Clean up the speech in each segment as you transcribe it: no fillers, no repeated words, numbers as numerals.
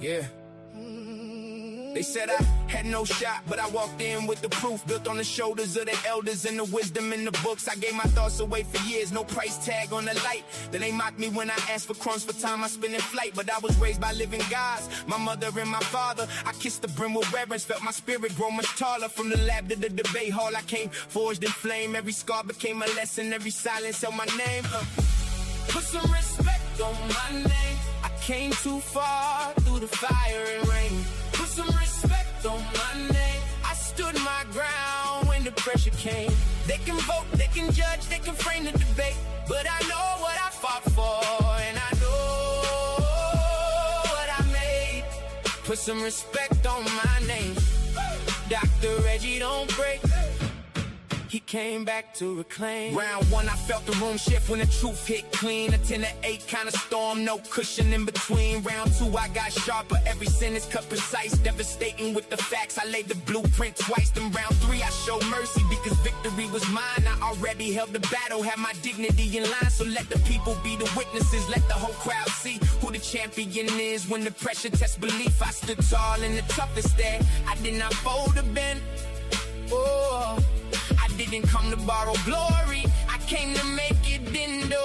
Yeah. They said I had no shot, but I walked in with the proof, built on the shoulders of the elders and the wisdom in the books. I gave my thoughts away for years, no price tag on the light. Then they mocked me when I asked for crumbs for time I spent in flight. But I was raised by living gods, my mother and my father. I kissed the brim with reverence, felt my spirit grow much taller. From the lab to the debate hall, I came forged in flame. Every scar became a lesson, every silence held my name. Put some respect on my name. I came too far through the fire and rain. Put some respect on my name. I stood my ground when the pressure came. They can vote, they can judge, they can frame the debate, but I know what I fought for, and I know what I made. Put some respect on my name. Dr. Reggie, don't break. He came back to reclaim. Round one, I felt the room shift when the truth hit clean. A 10 to 8 kind of storm, no cushion in between. Round two, I got sharper, every sentence cut precise. Devastating with the facts, I laid the blueprint twice. Then round three, I showed mercy because victory was mine. I already held the battle, had my dignity in line. So let the people be the witnesses, let the whole crowd see who the champion is. When the pressure tests belief, I stood tall in the toughest there. I did not fold or bend. Oh, I didn't come to borrow glory, I came to make it endo.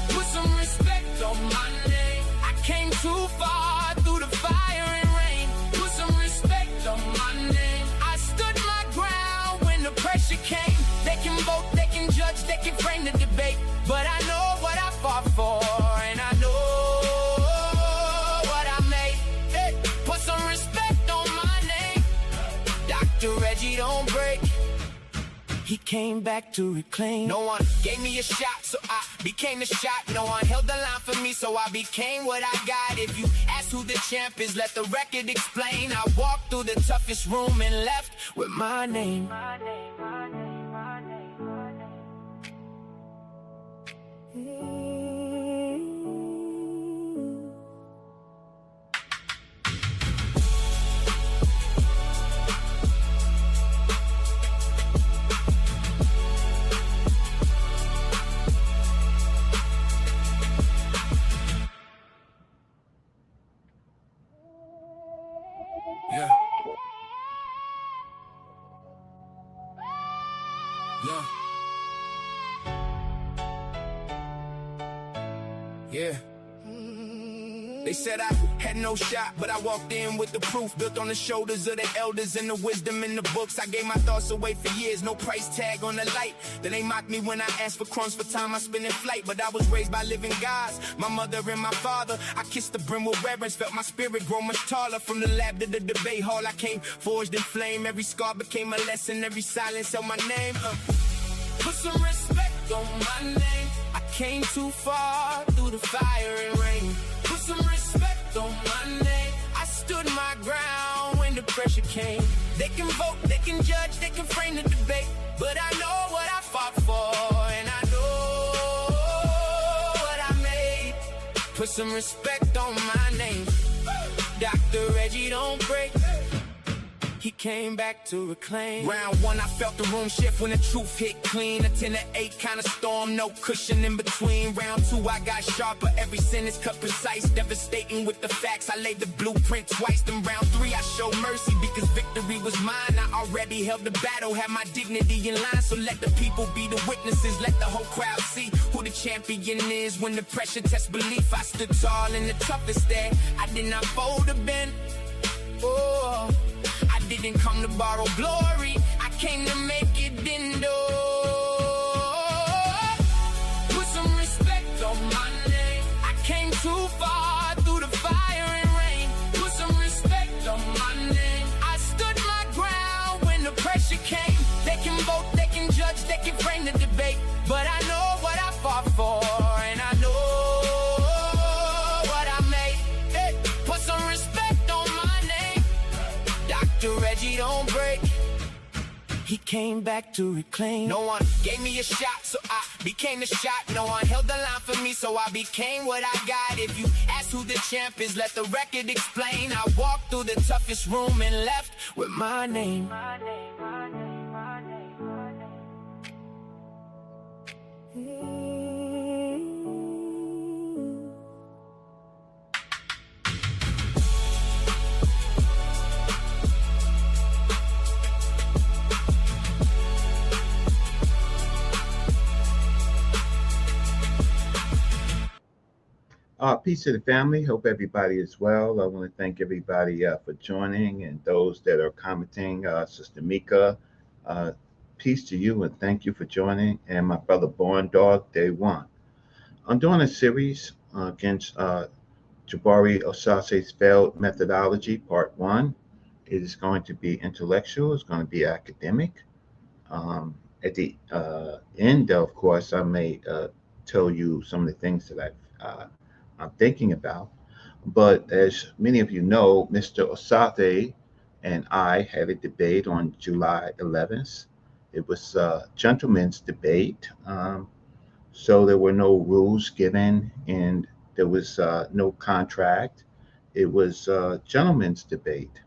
Put some respect on my name. I came too far through the fire and rain. Put some respect on my name. I stood my ground when the pressure came. They can vote, they can judge, they can frame the debate, but I know what I fought for, and I know what I made. Hey, put some respect on my name. Dr. Reggie, don't break. He came back to reclaim. No one gave me a shot, so I became the shot. No one held the line for me, so I became what I got. If you ask who the champ is, let the record explain. I walked through the toughest room and left with my name. Yeah. Yeah. They said I had no shot, but I walked in with the proof, built on the shoulders of the elders and the wisdom in the books. I gave my thoughts away for years, no price tag on the light. Then they mocked me when I asked for crumbs for time I spent in flight. But I was raised by living gods, my mother and my father. I kissed the brim with reverence, felt my spirit grow much taller. From the lab to the debate hall, I came forged in flame. Every scar became a lesson, every silence held my name. Put some respect on my name. I came too far through the fire and rain. Put some respect on my name. I stood my ground when the pressure came. They can vote, they can judge, they can frame the debate, but I know what I fought for, and I know what I made. Put some respect on my name. Dr. Reggie, don't break. He came back to reclaim. Round one, I felt the room shift when the truth hit clean. A 10 to 8 kind of storm, no cushion in between. Round two, I got sharper, every sentence cut precise. Devastating with the facts, I laid the blueprint twice. Then round three, I showed mercy because victory was mine. I already held the battle, had my dignity in line. So let the people be the witnesses, let the whole crowd see who the champion is. When the pressure tests belief, I stood tall in the toughest there. I did not fold or bend. Oh, I didn't come to borrow glory, I came to make it endo. Put some respect on my name. I came too far through the fire and rain. Put some respect on my name. I stood my ground when the pressure came. They can vote, they can judge, they can frame the debate, but I know what I fought for, and I know what I made. Hey, put some respect on my name. Dr. Reggie, don't break. He came back to reclaim. No one gave me a shot, so I became the shot. No one held the line for me, so I became what I got. If you ask who the champ is, let the record explain. I walked through the toughest room and left with my name. Peace to the family. Hope everybody is well. I want to thank everybody for joining and those that are commenting. Sister Mika, uh, peace to you and thank you for joining. And my brother Born Dog, Day One. I'm doing a series against Jabari Osaze's failed methodology, part one. It is going to be intellectual, it's going to be academic. At the end, of course, I may tell you some of the things that I'm thinking about. But as many of you know, Mr. Osaze and I had a debate on July 11th. It was a gentleman's debate. So there were no rules given and there was no contract. It was a gentleman's debate.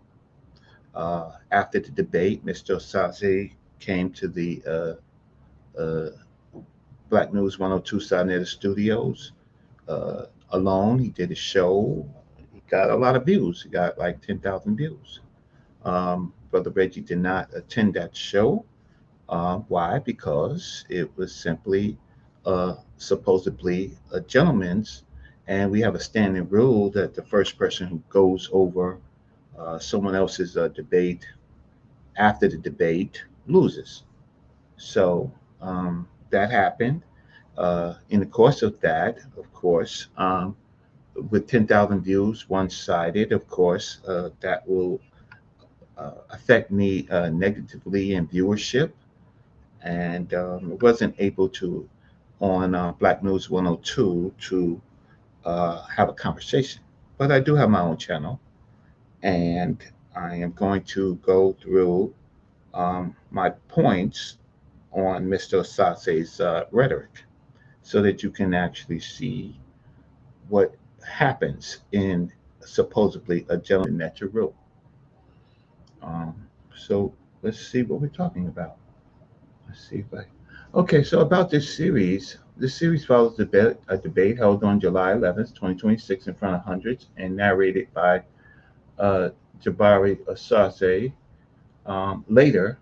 After the debate, Mr. Osaze came to the uh, Black News 102 Sinetta Studios alone. He did a show. He got a lot of views. He got like 10,000 views. Brother Reggie did not attend that show. Why? Because it was simply supposedly a gentleman's, and we have a standing rule that the first person who goes over someone else's debate after the debate loses. So that happened. In the course of that, of course, with 10,000 views, one sided, of course, that will affect me negatively in viewership. And wasn't able to, on Black News 102, to have a conversation. But I do have my own channel, and I am going to go through my points on Mr. Osase's rhetoric so that you can actually see what happens in supposedly a gentleman Ntrw. So let's see what we're talking about. Let's see if I. Okay, so about this series follows a debate held on July 11th, 2026, in front of hundreds and narrated by uh, Jabari Osaze. Later,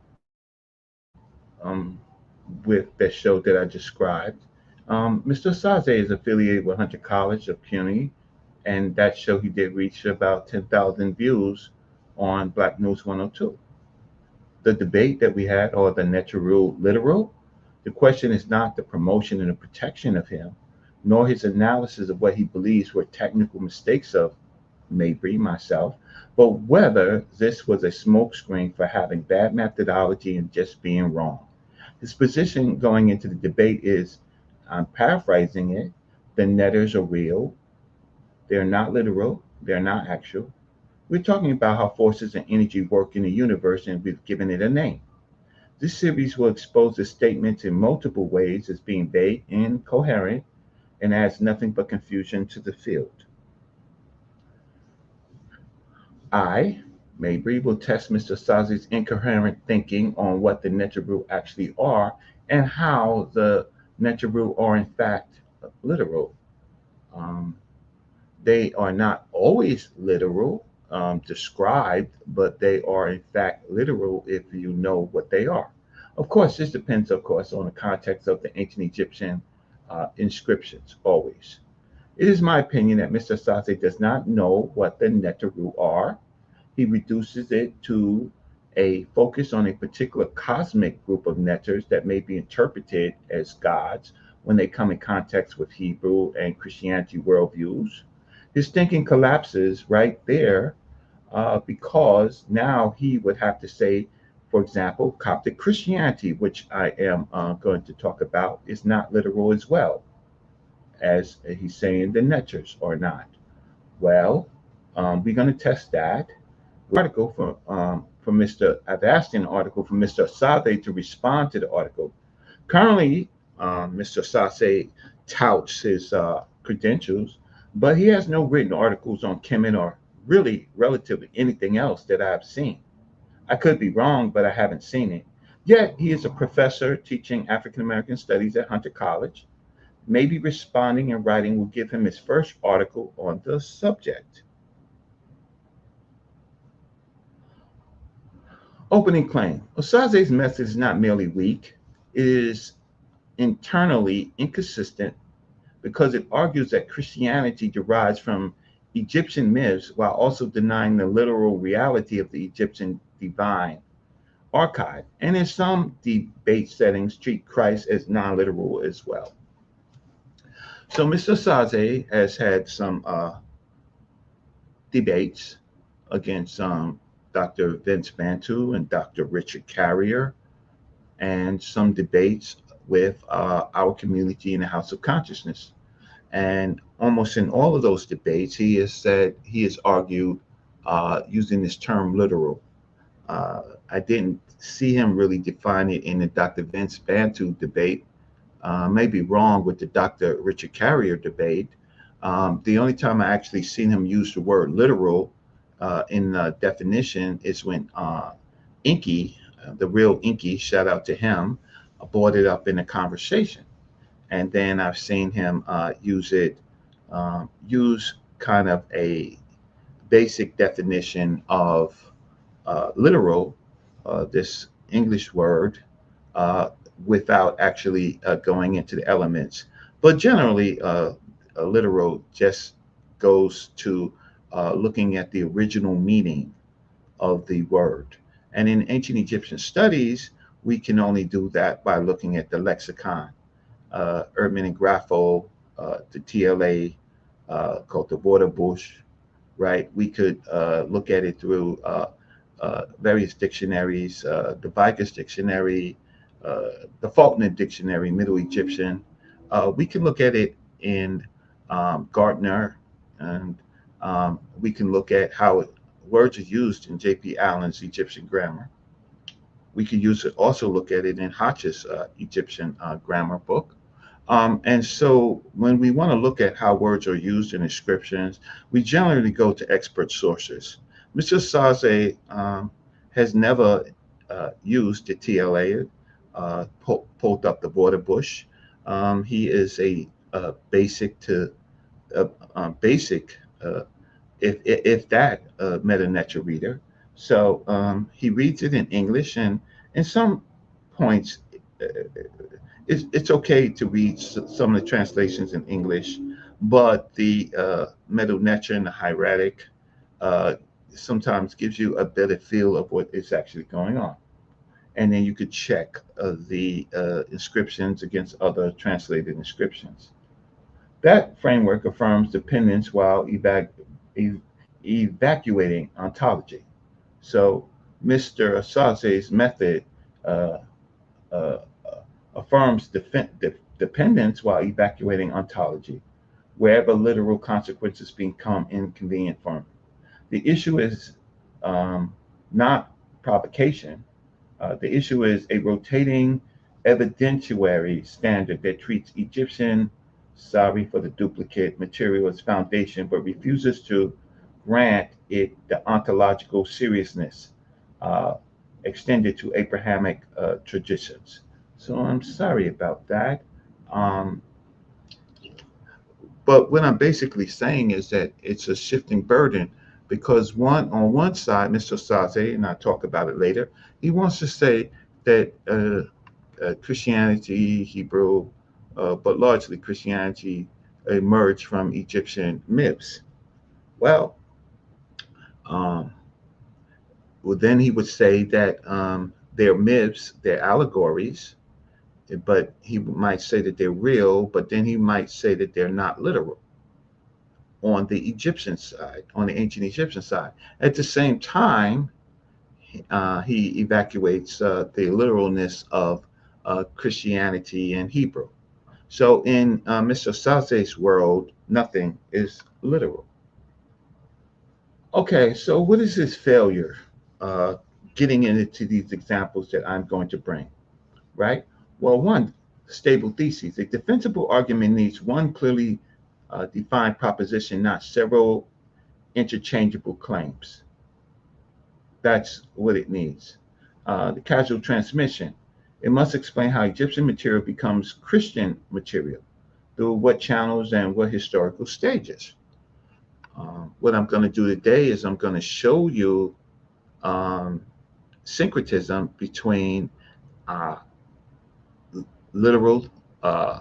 with the show that I described, Mr. Osaze is affiliated with Hunter College of CUNY, and that show he did reach about 10,000 views on Black News 102. The debate that we had, or the Ntrw literal, the question is not the promotion and the protection of him, nor his analysis of what he believes were technical mistakes of Mabry, myself, but whether this was a smokescreen for having bad methodology and just being wrong. His position going into the debate is, I'm paraphrasing it, the netters are real, they're not literal, they're not actual. We're talking about how forces and energy work in the universe, and we've given it a name. This series will expose the statements in multiple ways as being vague, incoherent, and adds nothing but confusion to the field. I, Mabry, will test Mr. Sazi's incoherent thinking on what the Ntrw actually are and how the Ntrw are in fact literal. Um, they are not always literal, described, but they are in fact literal if you know what they are. Of course, this depends, of course, on the context of the ancient Egyptian inscriptions, always. It is my opinion that Mr. Sase does not know what the Ntrw are. He reduces it to a focus on a particular cosmic group of netters that may be interpreted as gods when they come in context with Hebrew and Christianity worldviews. His thinking collapses right there because now he would have to say, for example, Coptic Christianity, which I am going to talk about, is not literal as well, as he's saying the netters are not. Well, we're going to test that. Article from Mr. I've asked an article from Mr. Sade to respond to the article. Currently, Mr. Sase touts his credentials, but he has no written articles on Kemet or really relatively anything else that I've seen. I could be wrong, but I haven't seen it. Yet he is a professor teaching African American studies at Hunter College. Maybe responding and writing will give him his first article on the subject. Opening claim. Osaze's method is not merely weak, it is internally inconsistent because it argues that Christianity derives from Egyptian myths while also denying the literal reality of the Egyptian divine archive, and in some debate settings treat Christ as non-literal as well. So Mr. Osaze has had some debates against Dr. Vince Bantu and Dr. Richard Carrier, and some debates with our community in the House of Consciousness. And almost in all of those debates, he has argued using this term literal. I didn't see him really define it in the Dr. Vince Bantu debate. May be wrong with the Dr. Richard Carrier debate. The only time I actually seen him use the word literal in the definition is when Inky, the real Inky, shout out to him, brought it up in a conversation. And then I've seen him use kind of a basic definition of literal, this English word, uh, without actually going into the elements. But generally, a literal just goes to looking at the original meaning of the word. And in ancient Egyptian studies, we can only do that by looking at the lexicon, Erdman and Graffo, the TLA, called the Water Bush, right? We could look at it through various dictionaries, the Vicus Dictionary, the Faulkner Dictionary, Middle Egyptian. We can look at it in Gardner, and we can look at how words are used in J.P. Allen's Egyptian grammar. We could also look at it in Hodge's Egyptian grammar book. And so when we want to look at how words are used in inscriptions, we generally go to expert sources. Mr. Saze has never used the TLA, pulled up the border bush. He is a basic to basic, if that, meta Ntrw reader. So he reads it in English, and in some points, uh, it's okay to read some of the translations in English, but the Medu Neter and the hieratic uh, sometimes gives you a better feel of what is actually going on. And then you could check the inscriptions against other translated inscriptions. That framework affirms dependence while evacuating ontology. So Mr. Asase's method uh, uh, affirms dependence while evacuating ontology, wherever literal consequences become inconvenient for him. The issue is not provocation. The issue is a rotating evidentiary standard that treats Egyptian, sorry for the duplicate, material as foundation, but refuses to grant it the ontological seriousness uh, extended to Abrahamic traditions. So I'm sorry about that. Um, but what I'm basically saying is that it's a shifting burden because on one side, Mr. Saze, and I'll talk about it later, he wants to say that Christianity, Hebrew, but largely Christianity emerged from Egyptian myths. Well, um, well, then he would say that they're myths, they're allegories, but he might say that they're real, but then he might say that they're not literal on the Egyptian side, on the ancient Egyptian side. At the same time, he evacuates the literalness of Christianity and Hebrew. So in Mr. Sase's world, nothing is literal. Okay, so what is his failure? Uh, Getting into these examples that I'm going to bring, right? Well, one, stable theses. A defensible argument needs one clearly defined proposition, not several interchangeable claims. That's what it needs. The causal transmission. It must explain how Egyptian material becomes Christian material. through what channels and what historical stages. What I'm going to do today is I'm going to show you um, syncretism between uh, literal uh,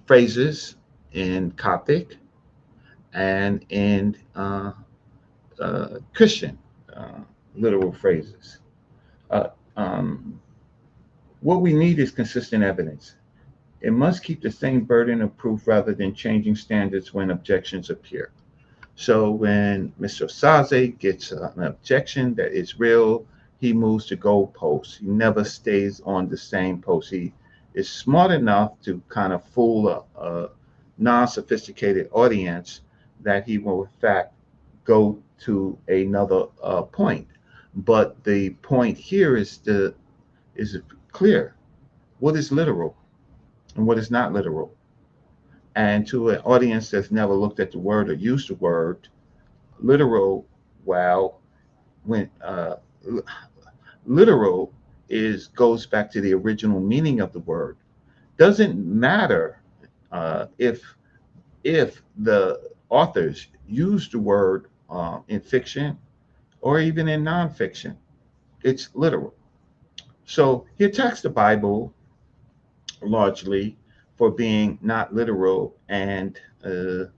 phrases in Coptic and in Christian uh, literal phrases. Uh, um, what we need is consistent evidence. It must keep the same burden of proof rather than changing standards when objections appear. So when Mr. Osaze gets an objection that is real, he moves to goalposts. He never stays on the same post. He is smart enough to kind of fool a non-sophisticated audience that he will in fact go to another point. But the point here is clear. What is literal and what is not literal? And to an audience that's never looked at the word or used the word, literal, well, when literal is goes back to the original meaning of the word. Doesn't matter if the authors use the word in fiction or even in nonfiction. It's literal. So he attacks the Bible largely for being not literal and how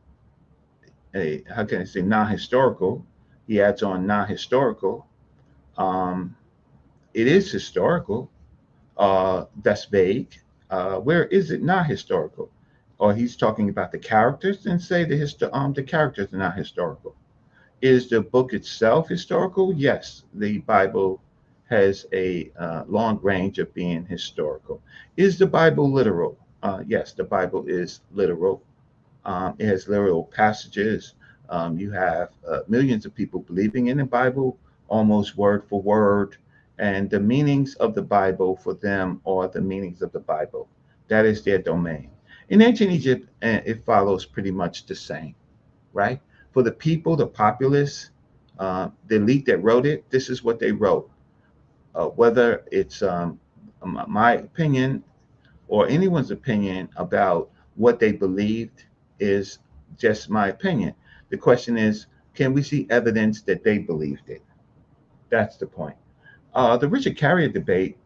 can I say non-historical. He adds on non-historical. Um, it is historical. That's vague. Where is it not historical? Or he's talking about the characters and say the characters are not historical. Is the book itself historical? Yes, the Bible has a long range of being historical. Is the Bible literal? Yes, the Bible is literal. It has literal passages. You have millions of people believing in the Bible, almost word for word, and the meanings of the Bible for them are the meanings of the Bible. That is their domain. In ancient Egypt, it follows pretty much the same, right? For the people, the populace, the elite that wrote it, this is what they wrote. Whether it's my opinion or anyone's opinion about what they believed is just my opinion. The question is, can we see evidence that they believed it? That's the point. The Richard Carrier debate,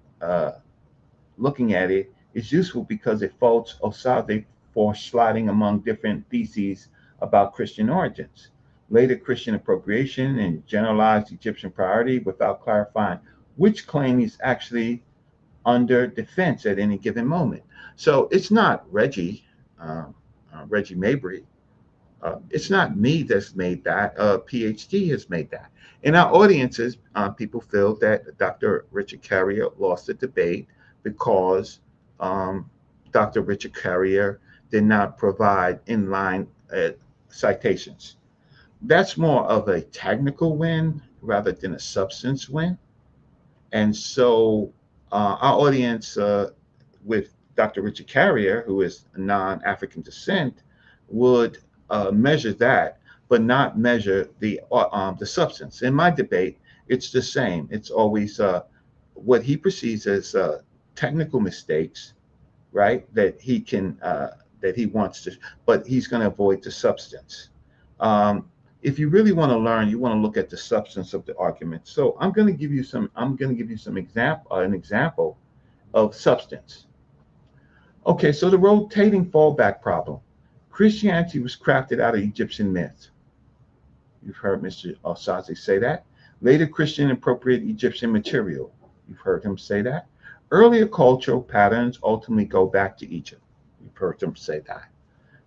looking at it, is useful because it faults Osaze for sliding among different theses about Christian origins, later Christian appropriation, and generalized Egyptian priority without clarifying which claim is actually under defense at any given moment. So it's not Reggie Mabry. It's not me that's made that. PhD has made that. In our audiences, people feel that Dr. Richard Carrier lost the debate because Dr. Richard Carrier did not provide inline citations. That's more of a technical win rather than a substance win. And so our audience with Dr. Richard Carrier, who is non-African descent, would measure that, but not measure the substance. In my debate, it's the same. It's always what he perceives as technical mistakes, right? That he wants to, but he's going to avoid the substance. If you really want to learn, you want to look at the substance of the argument. So I'm going to give you some. I'm going to give you some an example of substance. Okay, so the rotating fallback problem. Christianity was crafted out of Egyptian myths. You've heard Mr. Osaze say that. Later, Christian appropriate Egyptian material. You've heard him say that. Earlier cultural patterns ultimately go back to Egypt. You've heard him say that.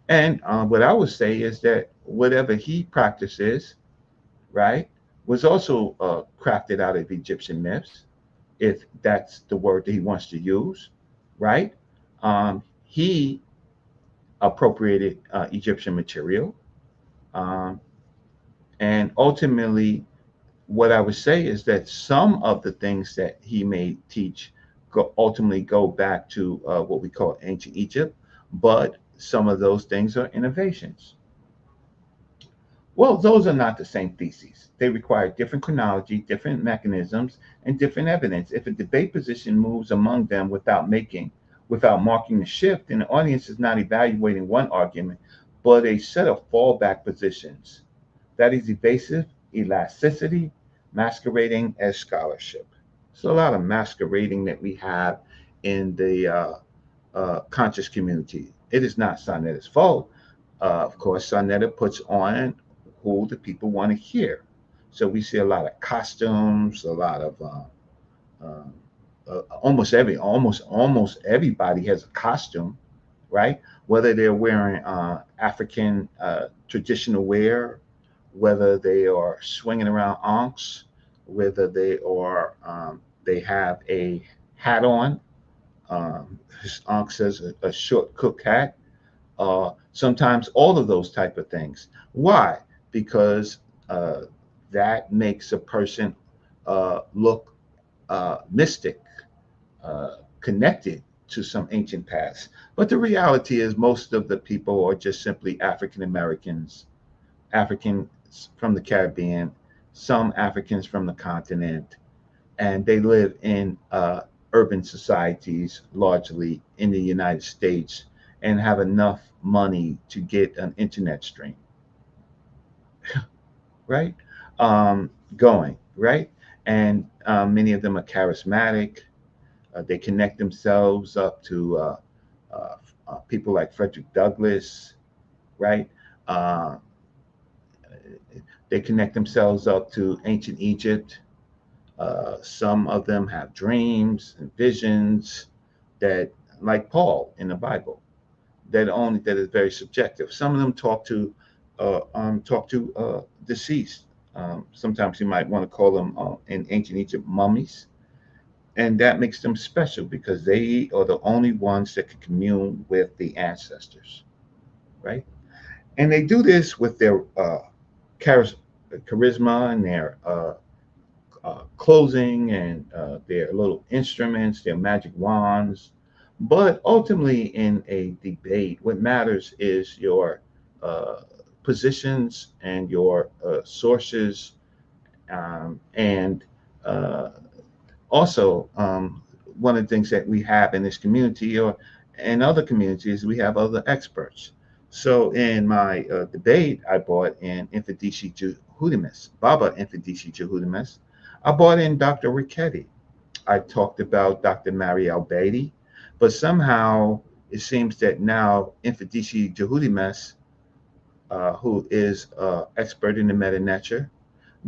And what I would say is that whatever he practices, right, was also crafted out of Egyptian myths, if that's the word that he wants to use, right? He appropriated Egyptian material. Um, and ultimately, what I would say is that some of the things that he may teach ultimately go back to what we call ancient Egypt, but some of those things are innovations. Well, those are not the same theses. They require different chronology, different mechanisms, and different evidence. If a debate position moves among them without making without marking the shift, and the audience is not evaluating one argument, but a set of fallback positions. That is evasive elasticity masquerading as scholarship. So a lot of masquerading that we have in the conscious community. It is not Sonetta's fault. Of course, Sonetta puts on who the people want to hear. So we see a lot of costumes, a lot of almost everybody has a costume, right? Whether they're wearing African traditional wear, whether they are swinging around ankhs, whether they have a hat on. His ankh says a short cook hat. Sometimes all of those type of things. Why? Because uh, that makes a person look mystic, connected to some ancient past. But the reality is, most of the people are just simply African Americans, Africans from the Caribbean, some Africans from the continent, and they live in urban societies, largely in the United States, and have enough money to get an internet stream, right? Going, right? And many of them are charismatic. They connect themselves up to uh, people like Frederick Douglass, right? Uh, they connect themselves up to ancient Egypt. Some of them have dreams and visions that, like Paul in the Bible, that is very subjective. Some of them talk to deceased. Sometimes you might want to call them in ancient Egypt mummies, and that makes them special because they are the only ones that can commune with the ancestors, right? And they do this with their charisma and their clothing and their little instruments, their magic wands. But ultimately, in a debate, what matters is your uh, positions and your sources, and uh, also one of the things that we have in this community or in other communities, we have other experts. So in my debate, I brought in Infidisi Jehudimus, Baba Infidisi Jehudimus. I brought in Dr. Ricchetti. I talked about Dr. Mary Al-Beatty, but somehow it seems that now Infidisi Jehudimus, who is expert in the Meta Nature,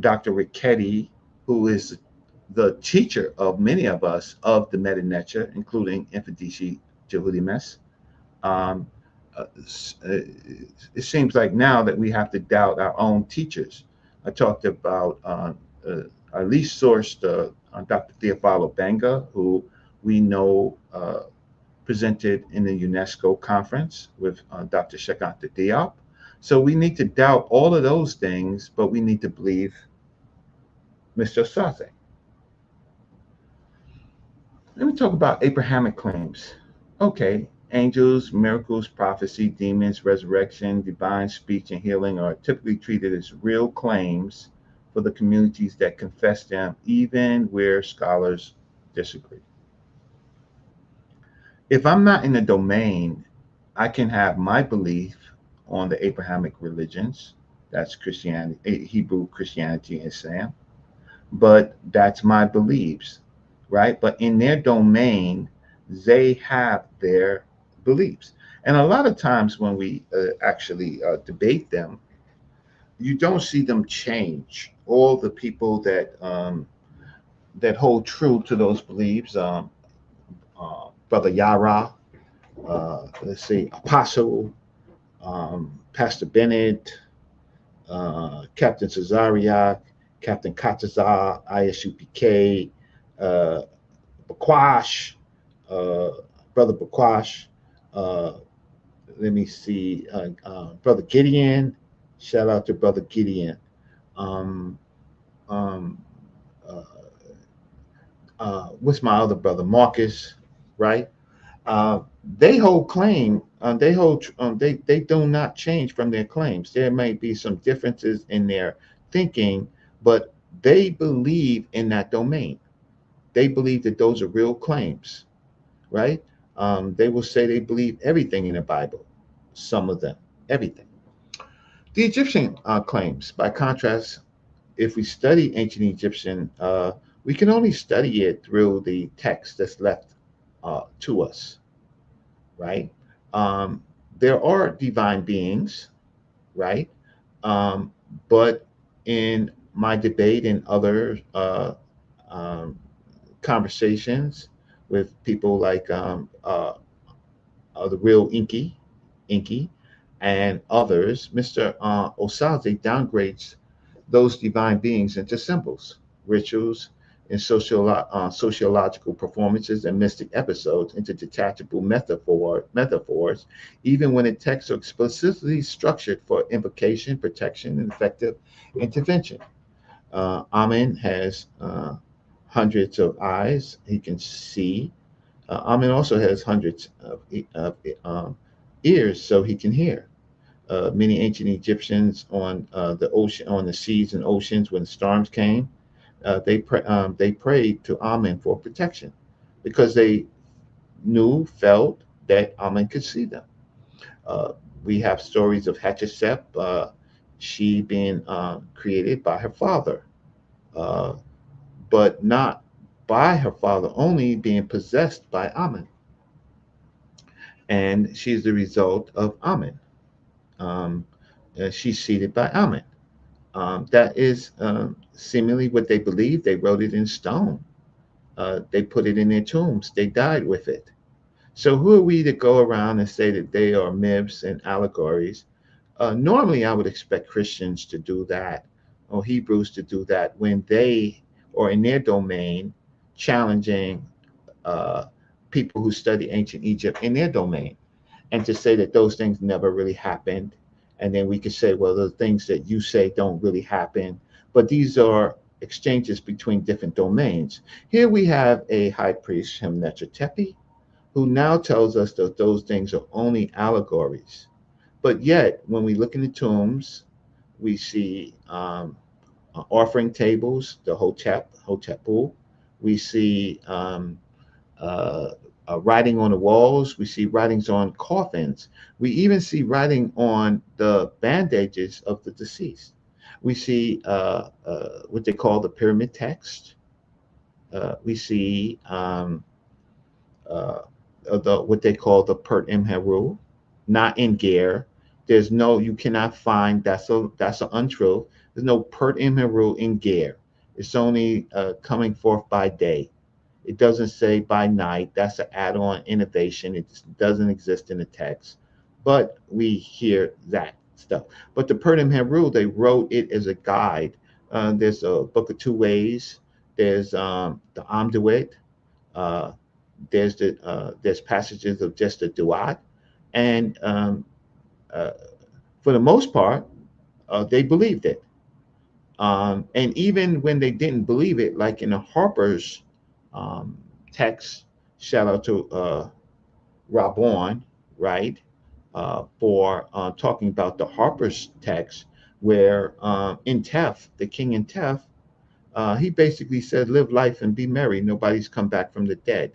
Dr. Ricchetti, who is the teacher of many of us of the Meta Nature, including Infidisi Jehudimus. Um, it seems like now that we have to doubt our own teachers. I talked about our least sourced Dr. Theophilo Benga, who we know presented in the UNESCO conference with Dr. Shekanta Diop. So we need to doubt all of those things, but we need to believe Mr. Osaze. Let me talk about Abrahamic claims. Okay, angels, miracles, prophecy, demons, resurrection, divine speech, and healing are typically treated as real claims for the communities that confess them, even where scholars disagree. If I'm not in the domain, I can have my belief on the Abrahamic religions. That's Christianity, Hebrew Christianity, and Islam. But that's my beliefs, right? But in their domain, they have their beliefs. And a lot of times when we actually debate them, you don't see them change. All the people that hold true to those beliefs, Brother Yara, let's see, Apostle, Pastor Bennett, Captain Cesaria, Captain Kataza, ISUPK, uh, Bakwash, uh, Brother Bakwash. Uh, let me see, Brother Gideon. Shout out to Brother Gideon. Um, um, uh, what's my other brother? Marcus, right? Uh, they hold claim. They hold. They do not change from their claims. There may be some differences in their thinking, but they believe in that domain. They believe that those are real claims, right? They will say they believe everything in the Bible, some of them, everything. The Egyptian claims, by contrast, if we study ancient Egyptian, we can only study it through the text that's left to us, right? Um, there are divine beings, right? Um, but in my debate and other um, conversations with people like the real Inky, and others, Mr. Osaze downgrades those divine beings into symbols, rituals, and sociological performances and mystic episodes into detachable metaphors, even when the texts are explicitly structured for invocation, protection, and effective intervention. Amen has hundreds of eyes. He can see. Amen also has hundreds of ears, so he can hear. Many ancient Egyptians on the seas and oceans when storms came, they prayed to Amen for protection because they felt that Amen could see them. Uh, we have stories of Hatshepsut, she being created by her father, uh, but not by her father, only being possessed by Amen, and she's the result of Amen. Um, she's seated by Amen. That is seemingly what they believed. They wrote it in stone. They put it in their tombs. They died with it. So who are we to go around and say that they are myths and allegories? Normally, I would expect Christians to do that, or Hebrews to do that when they, or in their domain, challenging uh, people who study ancient Egypt in their domain, and to say that those things never really happened. And then we could say, well, the things that you say don't really happen. But these are exchanges between different domains. Here we have a high priest, Ntr.w, who now tells us that those things are only allegories. But yet, when we look in the tombs, we see offering tables, the Hotepu. We see uh, writing on the walls. We see writings on coffins. We even see writing on the bandages of the deceased. We see what they call the pyramid text. We see uh, what they call the Pert Imheru, not in Ger. There's no, you cannot find, that's an untruth. There's no Pert Imheru in Ger. It's only coming forth by day. It doesn't say by night. That's an add-on innovation. It doesn't exist in the text, but we hear that stuff. But the Purdom Heru, they wrote it as a guide. There's a book of two ways. There's the Amduit. Uh, there's passages of just the Duat, and uh, for the most part, they believed it. And even when they didn't believe it, like in the Harper's um, text, shout out to Rabon, right, for talking about the Harper's text, where in Tef, the king in Tef, he basically said, live life and be merry. Nobody's come back from the dead,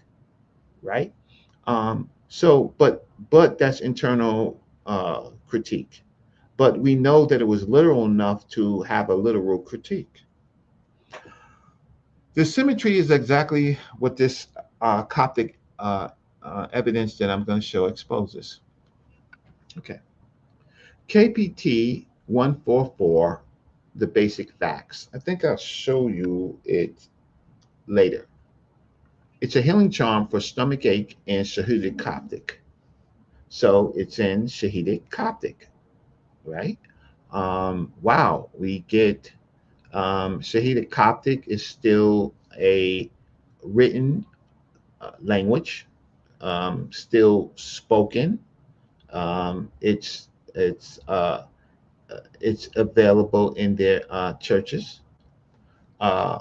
right? But that's internal critique. But we know that it was literal enough to have a literal critique. The symmetry is exactly what this Coptic evidence that I'm going to show exposes. Okay. Kp.t 144, the basic facts. I think I'll show you it later. It's a healing charm for stomach ache and Shahudic Coptic. So it's in Shahidic Coptic, right? Wow, we get Shahidic Coptic is still a written language, still spoken. It's it's uh, it's available in their churches. Uh,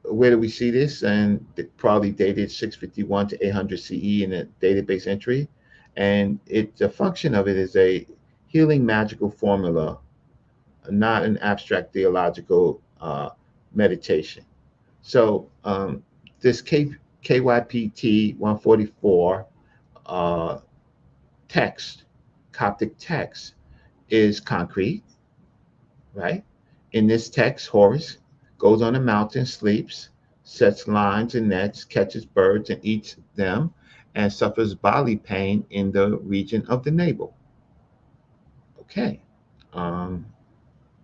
where do we see this? And probably dated 651 to 800 CE in a database entry. And the function of it is a healing magical formula, not an abstract theological meditation. So this KYPT 144 text, Coptic text, is concrete, right? In this text, Horus goes on a mountain, sleeps, sets lines and nets, catches birds and eats them, and suffers bodily pain in the region of the navel. Okay. Um,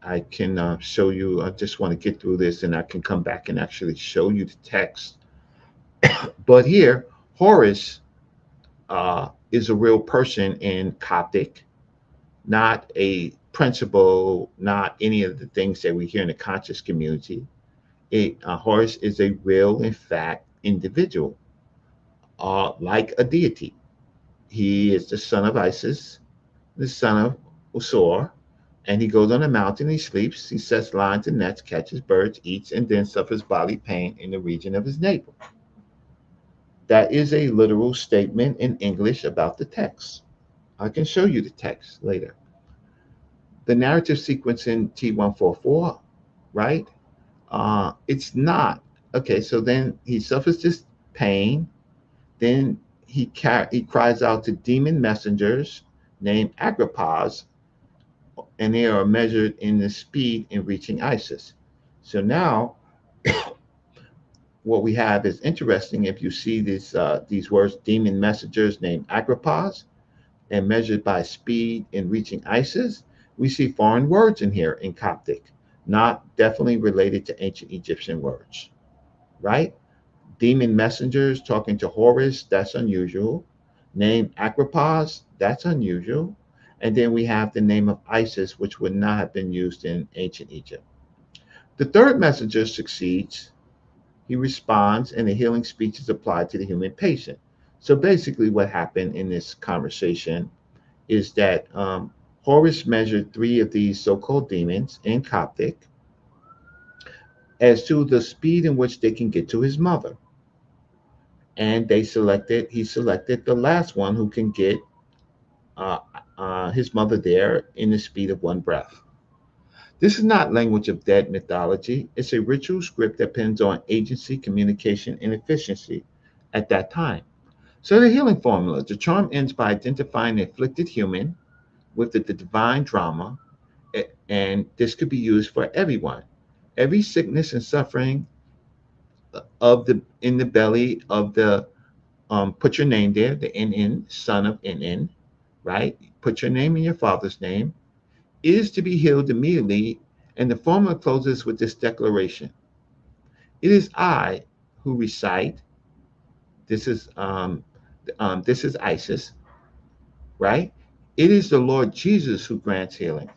I can show you, I just want to get through this and I can come back and actually show you the text. But here, Horus is a real person in Coptic, not a principle, not any of the things that we hear in the conscious community. Horus is a real, in fact, individual, like a deity. He is the son of Isis, the son of Osor, and he goes on a mountain, he sleeps, he sets lines and nets, catches birds, eats, and then suffers bodily pain in the region of his navel. That is a literal statement in English about the text. I can show you the text later. The narrative sequence in T144, right? It's not. Okay, so then he suffers this pain. Then he cries out to demon messengers named Agrippas, and they are measured in the speed in reaching Isis. So now what we have is interesting. If you see these words, demon messengers named Agrippas, and measured by speed in reaching Isis, we see foreign words in here in Coptic, not definitely related to ancient Egyptian words, right? Demon messengers talking to Horus, that's unusual. Name Agrippas, that's unusual. And then we have the name of Isis, which would not have been used in ancient Egypt. The third messenger succeeds. He responds, and the healing speech is applied to the human patient. So basically, what happened in this conversation is that Horus measured three of these so called demons in Coptic as to the speed in which they can get to his mother. And he selected the last one who can get uh, his mother there in the speed of one breath. This is not language of dead mythology. It's a ritual script that depends on agency, communication, and efficiency at that time. So the healing formula, the charm ends by identifying the afflicted human with the divine drama, and this could be used for everyone. Every sickness and suffering of the in the belly of the put your name there, the NN, son of NN, right? Put your name and your father's name, is to be healed immediately. And the formula closes with this declaration: It is I who recite. This is this is Isis, right? It is the Lord Jesus who grants healing.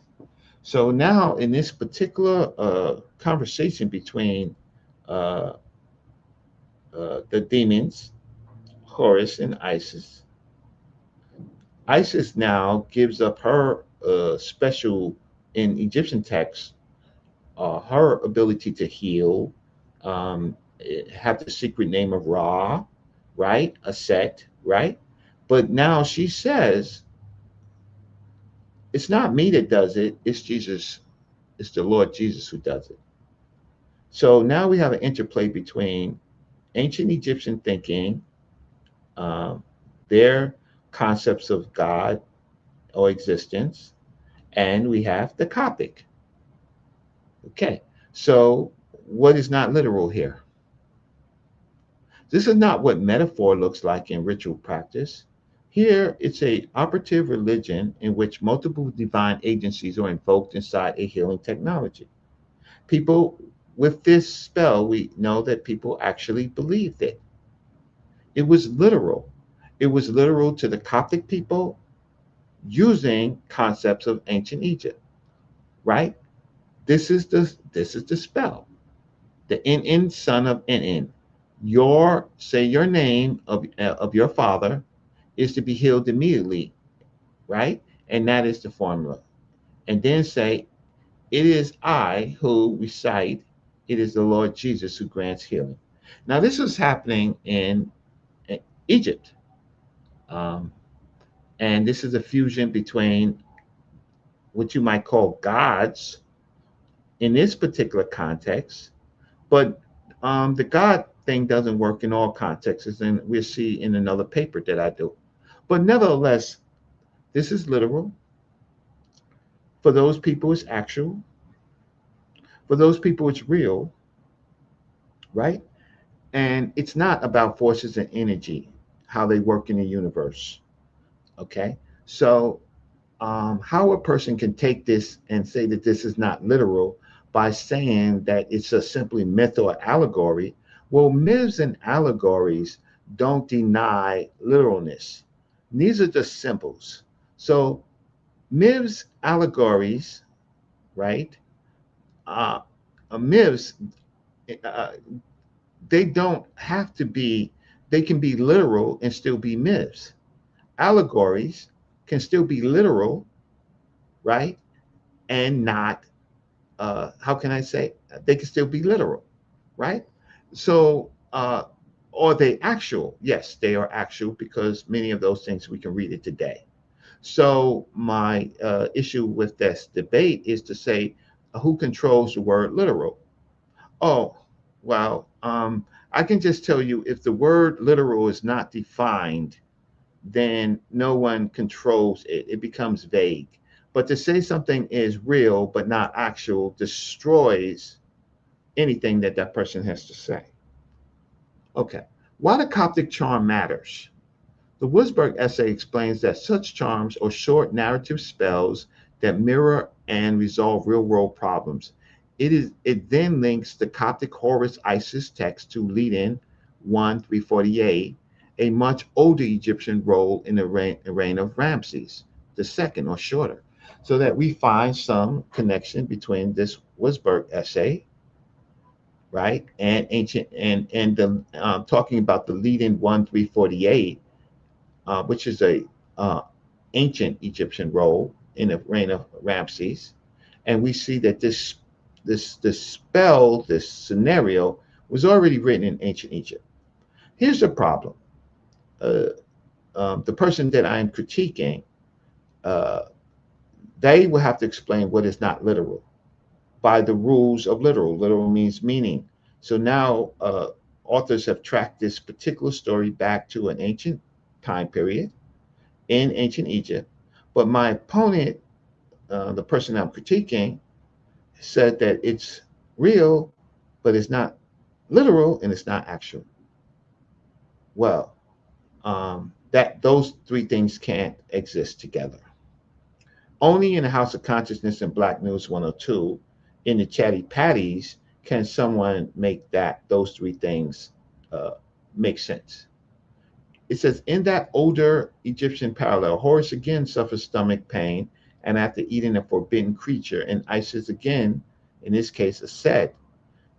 So now, in this particular conversation between uh, the demons, Horus and Isis, Isis now gives up her special, in Egyptian texts, her ability to heal, have the secret name of Ra, right? A set, right? But now she says, it's not me that does it, it's Jesus, it's the Lord Jesus who does it. So now we have an interplay between ancient Egyptian thinking, um, their concepts of God or existence, and we have the Coptic. Okay, so what is not literal here? This is not what metaphor looks like in ritual practice. Here, it's a operative religion in which multiple divine agencies are invoked inside a healing technology. People with this spell, we know that people actually believed it. It was literal. It was literal to the Coptic people using concepts of ancient Egypt, right? This is the spell. The NN son of NN. Your name of your father is to be healed immediately, right? And that is the formula. And then say, it is I who recite, it is the Lord Jesus who grants healing. Now this is happening in Egypt. Um, and this is a fusion between what you might call gods in this particular context, but the God thing doesn't work in all contexts, and we'll see in another paper that I do. But nevertheless, this is literal. For those people, it's actual. For those people, it's real, right? And it's not about forces and energy, how they work in the universe. Okay. So, how a person can take this and say that this is not literal by saying that it's a simply myth or allegory. Well, myths and allegories don't deny literalness. These are just symbols. So, myths, allegories, right? Uh, myths, uh, they don't have to be, they can be literal and still be myths. Allegories can still be literal, right? And not, how can I say, they can still be literal, right? So, are they actual? Yes, they are actual because many of those things we can read it today. So, my issue with this debate is to say, who controls the word literal? Oh, well, I can just tell you if the word literal is not defined, then no one controls it. It becomes vague. But to say something is real but not actual destroys anything that that person has to say. Okay. Why the Coptic charm matters. The Wurzburg essay explains that such charms are short narrative spells that mirror and resolve real world problems. It then links the Coptic Horus Isis text to lead-in 1-348, a much older Egyptian role in the reign of Ramses II or shorter, so that we find some connection between this Wurzburg essay, right, and ancient and the talking about the lead-in 1-348, which is a uh, ancient Egyptian role in the reign of Ramses, and we see that this spell, this scenario, was already written in ancient Egypt. Here's the problem: uh, the person that I am critiquing, uh, they will have to explain what is not literal by the rules of literal. Literal means meaning. So now authors have tracked this particular story back to an ancient time period in ancient Egypt. But my opponent, the person I'm critiquing, said that it's real, but it's not literal and it's not actual. Well, that those three things can't exist together. Only in the House of Consciousness and Black News 102, in the Chatty Patties, can someone make that those three things uh, make sense. It says, in that older Egyptian parallel, Horus again suffers stomach pain, and after eating a forbidden creature, and Isis again, in this case a Set,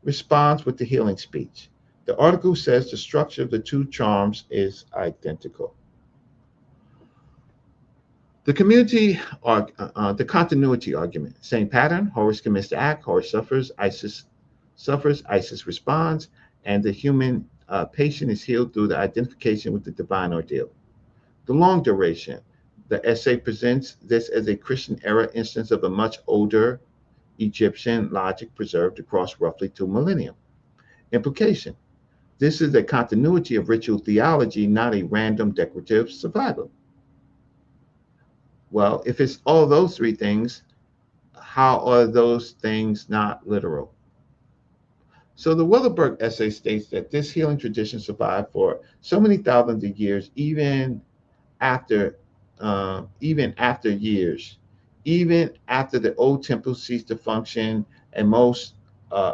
responds with the healing speech. The article says the structure of the two charms is identical. The the continuity argument, same pattern. Horus commits the act, Horus suffers, Isis responds, and the human patient is healed through the identification with the divine ordeal. The long duration. The essay presents this as a Christian era instance of a much older Egyptian logic preserved across roughly 2 millennia. Implication. This is a continuity of ritual theology, not a random decorative survival. Well, if it's all those three things, how are those things not literal? So the Wilderberg essay states that this healing tradition survived for so many thousands of years, after, even after years, even after the old temple ceased to function and most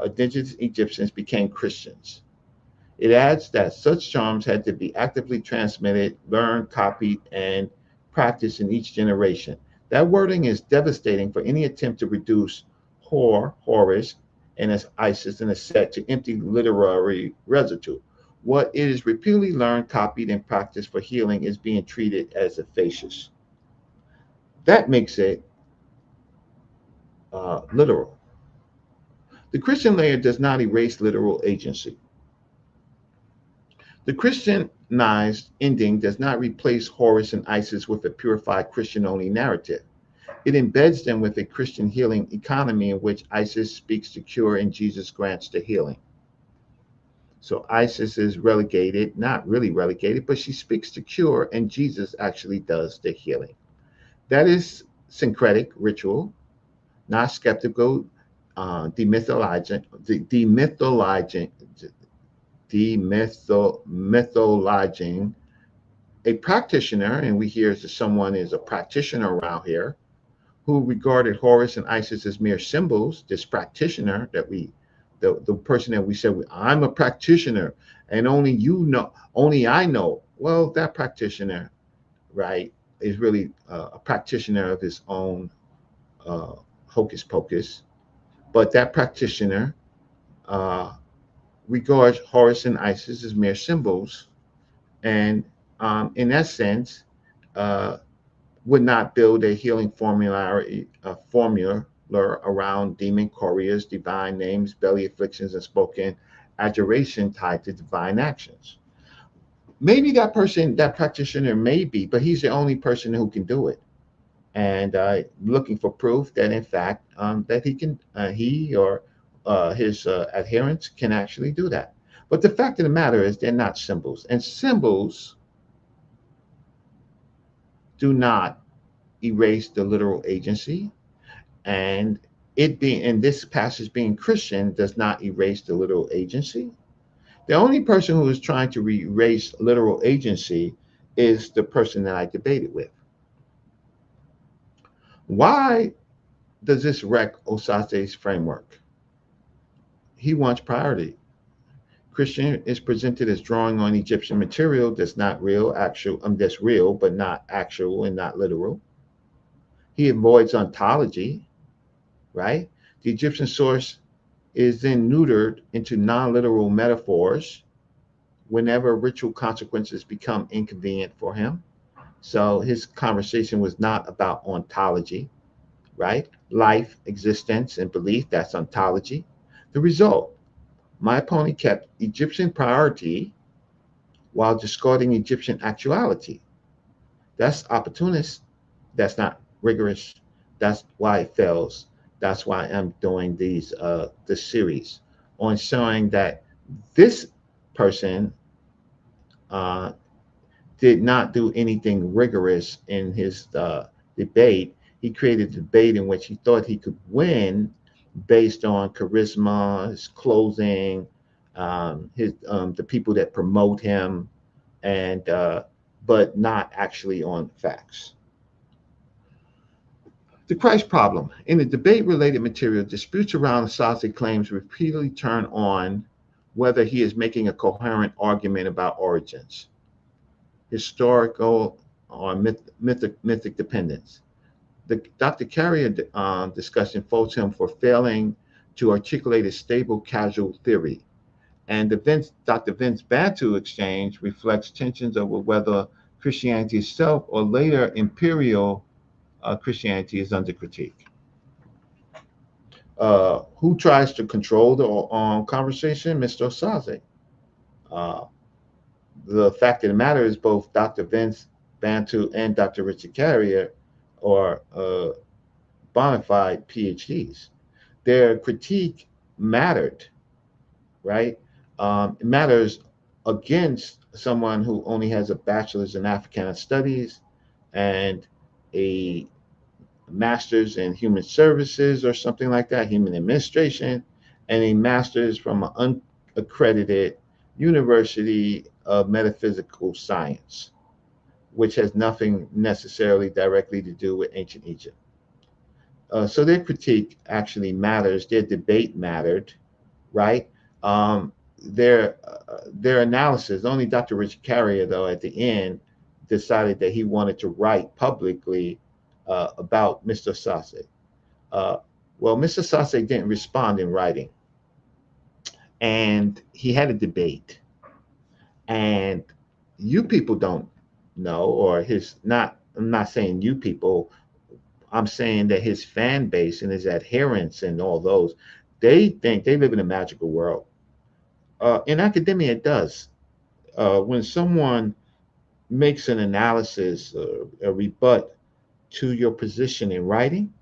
indigenous Egyptians became Christians. It adds that such charms had to be actively transmitted, learned, copied, and practiced in each generation. That wording is devastating for any attempt to reduce Horus, and as Isis and a Set to empty literary residue. What it is repeatedly learned, copied, and practiced for healing is being treated as efficacious. That makes it literal. The Christian layer does not erase literal agency. The Christianized ending does not replace Horus and Isis with a purified Christian-only narrative. It embeds them with a Christian healing economy in which Isis speaks to cure and Jesus grants the healing. So Isis is relegated, not really relegated, but she speaks to cure, and Jesus actually does the healing. That is syncretic ritual, not skeptical, demythologizing, mythologizing a practitioner, and we hear that someone is a practitioner around here who regarded Horus and Isis as mere symbols. This practitioner that the person that we said, I'm a practitioner, and only you know, only I know. Well, that practitioner, right, is really a practitioner of his own uh, hocus pocus. But that practitioner uh, regards Horus and Isis as mere symbols, and in that sense, uh, would not build a healing formula around demon couriers, divine names, belly afflictions, and spoken adjuration tied to divine actions. Maybe that person, that practitioner, may be, but he's the only person who can do it. And looking for proof that, in fact, that he or his adherents can actually do that. But the fact of the matter is, they're not symbols, and symbols do not erase the literal agency, and it being in this passage being Christian does not erase the literal agency. The only person who is trying to erase literal agency is the person that I debated with. Why does this wreck Osaze's framework? He wants priority. Christian is presented as drawing on Egyptian material that's not real, actual, that's real, but not actual and not literal. He avoids ontology, right? The Egyptian source is then neutered into non-literal metaphors whenever ritual consequences become inconvenient for him. So his conversation was not about ontology, right? Life, existence, and belief, that's ontology. The result, my opponent kept Egyptian priority while discarding Egyptian actuality. That's opportunist. That's not rigorous. That's why it fails. That's why I'm doing this series on showing that this person uh, did not do anything rigorous in his debate. He created a debate in which he thought he could win based on charisma, his clothing, his the people that promote him, and but not actually on facts. The Christ problem. In the debate related material, disputes around Osaze claims repeatedly turn on whether he is making a coherent argument about origins, historical or mythic dependence. The Dr. Carrier discussion faults him for failing to articulate a stable causal theory. And the Dr. Vince Bantu exchange reflects tensions over whether Christianity itself or later imperial Christianity is under critique. Who tries to control the conversation? Mr. Osaze. Uh, the fact of the matter is both Dr. Vince Bantu and Dr. Richard Carrier are bona fide PhDs. Their critique mattered, right? It matters against someone who only has a bachelor's in Africana studies and a master's in human services or something like that, human administration, and a master's from an unaccredited University of Metaphysical Science, which has nothing necessarily directly to do with ancient Egypt. So their critique actually matters. Their debate mattered, right? Their analysis. Only Dr. Richard Carrier, though, at the end, decided that he wanted to write publicly about Mr. Osaze. Uh, well, Mr. Osaze didn't respond in writing, and he had a debate, and you people don't know, or his not. I'm not saying you people. I'm saying that his fan base and his adherents and all those, they think they live in a magical world. In academia, it does. When someone makes an analysis, a rebut to your position in writing,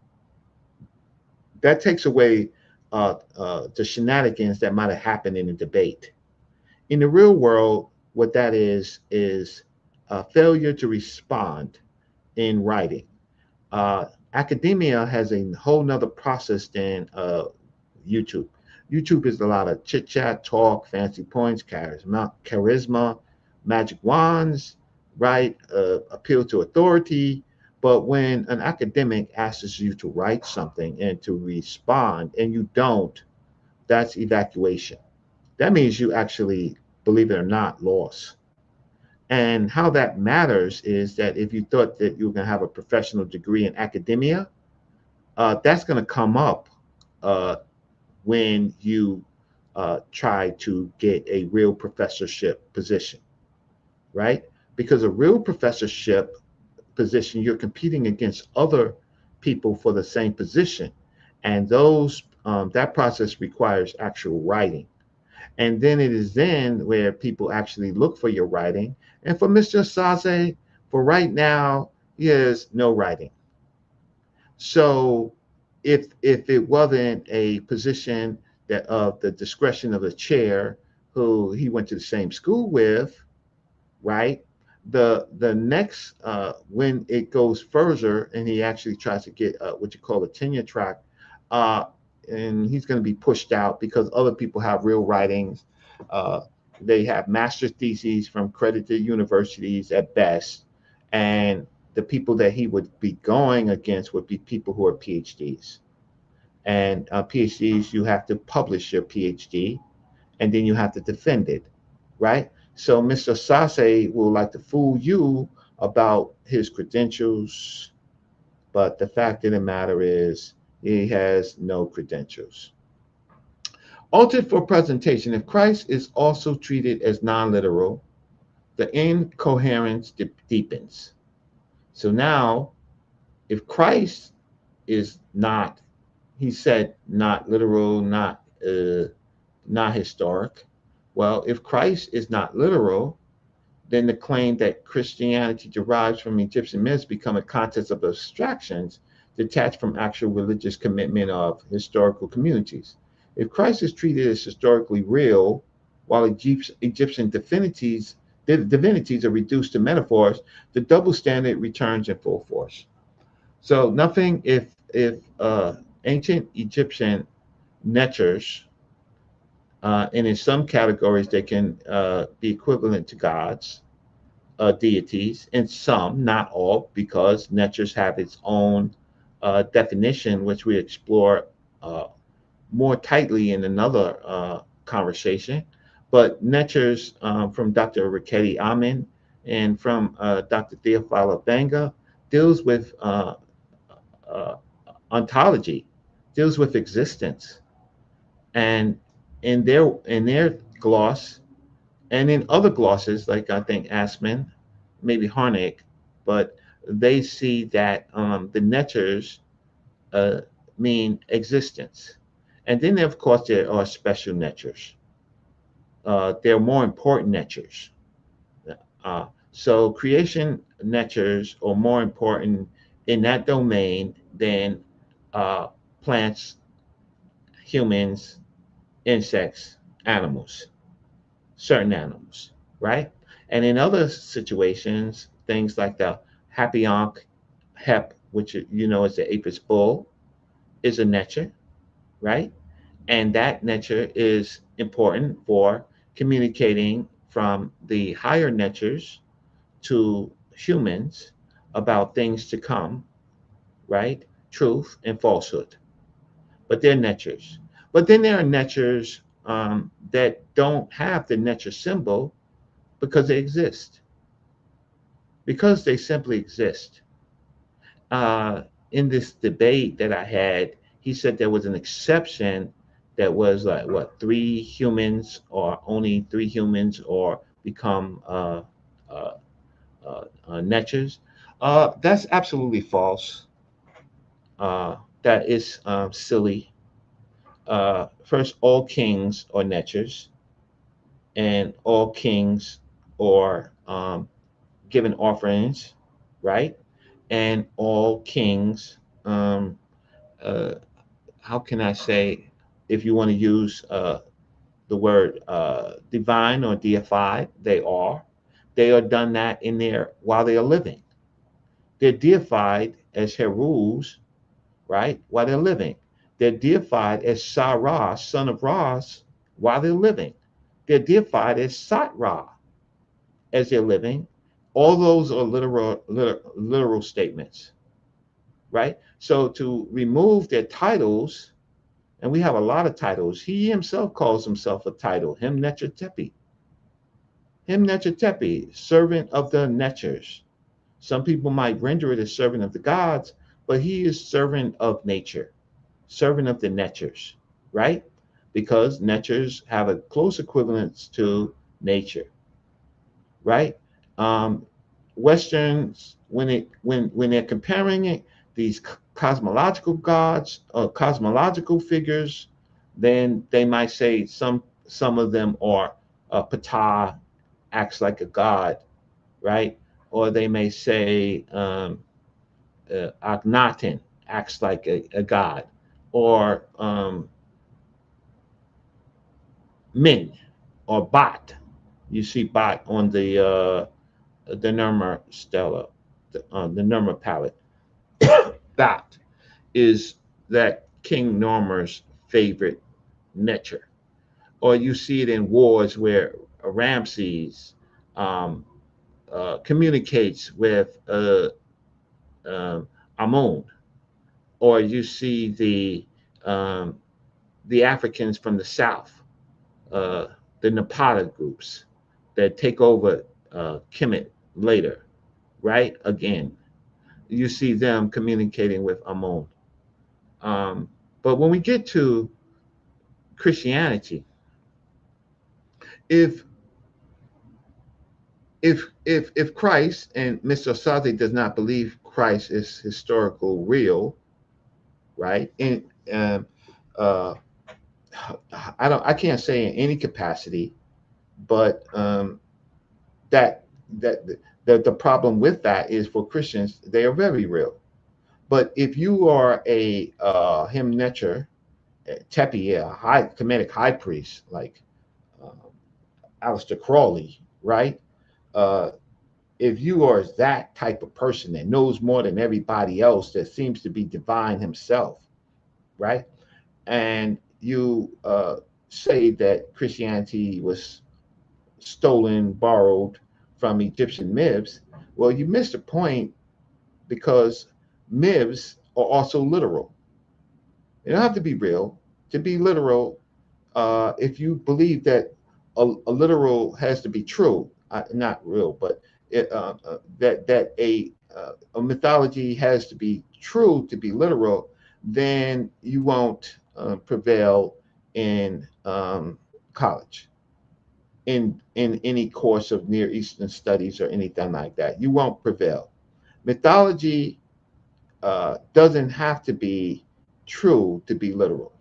that takes away the shenanigans that might have happened in a debate. In the real world, what that is failure to respond in writing. Academia has a whole nother process than YouTube. YouTube is a lot of chit chat, talk, fancy points, charisma, magic wands, right? Appeal to authority. But when an academic asks you to write something and to respond and you don't, that's evacuation. That means you actually, believe it or not, lost. And how that matters is that if you thought that you were going to have a professional degree in academia, that's going to come up uh, when you try to get a real professorship position, right? Because a real professorship position, you're competing against other people for the same position, and those that process requires actual writing. And then it is then where people actually look for your writing. And for Mr. Osaze, for right now, he has no writing. So if it wasn't a position that of the discretion of the chair who he went to the same school with, right? The next when it goes further and he actually tries to get what you call a tenure track, uh, and he's going to be pushed out because other people have real writings. Uh, they have master's theses from credited universities at best, and the people that he would be going against would be people who are PhDs. And PhDs, you have to publish your PhD and then you have to defend it, right? So Mr. Sase will like to fool you about his credentials, but the fact of the matter is he has no credentials. Altered for presentation. If Christ is also treated as non-literal, the incoherence deepens. So now, if Christ is not, he said, not literal, not historic. Well, if Christ is not literal, then the claim that Christianity derives from Egyptian myths become a contest of abstractions detached from actual religious commitment of historical communities. If Christ is treated as historically real, while Egyptian divinities are reduced to metaphors, the double standard returns in full force. So nothing if ancient Egyptian neters and in some categories they can be equivalent to gods, deities, and some, not all, because Netchers have its own definition, which we explore uh, more tightly in another conversation. But Netchers from Dr. Riketi Amin and from Dr. Theophila Banga deals with uh, ontology, deals with existence, and in their gloss and in other glosses, like I think Asman, maybe Harnick, but they see that the netters uh, mean existence. And then, of course, there are special netters. There are more important netters. So creation netters are more important in that domain than uh, plants, humans, insects, animals, certain animals, right? And in other situations, things like the happy ankh hep, which you know is the apis bull, is a nature, right? And that nature is important for communicating from the higher natures to humans about things to come, right? Truth and falsehood. But they're natures. But then there are natures that don't have the nature symbol because they exist, because they simply exist. In this debate that I had, he said there was an exception that was like what, three humans or only three humans or become uh, netchers. That's absolutely false. That is silly. First, all kings are netchers, and all kings are given offerings, right? And all kings, uh, how can I say, if you want to use the word divine or deified. They are. They are done that in there while they are living. They're deified as Herus, right, while they're living. They're deified as Sarah, son of Ras, while they're living. They're deified as Satra as they're living. All those are literal statements, right? So to remove their titles, and we have a lot of titles. He himself calls himself a title, him Ntr.w. Him Ntr.w, servant of the Netchers. Some people might render it as servant of the gods, but he is servant of nature, servant of the Netchers, right? Because Netchers have a close equivalence to nature, right? Um, Westerns, when they're comparing it, these cosmological gods or cosmological figures, then they might say some of them are Ptah, acts like a god, right? Or they may say Akhenaten, acts like a god, or Min or Bat. You see Bat on the Ntrw stela, the Ntrw palette. Bat is that King Normer's favorite Netcher. Or you see it in wars where Ramses um, communicates with Amun, or you see um, the Africans from the south, uh, the Napata groups that take over Kemet later, right? Again, you see them communicating with Amun. Um, but when we get to Christianity, if if Christ, and Mr. Osaze does not believe Christ is historical real, right? And uh, I can't say in any capacity, but that that the problem with that is for Christians they are very real. But if you are a him Netcher, Tepi, a high Kemetic high priest like uh, Aleister Crowley, right? Uh, if you are that type of person that knows more than everybody else, that seems to be divine himself, right? And you say that Christianity was stolen, borrowed from Egyptian myths, well, you missed the point because myths are also literal. They don't have to be real. To be literal, if you believe that a literal has to be true, not real, but that a mythology has to be true to be literal, then you won't prevail in college, in any course of Near Eastern studies or anything like that. You won't prevail. Mythology doesn't have to be true to be literal.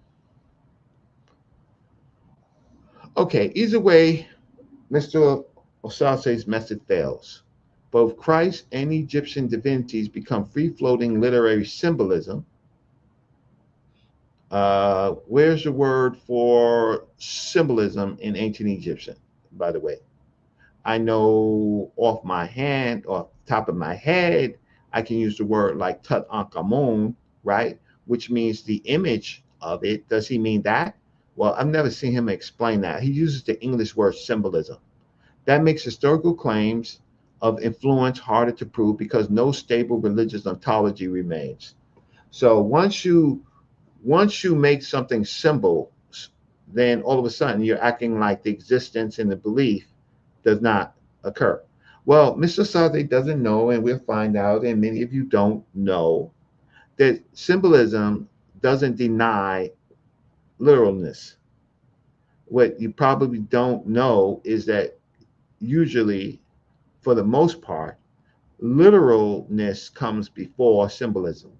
Okay, either way, Mr. Osase's method fails. Both Christ and Egyptian divinities become free-floating literary symbolism. Where's the word for symbolism in ancient Egyptian, by the way? I know off the top of my head, I can use the word like Tutankhamun, right? Which means the image of it. Does he mean that? Well, I've never seen him explain that. He uses the English word symbolism. That makes historical claims of influence harder to prove because no stable religious ontology remains. So once you make something symbol, then all of a sudden you're acting like the existence and the belief does not occur. Well, Mr. Sade doesn't know, and we'll find out, and many of you don't know, that symbolism doesn't deny literalness. What you probably don't know is that usually, for the most part, literalness comes before symbolism.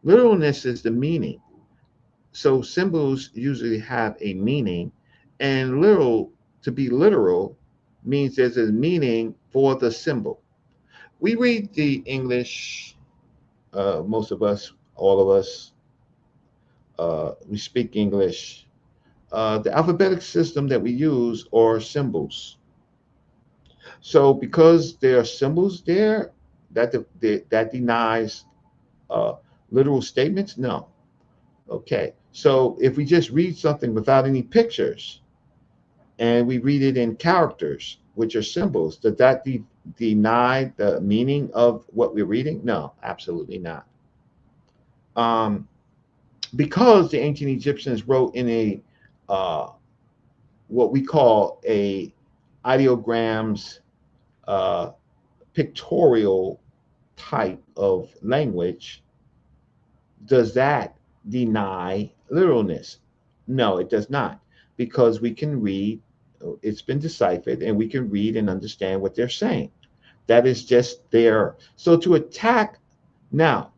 Literalness is the meaning. So symbols usually have a meaning, and literal, to be literal, means there's a meaning for the symbol. We read the English, most of us, all of us, we speak English. the alphabetic system that we use are symbols. So because there are symbols there, that denies uh, literal statements? No. Okay. So if we just read something without any pictures and we read it in characters, which are symbols, does that deny the meaning of what we're reading? No, absolutely not. Um, because the ancient Egyptians wrote in a uh, what we call a ideograms uh, pictorial type of language, does that deny literalness? No, it does not, because we can read, it's been deciphered, and we can read and understand what they're saying. That is just there. So to attack now,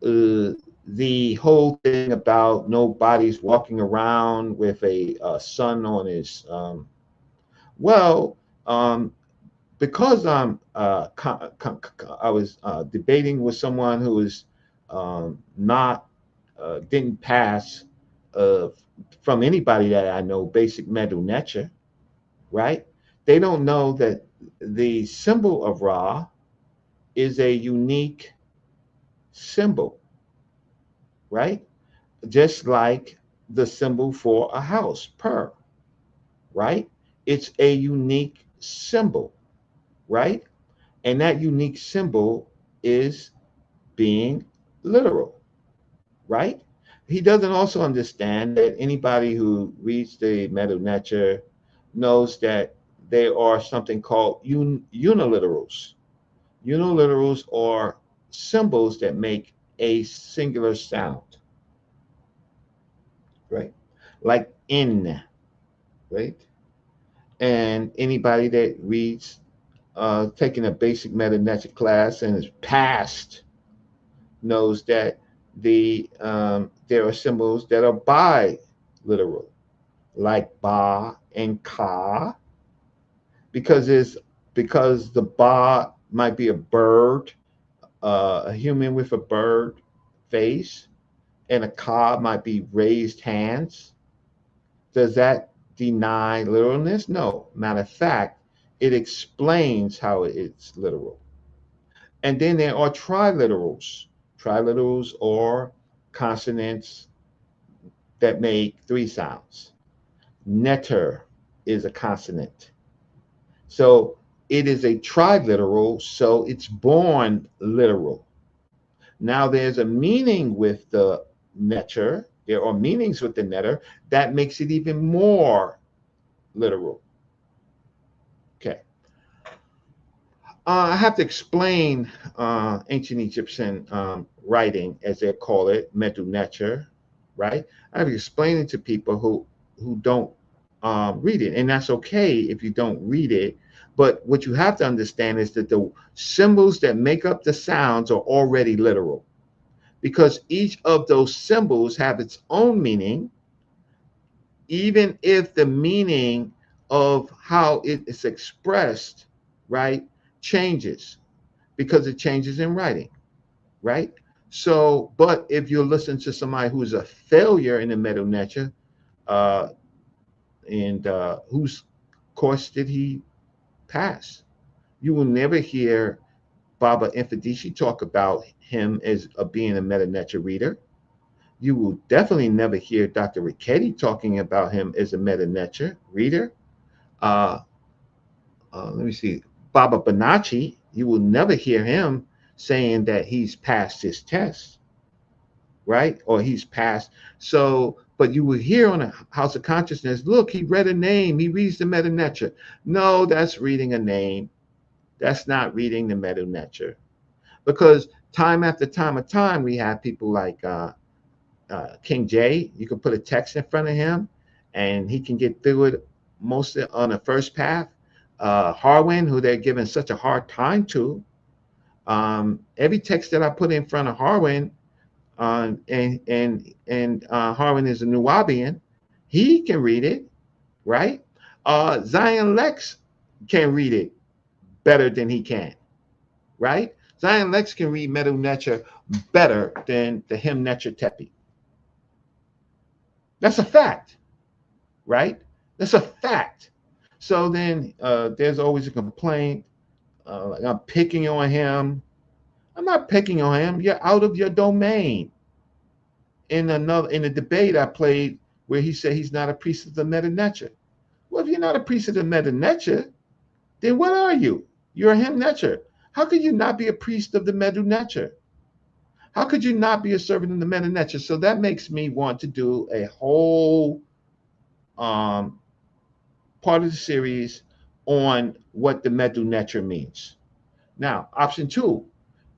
the whole thing about nobody's walking around with a sun on his, well, um, because I was debating with someone who is not didn't pass uh, from anybody that I know basic metal nature, right? They don't know that the symbol of Ra is a unique symbol, right? Just like the symbol for a house, per, right? It's a unique symbol, right? And that unique symbol is being literal, right? He doesn't also understand that anybody who reads the Meta Nature knows that there are something called uniliterals. Uniliterals are symbols that make a singular sound, right? Like in, right? And anybody that reads, taking a basic Meta Nature class and is passed knows that there are symbols that are biliteral, like ba and ka, because the ba might be a bird, a human with a bird face, and a ka might be raised hands. Does that deny literalness? No. Matter of fact, it explains how it's literal. And then there are triliterals. Triliterals are consonants that make three sounds. Ntr is a consonant. So it is a triliteral, so it's born literal. Now there's a meaning with the Ntr. There are meanings with the Ntr that makes it even more literal. Okay. I have to explain ancient Egyptian writing, as they call it, Medu Neter, right? I have to explain it to people who don't read it, and that's okay if you don't read it. But what you have to understand is that the symbols that make up the sounds are already literal, because each of those symbols have its own meaning, even if the meaning of how it is expressed, right, changes because it changes in writing, right? So, but if you listen to somebody who's a failure in the Medu Neter, uh, and whose course did he pass? You will never hear Baba Infadishi talk about him as being a Medu Neter reader. You will definitely never hear Dr. Richetti talking about him as a Medu Neter reader. Uh, let me see, Baba Bonacci, you will never hear him saying that he's passed his test, right? Or he's passed. So, but you will hear on the House of Consciousness, look, he read a name, he reads the Meta Neter. No, that's reading a name. That's not reading the Meta Neter. Because time after time, we have people like King J. You can put a text in front of him and he can get through it mostly on the first path. Harwin, who they're giving such a hard time to, every text that I put in front of Harwin, and Harwin is a Nuwabian, he can read it, right? Zion Lex can read it better than he can, right? Zion Lex can read Medu Neter better than the hymn Neter Tepi. That's a fact. right? That's a fact. So then there's always a complaint, like I'm picking on him. I'm not picking on him. You're out of your domain. In a debate I played where he said he's not a priest of the meta nature. Well, if you're not a priest of the meta nature, then what are you? You're a him nature. How could you not be a priest of the meta nature? How could you not be a servant of the meta nature? So that makes me want to do a whole um, part of the series on what the meta nature means. Now, option two,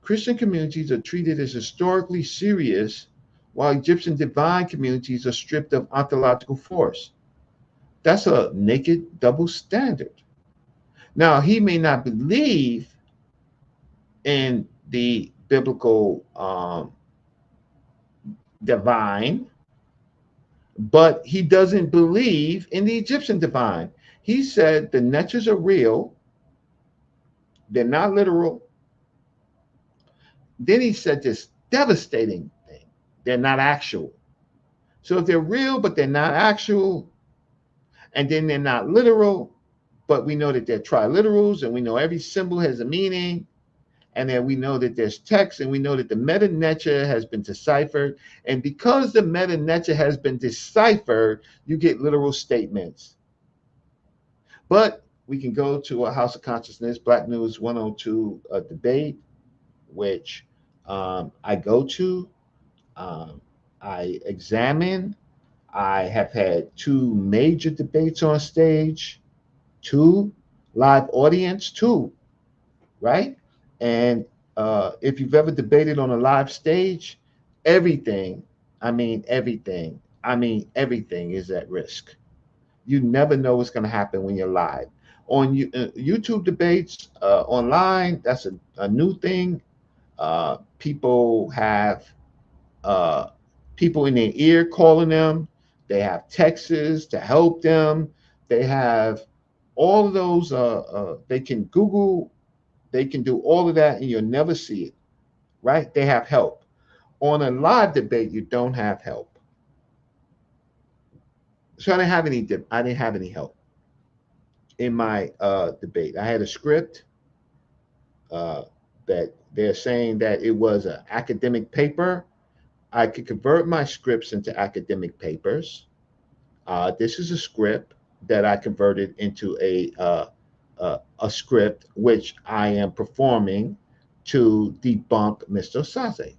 Christian communities are treated as historically serious, while Egyptian divine communities are stripped of ontological force. That's a naked double standard. Now, he may not believe in the biblical divine, but he doesn't believe in the Egyptian divine. He said the natures are real, they're not literal. Then he said this devastating thing, they're not actual. So if they're real, but they're not actual, and then they're not literal, but we know that they're triliterals, and we know every symbol has a meaning, and then we know that there's text, and we know that the meta nature has been deciphered. And because the meta nature has been deciphered, you get literal statements. But we can go to a House of Consciousness, Black News 102 debate, which I go to, um, I examine. I have had two major debates on stage, two live audience, two, right? And if you've ever debated on a live stage, everything, everything is at risk. You never know what's going to happen when you're live. On YouTube debates online, that's a new thing. People have uh, people in their ear calling them. They have texts to help them. They have all of those. They can Google. They can do all of that, and you'll never see it. Right? They have help. On a live debate, you don't have help. So I didn't have any. I didn't have any help in my debate. I had a script uh, that they're saying that it was an academic paper. I could convert my scripts into academic papers. This is a script that I converted into a script which I am performing to debunk Mr. Osaze.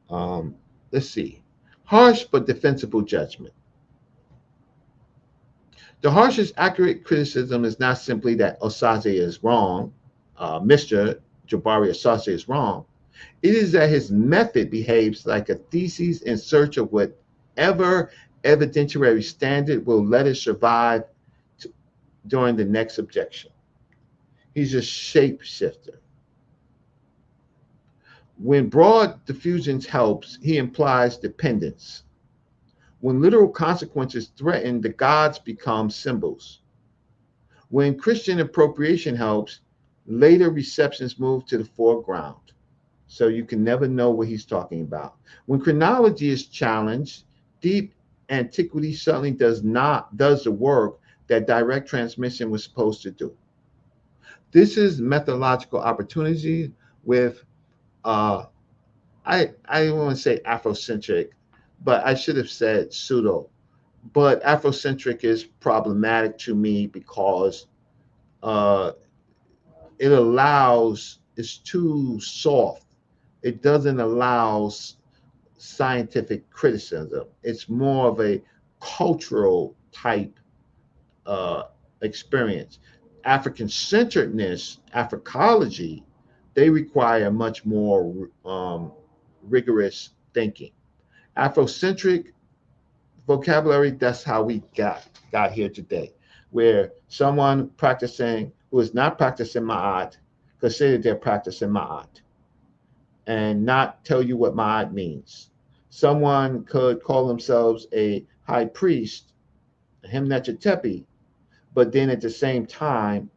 Um, let's see. Harsh but defensible judgment. The harshest accurate criticism is not simply that Osaze is wrong, Mr. Jabari Osaze is wrong. It is that his method behaves like a thesis in search of whatever evidentiary standard will let it survive during the next objection. He's a shapeshifter. When broad diffusion helps, he implies dependence. When literal consequences threaten, the gods become symbols. When Christian appropriation helps, later receptions move to the foreground. So you can never know what he's talking about. When chronology is challenged, deep antiquity certainly does the work that direct transmission was supposed to do. This is methodological opportunity with I don't want to say Afrocentric, but I should have said pseudo. But Afrocentric is problematic to me because uh, it's too soft. It doesn't allow scientific criticism. It's more of a cultural type uh, experience. African centeredness, Africology, they require much more rigorous thinking. Afrocentric vocabulary, that's how we got here today, where someone practicing who is not practicing Ma'at consider they're practicing Ma'at and not tell you what Ma'at means. Someone could call themselves a high priest, a Himnetchatepi, but then at the same time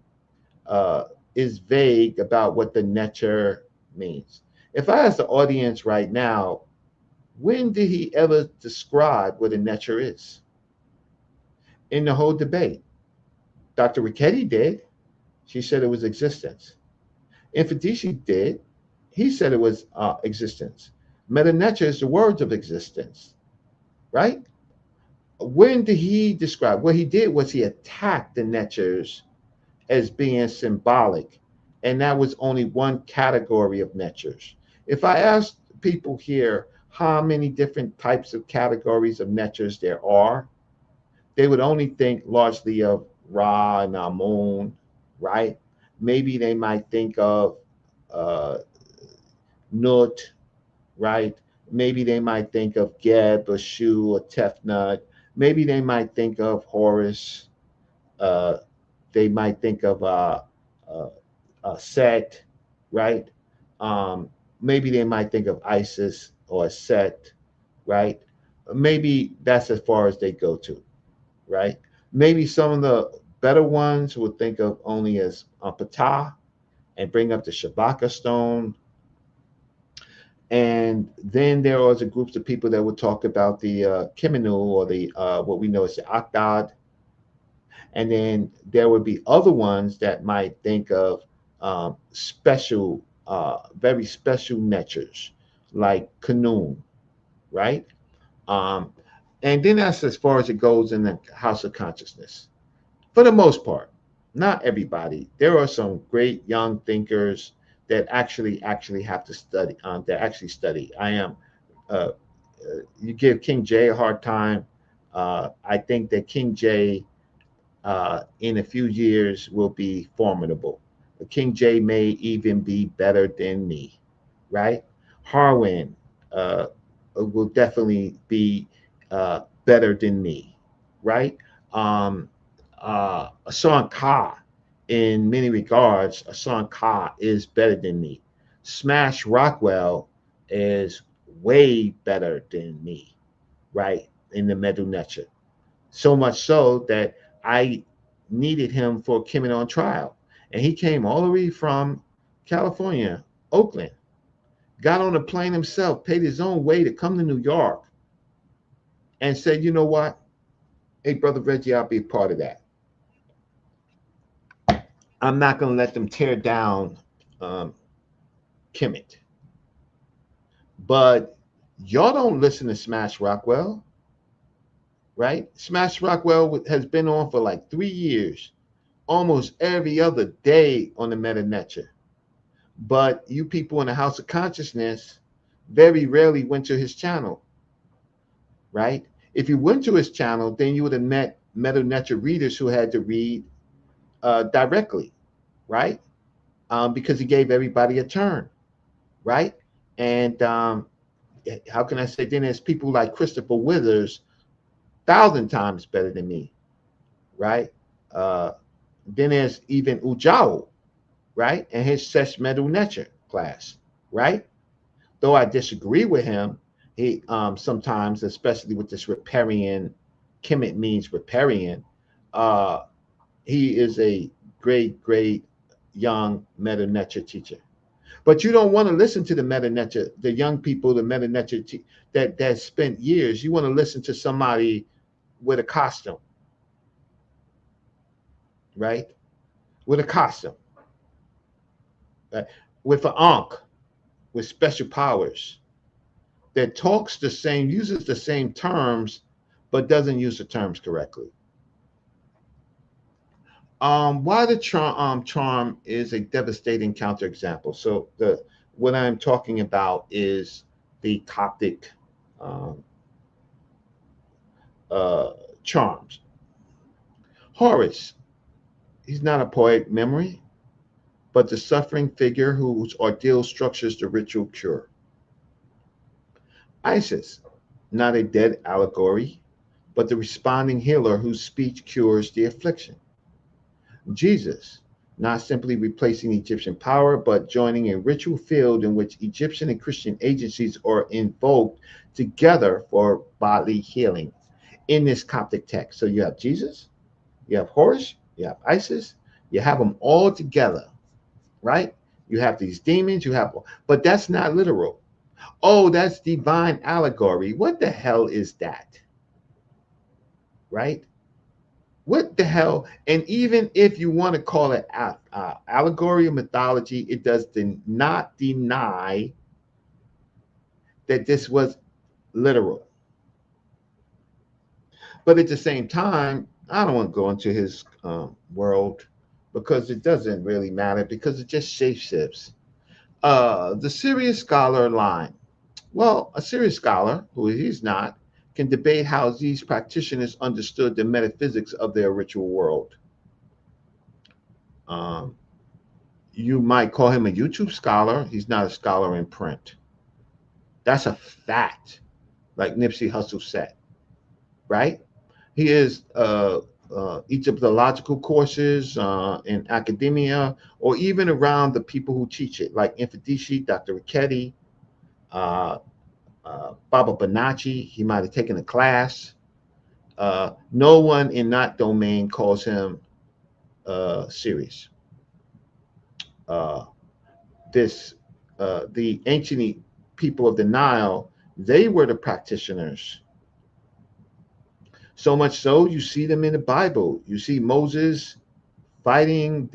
uh, is vague about what the Netcher means. If I ask the audience right now, when did he ever describe what a Netcher is? in the whole debate. Dr. Richetti did. She said it was existence. Infedici did. He said it was existence. Meta Ntrw is the words of existence, right? When did he describe? What he did was he attacked the Ntrws as being symbolic, and that was only one category of Ntrws. If I asked people here how many different types of categories of Ntrws there are, they would only think largely of Ra and Amun, right? Maybe they might think of uh, Nut, right? Maybe they might think of Geb or Shu or Tefnut. Maybe they might think of Horus. Uh, they might think of uh, Set, right? Um, Maybe they might think of Isis or Set, right? Maybe that's as far as they go to, right? Maybe some of the better ones would think of only as Ptah and bring up the Shabaka stone. And then there was a group of people that would talk about the Kemenu, or the what we know as the Akdad. And then there would be other ones that might think of special, very special natures, like Kanun, right? Um, and then that's as far as it goes in the House of Consciousness. For the most part, not everybody. There are some great young thinkers that actually have to study. That actually study. I am. Uh, you give King J a hard time. I think that King J in a few years will be formidable. King J may even be better than me, right? Harwin will definitely be better than me, right? Um, Asan Ka, in many regards, Asan Ka is better than me. Smash Rockwell is way better than me, right? In the Medu Necha. So much so that I needed him for Km.t on trial. And he came all the way from California, Oakland, got on a plane himself, paid his own way to come to New York, and said, you know what? Hey, Brother Reggie, I'll be a part of that. I'm not going to let them tear down um, Kemet. But y'all don't listen to Smash Rockwell, right? Smash Rockwell has been on for like 3 years, almost every other day on the Meta Netra. But you people in the House of Consciousness very rarely went to his channel, right? If you went to his channel, then you would have met Meta Netra readers who had to read directly, right? Because he gave everybody a turn, right? And how can I say? Then there's people like Christopher Withers, 1,000 times better than me, right? Uh, then there's even Ujao, right? And his Sesh Medu Necha class, right? Though I disagree with him, he sometimes, especially with this riparian, Kemet means riparian. Uh, he is a great young Meta Necha teacher. But you don't want to listen to the Meta Necha, the young people, the Meta Necha that spent years. You want to listen to somebody with a costume, right? With a costume, uh, with an ankh, with special powers, that talks the same, uses the same terms, but doesn't use the terms correctly. Why the charm is a devastating counterexample. So the what I'm talking about is the Coptic um, uh, charms. Horus, he's not a poetic memory, but the suffering figure whose ordeal structures the ritual cure. Isis, not a dead allegory, but the responding healer whose speech cures the affliction. Jesus, not simply replacing Egyptian power, but joining a ritual field in which Egyptian and Christian agencies are invoked together for bodily healing in this Coptic text. So you have Jesus, you have Horus, you have Isis, you have them all together, right? You have these demons, but that's not literal. Oh, that's divine allegory. What the hell is that? Right? What the hell? And even if you want to call it allegory or mythology, it does not deny that this was literal. But at the same time, I don't want to go into his world because it doesn't really matter because it just shapeshifts. The serious scholar line. Well, a serious scholar, who he's not, can debate how these practitioners understood the metaphysics of their ritual world. Um, you might call him a YouTube scholar. He's not a scholar in print. That's a fact, like Nipsey Hussle said, right? He is Egyptological courses in academia or even around the people who teach it, like Infadishi, Dr. Ricchetti, uh, Baba Banachi. He might have taken a class. No one in that domain calls him serious. Uh, this the ancient people of the Nile, they were the practitioners. So much so, you see them in the Bible. You see Moses fighting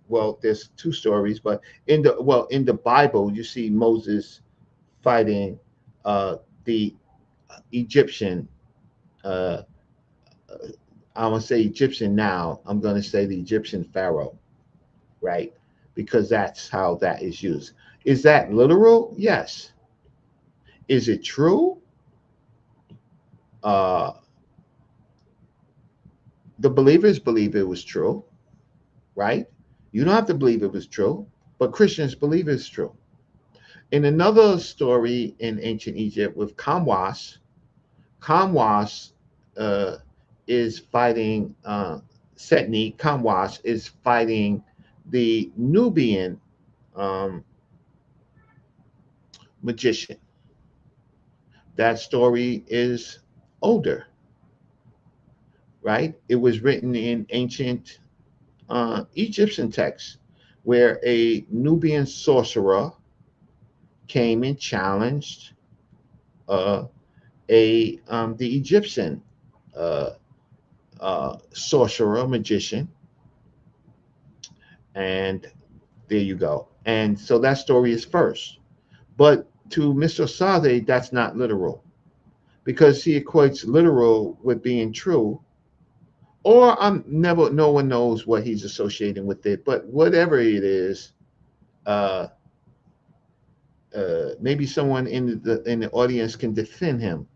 well, there's two stories, but in the Bible, you see Moses fighting the Egyptian. Uh, I want to say Egyptian now. I'm going to say the Egyptian pharaoh, right? Because that's how that is used. Is that literal? Yes. Is it true? Uh, the believers believe it was true, right? You don't have to believe it was true, but Christians believe it's true. In another story in ancient Egypt with Kamwas uh, is fighting Setni. Kamwas is fighting the Nubian um, magician. That story is older, right? It was written in ancient Egyptian texts where a Nubian sorcerer came and challenged uh, a the Egyptian uh, sorcerer magician, and there you go. And so that story is first, but to Mr. Sade, that's not literal because he equates literal with being true, or I'm never. No one knows what he's associating with it, but whatever it is, uh, maybe someone in the audience can defend him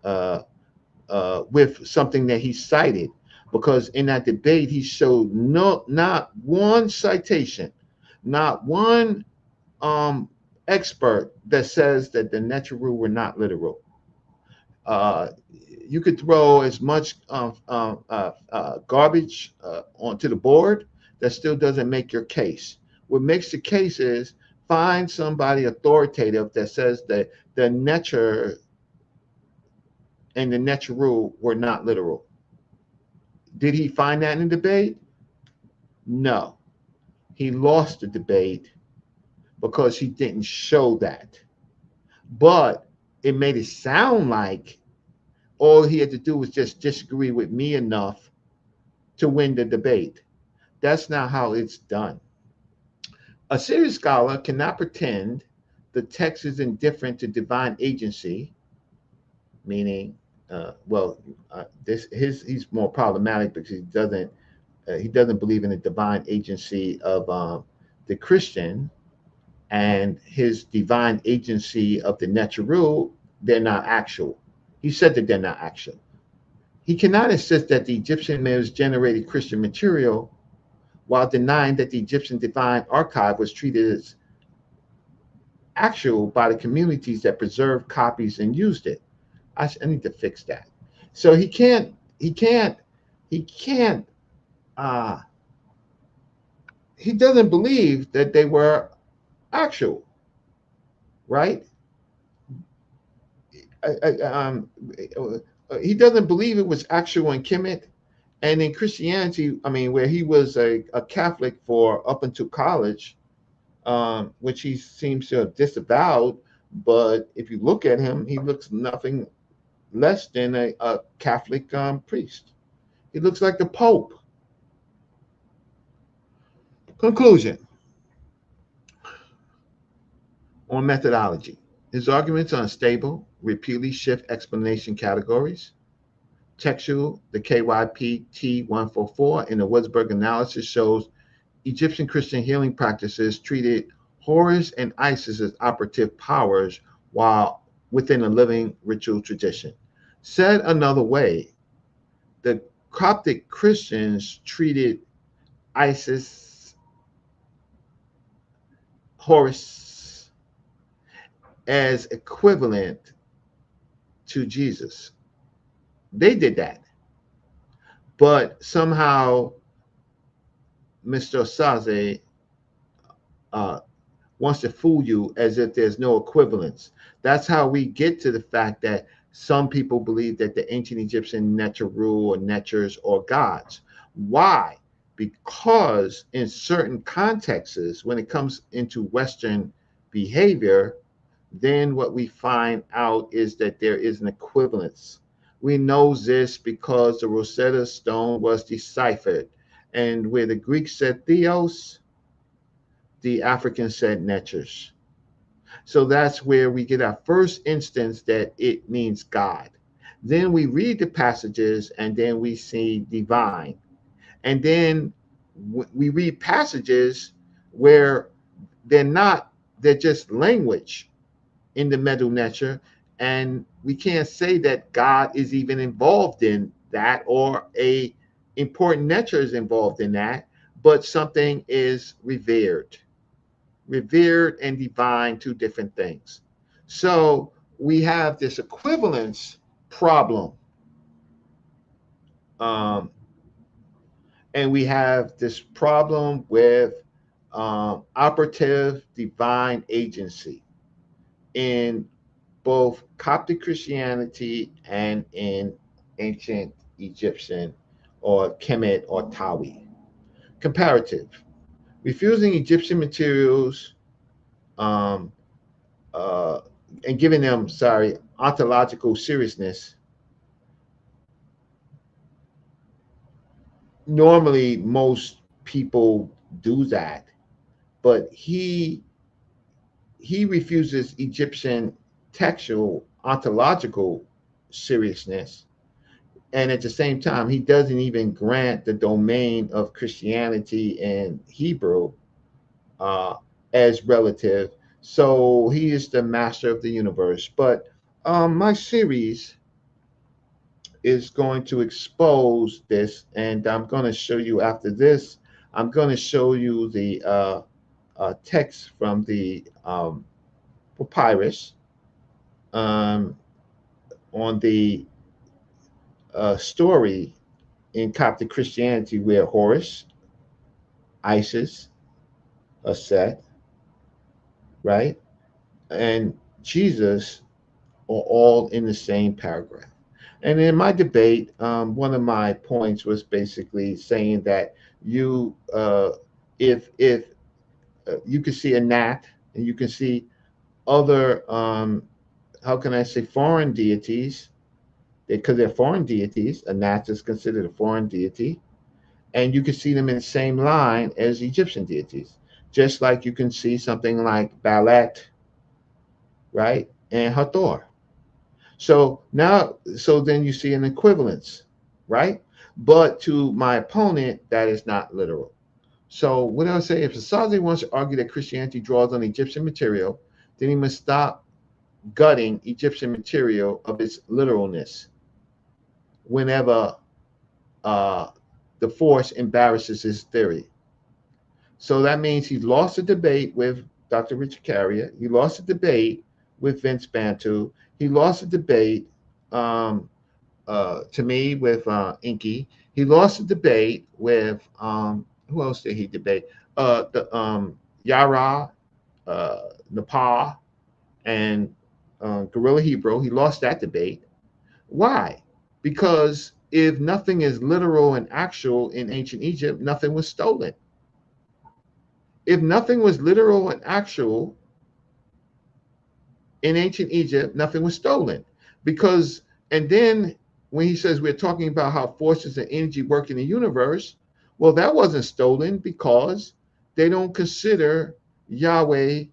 uh, with something that he cited, because in that debate he showed not one citation, not one um, expert that says that the Ntrw were not literal. Uh, you could throw as much garbage onto the board that still doesn't make your case. What makes the case is find somebody authoritative that says that the Netr and the Ntrw were not literal. Did he find that in the debate? No. He lost the debate because he didn't show that. But it made it sound like all he had to do was just disagree with me enough to win the debate. That's not how it's done. A serious scholar cannot pretend the text is indifferent to divine agency, meaning, this he's more problematic because he doesn't believe in the divine agency of the Christian, and his divine agency of the Ntrw, they're not actual. He said that they're not actual. He cannot insist that the Egyptian myths generated Christian material while denying that the Egyptian divine archive was treated as actual by the communities that preserved copies and used it. I need to fix that. So he can't, uh, he doesn't believe that they were actual, right? He doesn't believe it was actual in Kemet. And in Christianity, I mean, where he was a Catholic for up until college, which he seems to have disavowed. But if you look at him, he looks nothing. less than a Catholic priest. He looks like the Pope. Conclusion on methodology. His arguments are unstable, repeatedly shift explanation categories. Textual, the Km.t 144 in the Wurzburg analysis shows Egyptian Christian healing practices treated Horus and Isis as operative powers while within a living ritual tradition. Said another way, the Coptic Christians treated Isis, Horus, as equivalent to Jesus. They did that. But somehow Mr. Osaze uh, wants to fool you as if there's no equivalence. That's how we get to the fact that some people believe that the ancient Egyptian Ntrw or Netchers are gods. Why? Because in certain contexts, when it comes into Western behavior, then what we find out is that there is an equivalence. We know this because the Rosetta Stone was deciphered, and where the Greeks said theos, the Africans said netchers. So that's where we get our first instance that it means God. Then we read the passages and then we see divine. And then we read passages where they're not, they're just language in the Medu Neter. And we can't say that God is even involved in that or a important Neter is involved in that, but something is revered. Revered and divine, two different things. So we have this equivalence problem. Um, and we have this problem with operative divine agency in both Coptic Christianity and in ancient Egyptian or Kemet or Tawi. Comparative. Refusing Egyptian materials um, uh, and giving them, ontological seriousness. Normally, most people do that, but he refuses Egyptian textual ontological seriousness, and at the same time, he doesn't even grant the domain of Christianity and Hebrew uh, as relative. So he is the master of the universe. But my series is going to expose this, and I'm going to show you after this. I'm going to show you the text from the papyrus um, on the story in Coptic Christianity where Horus, Isis, Set, right, and Jesus are all in the same paragraph. And in my debate, one of my points was basically saying that if you can see a gnat and you can see other, how can I say, foreign deities, because they're foreign deities, a gnat is considered a foreign deity, and you can see them in the same line as Egyptian deities, just like you can see something like Balat, right, and Hathor. So then you see an equivalence, right? But to my opponent, that is not literal. So what I'll say, if Asazi wants to argue that Christianity draws on Egyptian material, then he must stop gutting Egyptian material of its literalness whenever uh, the force embarrasses his theory. So that means he's lost a debate with Dr. Richard Carrier. He lost a debate with Vince Bantu. He lost a debate to me with Inky. He lost a debate with who else did he debate? The Yara, Nepal, and Guerrilla Hebrew. He lost that debate. Why? Because if nothing is literal and actual in ancient Egypt, nothing was stolen. If nothing was literal and actual in ancient Egypt, nothing was stolen. Because And then when he says we're talking about how forces and energy work in the universe, well, that wasn't stolen because they don't consider Yahweh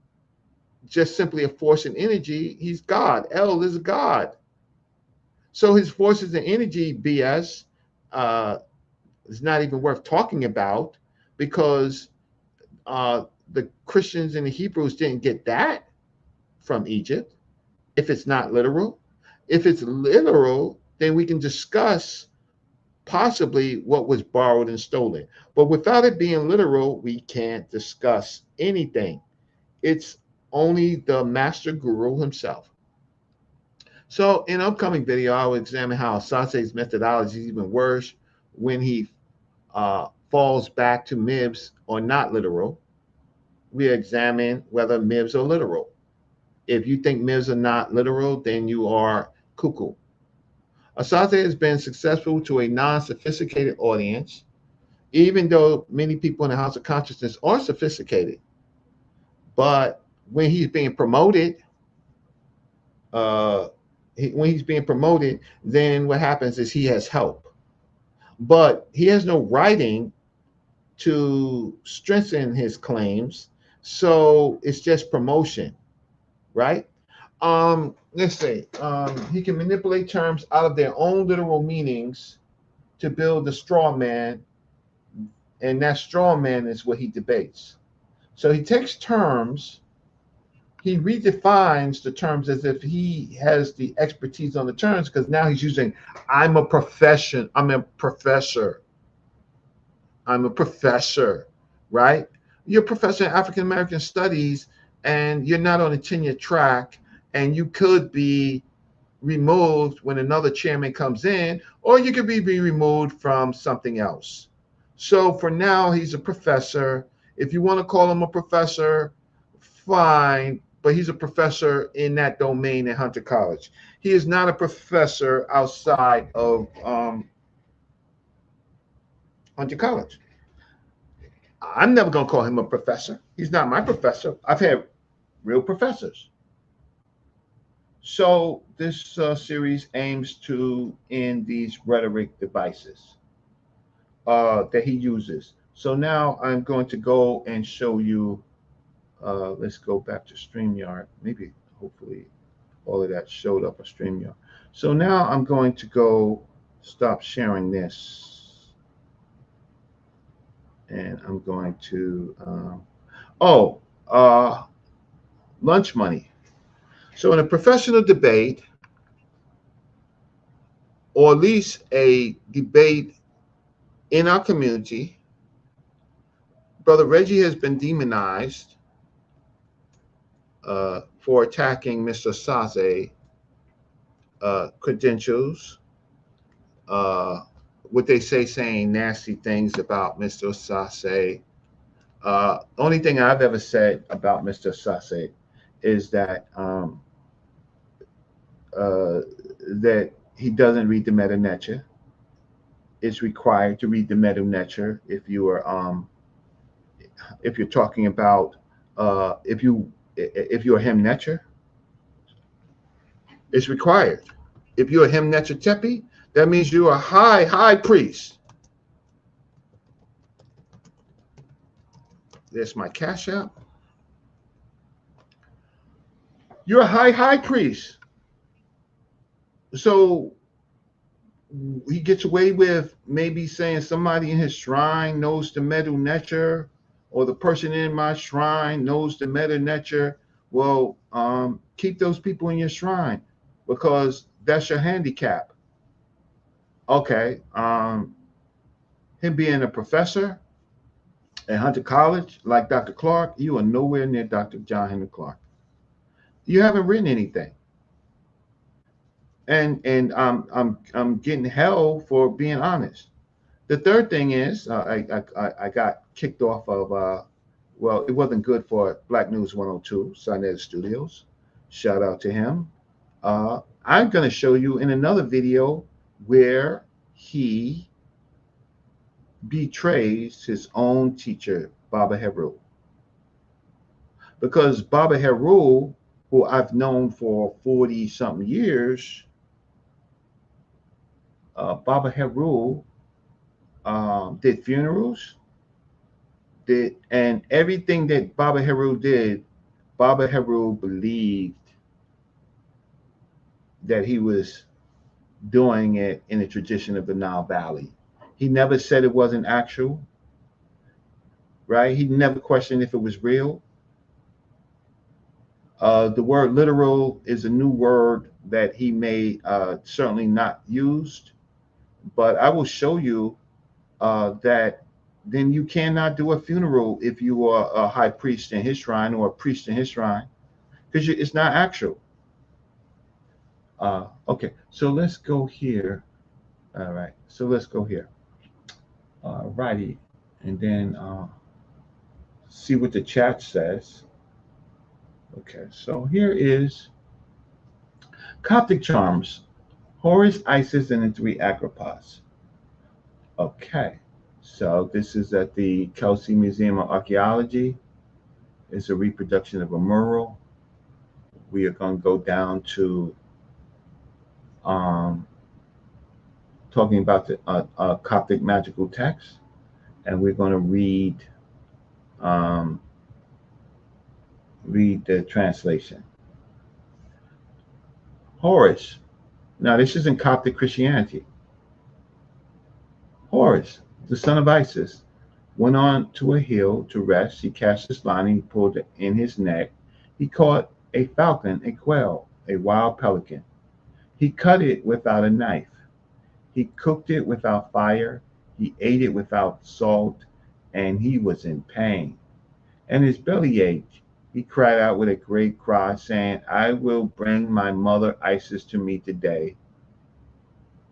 just simply a force and energy. He's God. El is God. So his forces and energy BS uh, is not even worth talking about because the Christians and the Hebrews didn't get that from Egypt if it's not literal. If it's literal, then we can discuss possibly what was borrowed and stolen. But without it being literal, we can't discuss anything. It's only the master guru himself. So in upcoming video, I will examine how Osaze's methodology is even worse when he falls back to Mibs or not literal. We examine whether Mibs are literal. If you think Mibs are not literal, then you are cuckoo. Osaze has been successful to a non-sophisticated audience, even though many people in the House of Consciousness are sophisticated. But when he's being promoted, uh, when he's being promoted, then what happens is he has help. But he has no writing to strengthen his claims, so it's just promotion, right? Let's say he can manipulate terms out of their own literal meanings to build a straw man, and that straw man is what he debates. So he takes terms, he redefines the terms as if he has the expertise on the terms, because now he's using I'm a profession, I'm a professor, I'm a professor, right? You're a professor in African American studies and you're not on a tenure track, and you could be removed when another chairman comes in, or you could be removed from something else. So for now, he's a professor. If you want to call him a professor, fine, but he's a professor in that domain at Hunter College. He is not a professor outside of Hunter College. I'm never going to call him a professor. He's not my professor. I've had real professors. So this series aims to end these rhetoric devices that he uses. So now I'm going to go and show you, let's go back to StreamYard. Maybe, hopefully, all of that showed up on StreamYard. So now I'm going to go stop sharing this. And I'm going to, lunch money. So in a professional debate, or at least a debate in our community, Brother Reggie has been demonized for attacking Mr. Osaze credentials, what they say, saying nasty things about Mr. Osaze. Only thing I've ever said about Mr. Osaze is that that he doesn't read the Meta Netter. It's required to read the Meta Netter if you're talking about if you're a Hem Netter. It's required. If you're a Hem Netter Tepi, that means you're a high priest. There's my Cash App. You're a high priest. So he gets away with maybe saying somebody in his shrine knows the Meta Netter, or the person in my shrine knows the Meta Netter. Well, keep those people in your shrine because that's your handicap. Okay. Him being a professor at Hunter College, like Dr. Clark, you are nowhere near Dr. John Henry Clark. You haven't written anything. And I'm getting hell for being honest. The third thing is I got kicked off of well, it wasn't good for Black News 102, Sinetta Studios. Shout out to him. I'm going to show you in another video where he betrays his own teacher, Baba Heru. Because Baba Heru, who I've known for 40-something years, Baba Heru did funerals, and everything that Baba Heru did, Baba Heru believed that he was doing it in the tradition of the Nile Valley. He never said it wasn't actual, right? He never questioned if it was real. The word literal is a new word that he may certainly not used, but I will show you that then you cannot do a funeral if you are a high priest in his shrine or a priest in his shrine, because it's not actual. Okay, so let's go here. All right, so let's go here. Righty, and then see what the chat says. Okay, so here is Coptic charms, Horus, Isis, and the three Agrippas. Okay, so this is at the Kelsey Museum of Archaeology. It's a reproduction of a mural. We are going to go down to talking about the Coptic magical text, and we're going to read the translation. Horus. Now, this isn't Coptic Christianity. Horus, the son of Isis, went on to a hill to rest. He cast his line and he pulled it in his neck. He caught a falcon, a quail, a wild pelican. He cut it without a knife. He cooked it without fire. He ate it without salt, and he was in pain. And his belly ached. He cried out with a great cry, saying, I will bring my mother Isis to me today.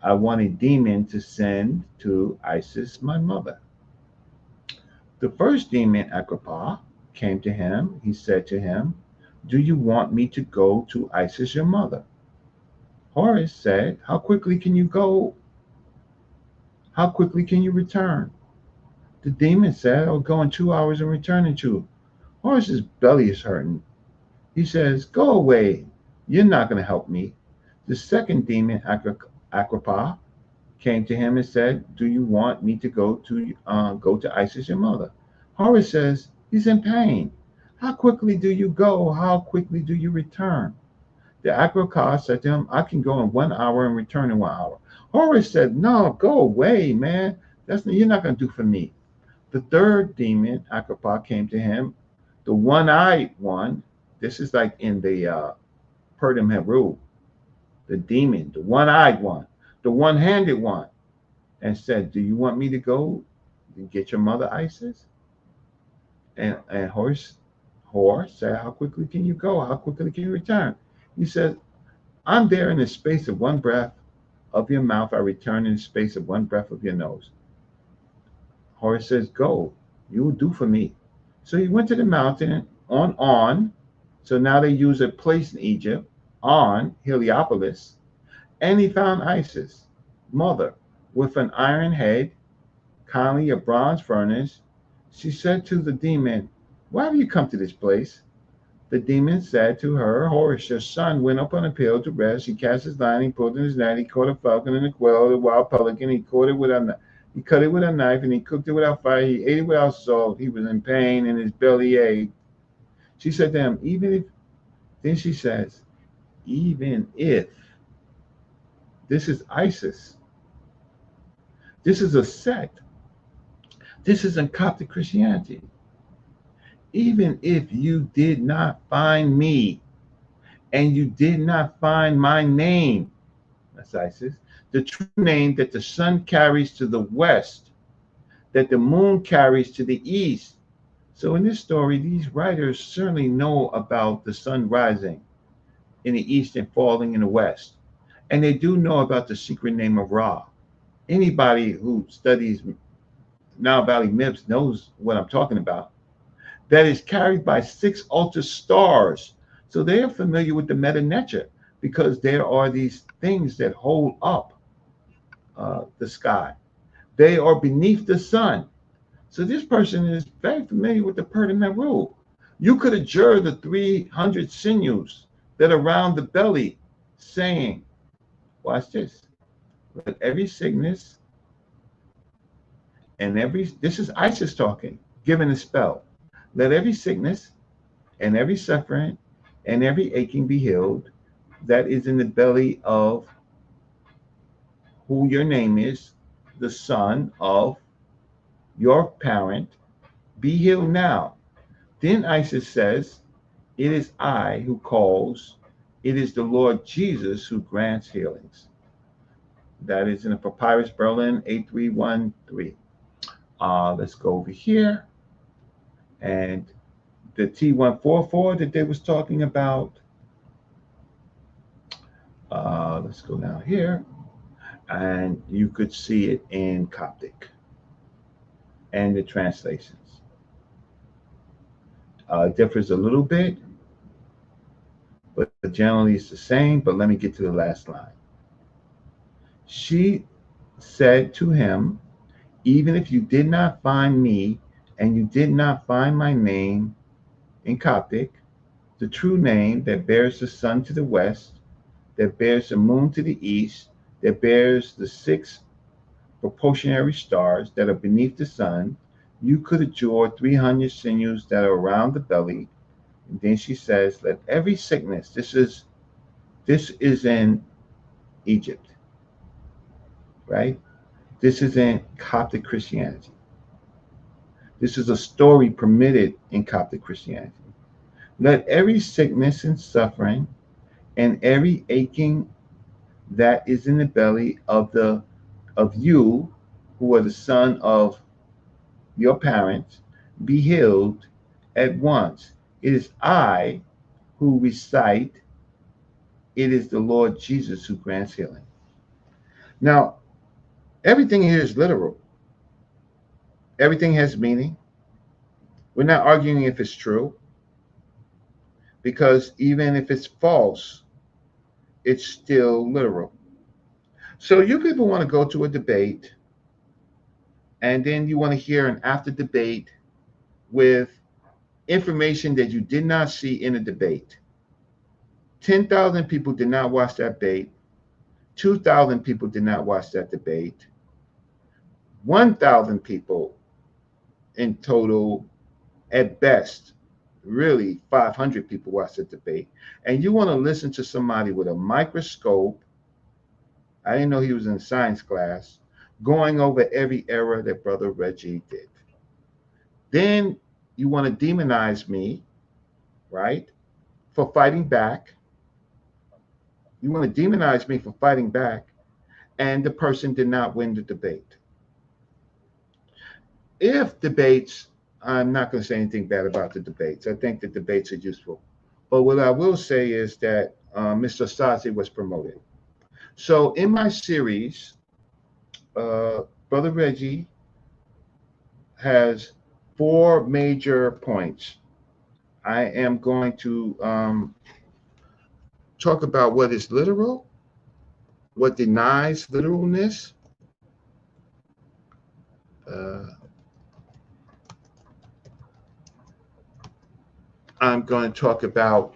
I want a demon to send to Isis, my mother. The first demon, Agrippa, came to him. He said to him, do you want me to go to Isis, your mother? Horus said, how quickly can you go? How quickly can you return? The demon said, I'll go in 2 hours and return in 2. Horus's belly is hurting. He says, go away. You're not going to help me. The second demon, Agrippa, came to him and said, do you want me to go to Isis, your mother? Horus says, he's in pain. How quickly do you go? How quickly do you return? The Agrippa said to him, I can go in 1 hour and return in 1 hour. Horus said, no, go away, man. You're not going to do for me. The third demon, Agrippa, came to him, the one-eyed one. This is like in the Purdom Heru, the demon, the one-eyed one, the one-handed one, and said, do you want me to go and get your mother Isis? And Horus said, how quickly can you go? How quickly can you return? He said, I'm there in the space of one breath of your mouth. I return in the space of one breath of your nose. Horus says, go, you will do for me. So he went to the mountain on. So now they use a place in Egypt, on Heliopolis, and he found Isis, mother, with an iron head, kindly a bronze furnace. She said to the demon, why have you come to this place? The demon said to her, Horus, your son went up on a hill to rest. He cast his line, he pulled in his net, he caught a falcon and a quail, a wild pelican, he cut it with a knife, and he cooked it without fire. He ate it without salt. He was in pain, and his belly ached. She said to him, then she says, even if this is Isis, this is a sect, this isn't Coptic Christianity. Even if you did not find me, and you did not find my name, that's Isis, the true name that the sun carries to the west, that the moon carries to the east. So in this story, these writers certainly know about the sun rising in the east and falling in the west. And they do know about the secret name of Ra. Anybody who studies Nile Valley myths knows what I'm talking about. That is carried by 6 altar stars. So they are familiar with the Meta Neter, because there are these things that hold up the sky. They are beneath the sun. So this person is very familiar with the Purdom Heru. You could adjure the 300 sinews that are around the belly, saying, watch this, Let every sickness and this is Isis talking, giving a spell. Let every sickness and every suffering and every aching be healed that is in the belly of who your name is, the son of your parent, be healed now. Then Isis says, it is I who calls, it is the Lord Jesus who grants healings. That is in the Papyrus Berlin 8313. Let's go over here. And the T144 that they was talking about, let's go down here. And you could see it in Coptic and the translations. Differs a little bit, but generally it's the same. But let me get to the last line. She said to him, even if you did not find me and you did not find my name in Coptic, the true name that bears the sun to the west, that bears the moon to the east, that bears the 6 proportionary stars that are beneath the sun, you could adjure 300 sinews that are around the belly. And then she says, let every sickness, this is in Egypt, right? This is in Coptic Christianity. This is a story permitted in Coptic Christianity. Let every sickness and suffering and every aching that is in the belly of you who are the son of your parents be healed at once. It is I who recite, it is the Lord Jesus who grants healing. Now, everything here is literal. Everything has meaning. We're not arguing if it's true, because even if it's false, it's still literal. So you people want to go to a debate, and then you want to hear an after debate with information that you did not see in a debate. 10,000 people did not watch that debate. 2,000 people did not watch that debate. 1,000 people in total, at best, really 500 people watched the debate. And you want to listen to somebody with a microscope, I didn't know he was in science class, going over every error that Brother Reggie did. Then you want to demonize me, right, for fighting back. You want to demonize me for fighting back, and the person did not win the debate. If debates, I'm not going to say anything bad about the debates. I think the debates are useful. But what I will say is that Mr. Osaze was promoted. So in my series, Brother Reggie has 4 major points. I am going to talk about what is literal, what denies literalness, I'm going to talk about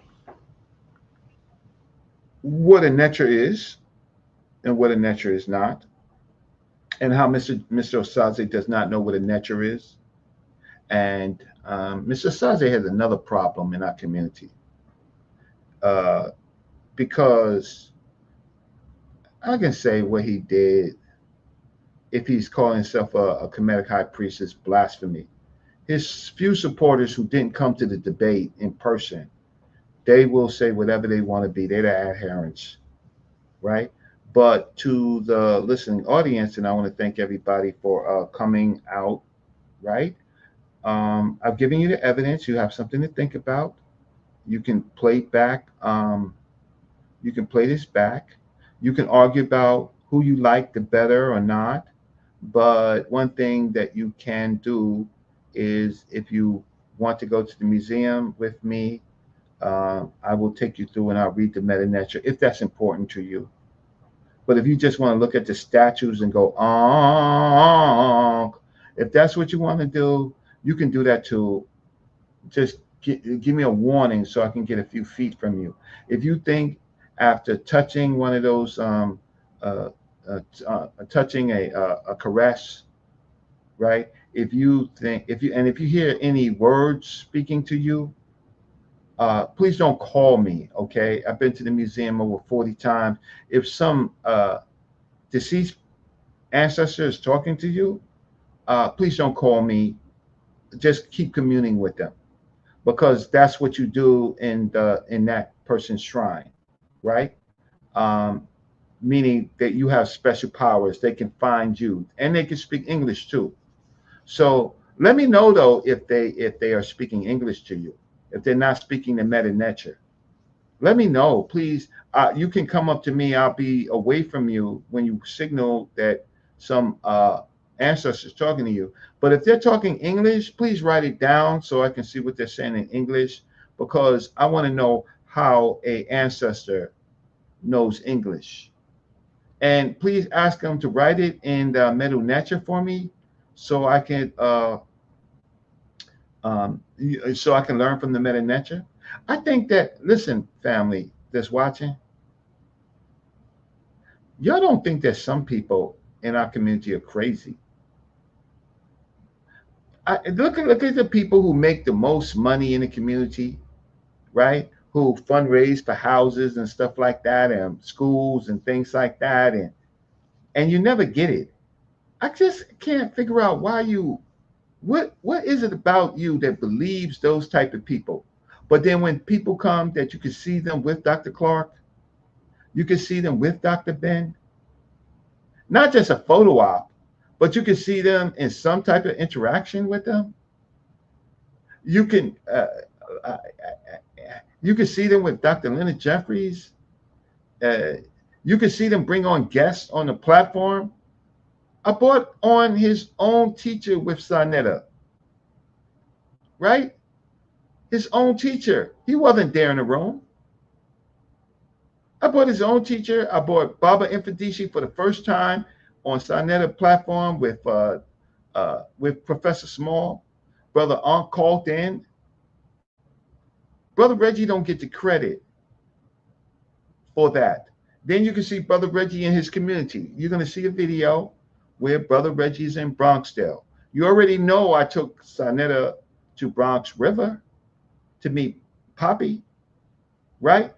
what a Ntrw is and what a Ntrw is not, and how Mr. Osaze does not know what a Ntrw is. And Mr. Osaze has another problem in our community, because I can say what he did, if he's calling himself a Kemetic high priest, is blasphemy. His few supporters who didn't come to the debate in person, they will say whatever they want to be. They're the adherents, right? But to the listening audience, and I want to thank everybody for coming out, right? I've given you the evidence. You have something to think about. You can play back. You can play this back. You can argue about who you like the better or not. But one thing that you can do is, if you want to go to the museum with me, I will take you through and I'll read the Meta Ntrw if that's important to you. But if you just want to look at the statues and go, if that's what you want to do, you can do that too. Just give me a warning so I can get a few feet from you. If you think after touching one of those touching a caress, right? If you hear any words speaking to you, please don't call me. Okay, I've been to the museum over 40 times. If some deceased ancestor is talking to you, please don't call me. Just keep communing with them, because that's what you do in that person's shrine, right? Um, Meaning that you have special powers. They can find you, and they can speak English too. So let me know though if they are speaking English to you. If they're not speaking the meta nature, let me know, please. You can come up to me. I'll be away from you when you signal that some ancestors talking to you. But if they're talking English, please write it down so I can see what they're saying in English, because I want to know how a ancestor knows English. And please ask them to write it in the Medu Nature for me, so I can so I can learn from the Medu Nature. I think that, listen, family that's watching, y'all don't think that some people in our community are crazy. Look at the people who make the most money in the community, right? Who fundraise for houses and stuff like that, and schools and things like that, and you never get it. I just can't figure out why you. What is it about you that believes those type of people? But then when people come that you can see them with Dr. Clark, you can see them with Dr. Ben, not just a photo op, but you can see them in some type of interaction with them. You can uh, you can see them with Dr. Leonard Jeffries. Uh, you can see them bring on guests on the platform. I brought on his own teacher with Sarnetta, right? His own teacher. He wasn't there in the room. I brought his own teacher. I brought Baba Infadishi for the first time on Sarnetta platform with Professor Small. Brother Aunt called in. Brother Reggie don't get the credit for that. Then you can see Brother Reggie in his community. You're going to see a video where Brother Reggie is in Bronxdale. You already know I took Sarnetta to Bronx River to meet Poppy, right?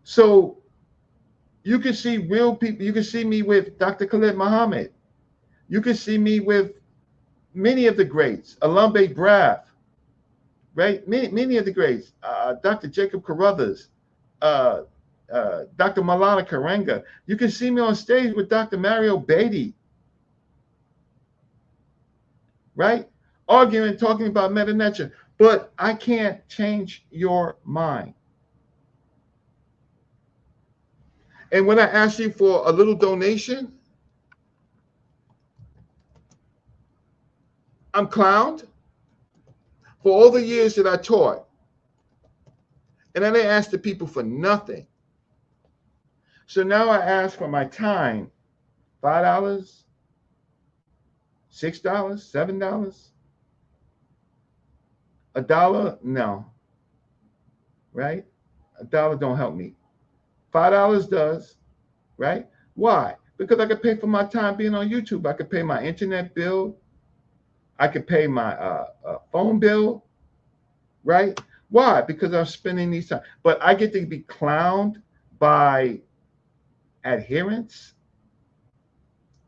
So you can see real people. You can see me with Dr. Khalid Muhammad. You can see me with many of the greats, Alambe Braff, right? Many of the greats, Dr. Jacob Carruthers, Dr. Malala Karenga. You can see me on stage with Dr. Mario Beatty, right? Arguing, talking about meta nature. But I can't change your mind. And when I ask you for a little donation, I'm clowned for all the years that I taught. And I didn't ask the people for nothing. So now I ask for my time, $5, $6, $7, $1, no, right? $1 don't help me. $5 does, right? Why? Because I could pay for my time being on YouTube. I could pay my internet bill. I could pay my phone bill, right? Why? Because I'm spending these time. But I get to be clowned by adherents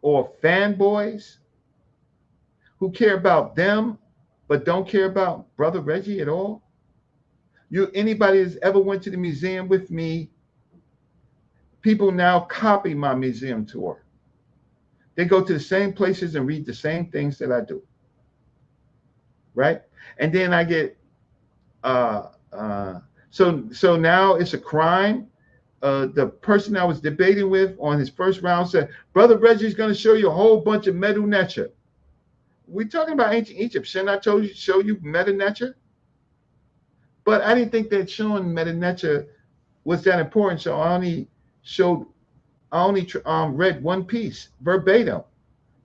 or fanboys who care about them but don't care about Brother Reggie at all. Anybody that's ever went to the museum with me, people now copy my museum tour. They go to the same places and read the same things that I do, right? And then I get so now it's a crime. The person I was debating with on his first round said, Brother Reggie's going to show you a whole bunch of Medu Neter. We're talking about ancient Egypt. Shouldn't I show you Medu Neter? But I didn't think that showing Medu Neter was that important. So I only read one piece verbatim.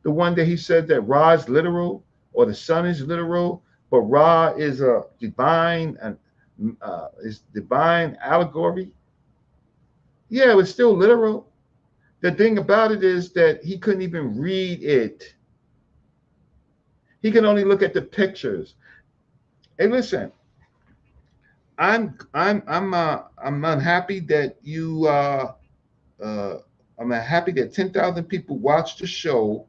The one that he said that Ra is literal or the sun is literal, but Ra is a divine allegory. Yeah, it was still literal. The thing about it is that he couldn't even read it. He can only look at the pictures. Hey, listen, I'm unhappy that you uh I'm happy that 10,000 people watched the show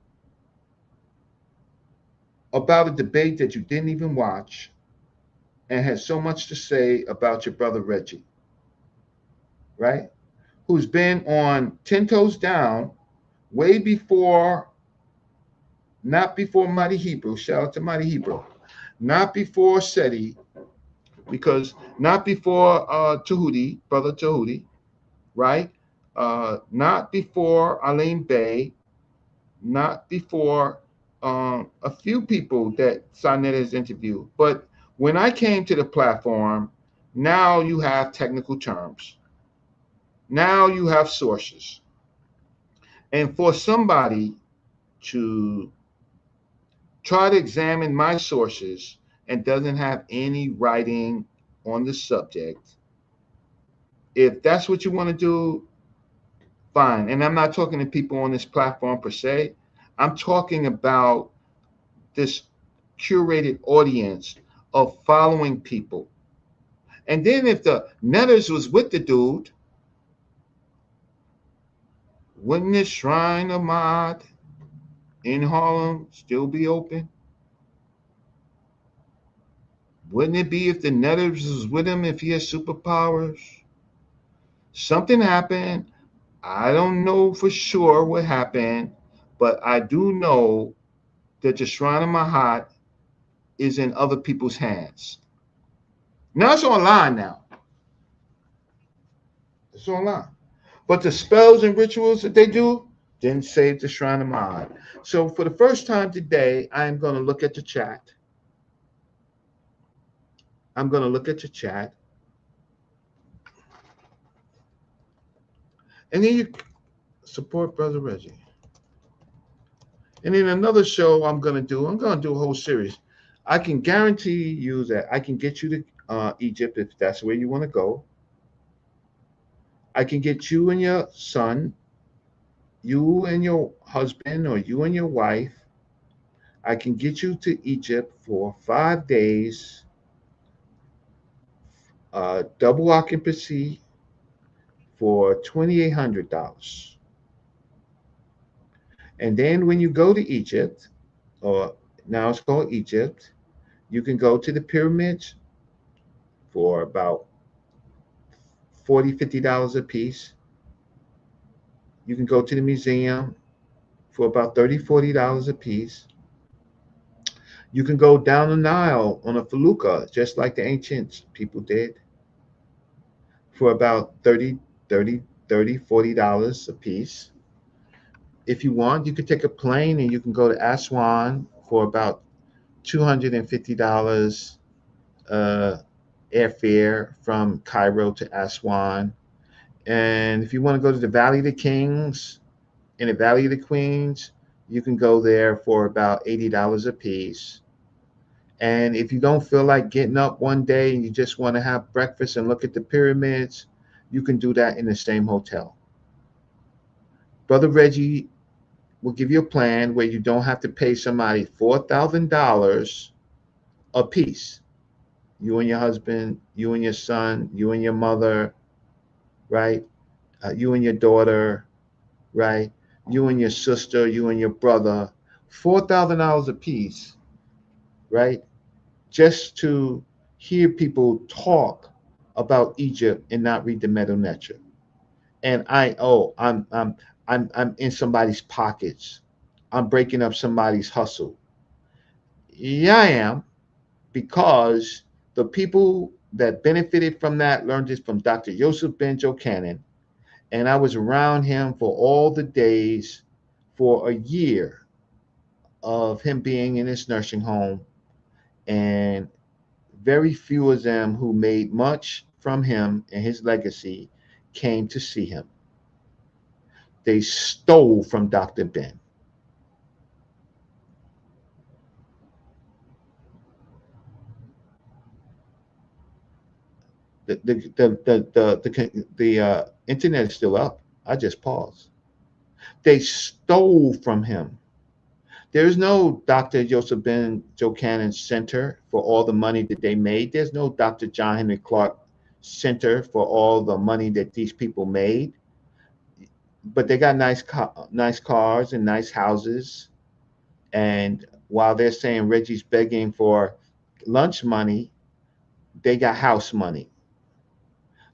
about a debate that you didn't even watch and had so much to say about your brother Reggie, right? Who's been on 10 toes down way before, not before Mighty Hebrew, shout out to Mighty Hebrew, not before SETI, because not before Tahuti, brother Tahuti, right? Not before Alain Bey, not before a few people that Sonnet has interviewed. But when I came to the platform, now you have technical terms. Now you have sources. And for somebody to try to examine my sources and doesn't have any writing on the subject, if that's what you want to do, fine. And I'm not talking to people on this platform per se. I'm talking about this curated audience of following people. And then if the Netters was with the dude, wouldn't the Shrine of Mod in Harlem still be open? Wouldn't it be if the Netters was with him if he had superpowers? Something happened. I don't know for sure what happened, but I do know that the Shrine of Mahat is in other people's hands. Now it's online now. It's online. But the spells and rituals that they do didn't save the Shrine of Mahat. So for the first time today, I'm going to look at the chat. I'm going to look at the chat. And then you support Brother Reggie. And then another show I'm going to do a whole series. I can guarantee you that I can get you to Egypt if that's where you want to go. I can get you and your son, you and your husband, or you and your wife. I can get you to Egypt for 5 days, double occupancy for $2,800. And then when you go to Egypt, or now it's called Egypt, you can go to the pyramids for about $40, $50 a piece. You can go to the museum for about $30, $40 a piece. You can go down the Nile on a felucca, just like the ancient people did, for about 30, $40 a piece. If you want, you could take a plane and you can go to Aswan for about $250 airfare from Cairo to Aswan. And if you want to go to the Valley of the Kings and the Valley of the Queens, you can go there for about $80 a piece. And if you don't feel like getting up one day and you just want to have breakfast and look at the pyramids, you can do that in the same hotel. Brother Reggie will give you a plan where you don't have to pay somebody $4,000 a piece. You and your husband, you and your son, you and your mother, right? You and your daughter, right? You and your sister, you and your brother, $4,000 a piece, right? Just to hear people talk about Egypt and not read the Medu Neter. And I'm in somebody's pockets. I'm breaking up somebody's hustle. Yeah, I am, because the people that benefited from that learned it from Dr. Yosef Ben Jochanan, and I was around him for all the days for a year of him being in his nursing home, and very few of them who made much from him and his legacy came to see him. They stole from Dr. Ben. The internet is still up. I just paused. They stole from him. There's no Dr. Joseph Ben Jochanan Center for all the money that they made. There's no Dr. John Henry Clark Center for all the money that these people made. But they got nice cars and nice houses. And while they're saying Reggie's begging for lunch money, they got house money.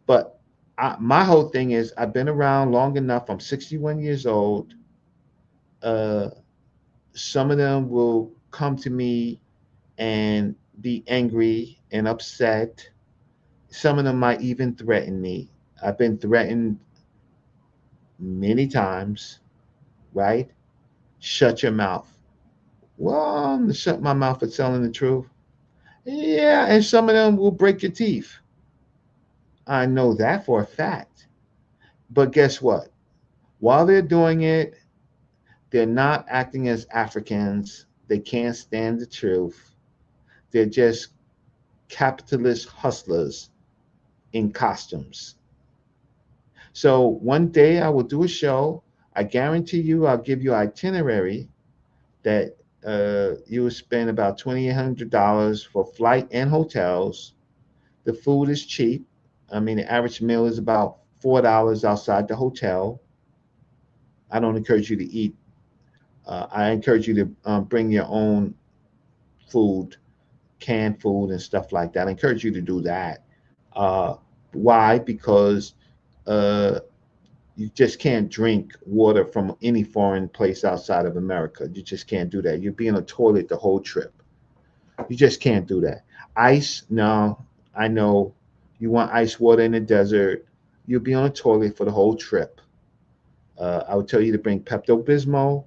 But my whole thing is, I've been around long enough. I'm 61 years old. Uh, some of them will come to me and be angry and upset. Some of them might even threaten me. I've been threatened many times, right? Shut your mouth. Well, I'm gonna shut my mouth for telling the truth. Yeah, and some of them will break your teeth. I know that for a fact. But guess what? While they're doing it, they're not acting as Africans. They can't stand the truth. They're just capitalist hustlers in costumes. So one day I will do a show. I guarantee you, I'll give you an itinerary that you will spend about $2,800 for flight and hotels. The food is cheap. I mean, the average meal is about $4 outside the hotel. I don't encourage you to eat. I encourage you to bring your own food, canned food, and stuff like that. I encourage you to do that. Uh, why? Because uh, you just can't drink water from any foreign place outside of America. You just can't do that. You'll be in a toilet the whole trip. You just can't do that. Ice, no, I know you want ice water in the desert. You'll be on a toilet for the whole trip. I would tell you to bring Pepto Bismol.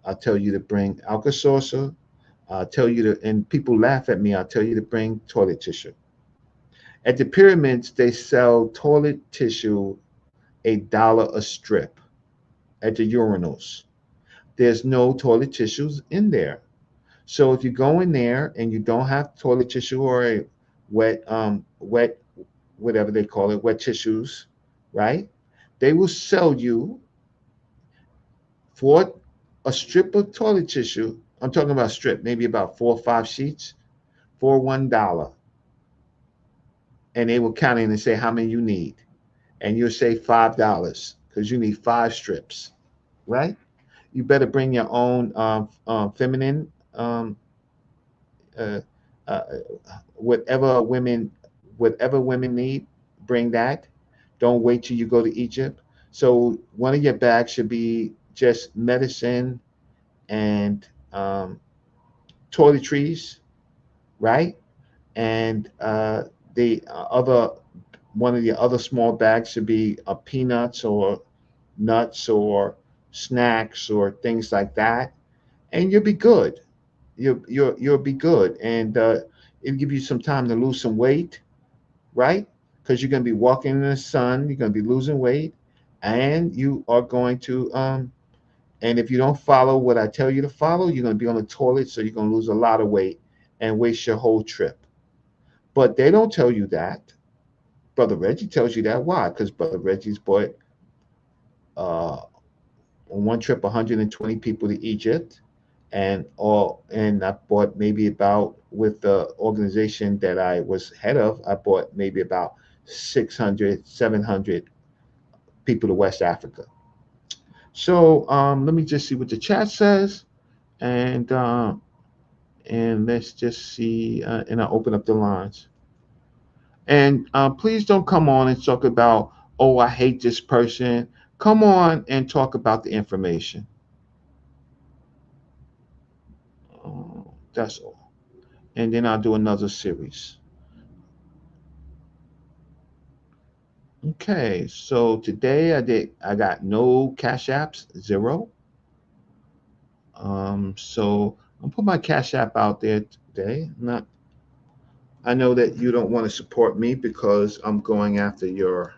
I'll tell you to bring Alka Seltzer. I'll tell you to, and people laugh at me, I'll tell you to bring toilet tissue. At the pyramids, they sell toilet tissue $1 a strip at the urinals. There's no toilet tissues in there. So if you go in there and you don't have toilet tissue or a wet, whatever they call it, wet tissues, right? They will sell you for a strip of toilet tissue. I'm talking about strip, maybe about 4 or 5 sheets for $1. And they will count in and say how many you need. And you'll say $5 because you need 5 strips, right? You better bring your own feminine uh, uh, whatever women whatever women need, bring that. Don't wait till you go to Egypt. So one of your bags should be just medicine and toiletries, right? And the other one of the other small bags should be peanuts or nuts or snacks or things like that, and you'll be good. You'll be good, and it'll give you some time to lose some weight, right? Because you're going to be walking in the sun, you're going to be losing weight, and you are going to and if you don't follow what I tell you to follow, you're going to be on the toilet, so you're going to lose a lot of weight and waste your whole trip. But they don't tell you that. Brother Reggie tells you that. Why? Because Brother Reggie's bought uh, on one trip 120 people to Egypt, and I bought maybe about, with the organization that I was head of, I bought maybe about 600, 700 people to West Africa. So let me just see what the chat says, and let's just see, and I'll open up the lines. And please don't come on and talk about, oh, I hate this person. Come on and talk about the information. That's all. And then I'll do another series. Okay, so today I got no cash apps, zero. So I'll put my cash app out there today. Not, I know that you don't want to support me because I'm going after your,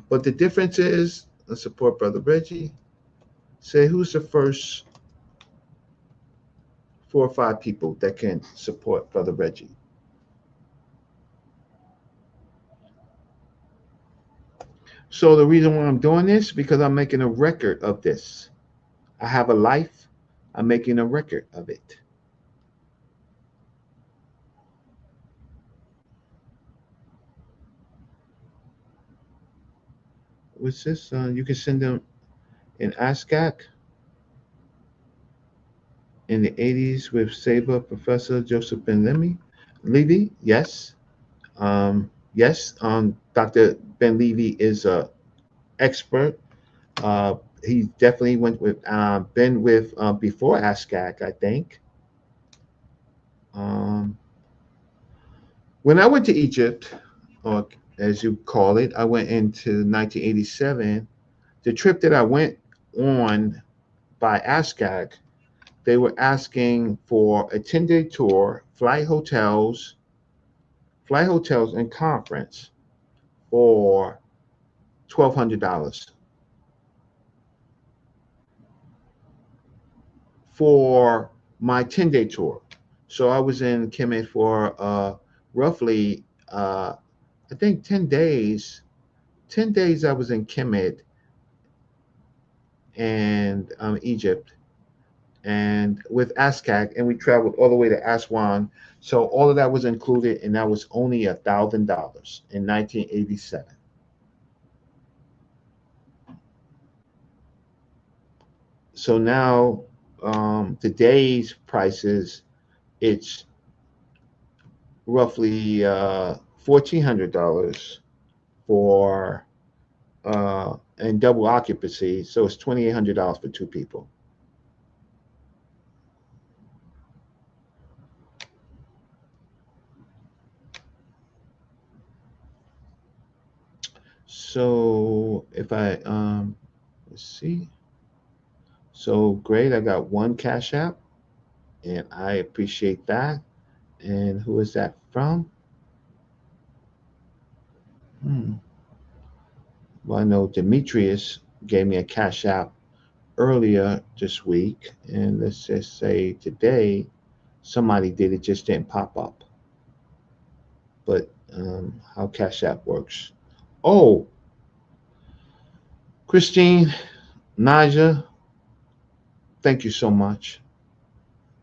but the difference is, let's support Brother Reggie. Say who's the first 4 or 5 people that can support Brother Reggie. So the reason why I'm doing this because I'm making a record of this. I have a life. I'm making a record of it. What's this? You can send them in ASCAC in the 80s with Saber Professor Joseph Ben Levy. Yes. Yes. Dr. Ben Levy is a expert. Uh, he definitely went with been with before ASCAC, I think. Um, when I went to Egypt, or as you call it, I went into 1987. The trip that I went on by ASCAC, they were asking for a 10-day tour, flight hotels, and conference for $1,200 for my 10-day tour. So I was in Kemet for roughly, I think 10 days. 10 days I was in Kemet and Egypt and with ASCAC, and we traveled all the way to Aswan. So all of that was included, and that was only $1,000 in 1987. So now today's prices, it's roughly $1,400 for and double occupancy. So it's $2,800 for two people. So if I let's see. So great, I got one Cash App, and I appreciate that. And who is that from? Hmm. Well, I know Demetrius gave me a Cash App earlier this week, and let's just say today somebody did it, just didn't pop up. But how Cash App works. Oh, Christine, Naja, thank you so much.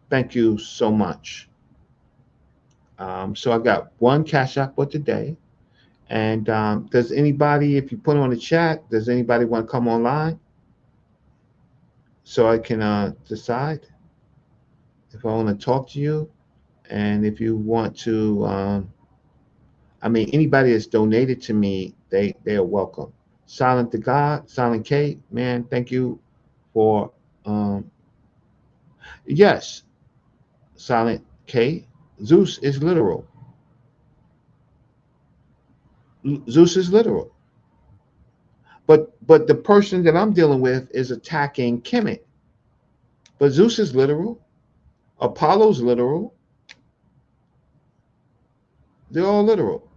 Thank you so much. So I got one Cash App for today. And does anybody, if you put on the chat, does anybody want to come online so I can decide if I want to talk to you? And if you want to, I mean, anybody that's donated to me, they are welcome. Silent to God, Silent K, man, thank you for, um, yes, Silent K. Zeus is literal. Zeus is literal. But the person that I'm dealing with is attacking Kemet. But Zeus is literal. Apollo's literal. They're all literal,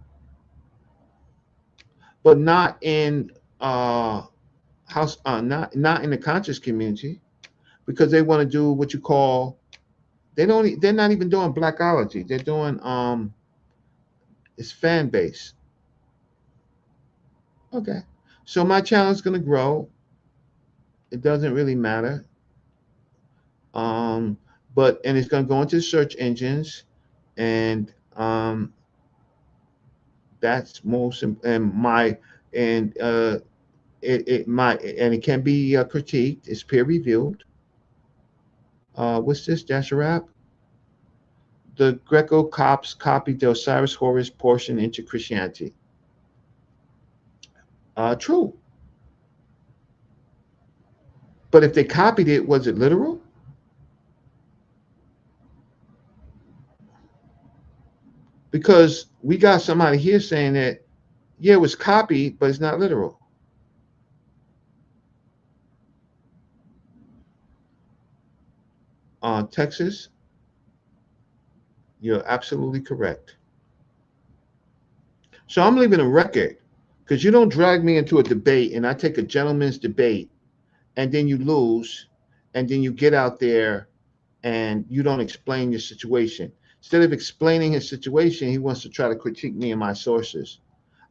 but not in house, not in the conscious community, because they want to do what you call they're not even doing blackology. They're doing it's fan base. Okay, so my channel is gonna grow. It doesn't really matter. Um, but and it's gonna go into search engines, and that's most and my and it might and it can be critiqued. It's peer reviewed. What's this? Dash a rap. The Greco Copts copied the Osiris Horus portion into Christianity. True. But if they copied it, was it literal? Because we got somebody here saying that, yeah, it was copied, but it's not literal. Texas, you're absolutely correct. So I'm leaving a record because you don't drag me into a debate and I take a gentleman's debate and then you lose and then you get out there and you don't explain your situation. Instead of explaining his situation, he wants to try to critique me and my sources.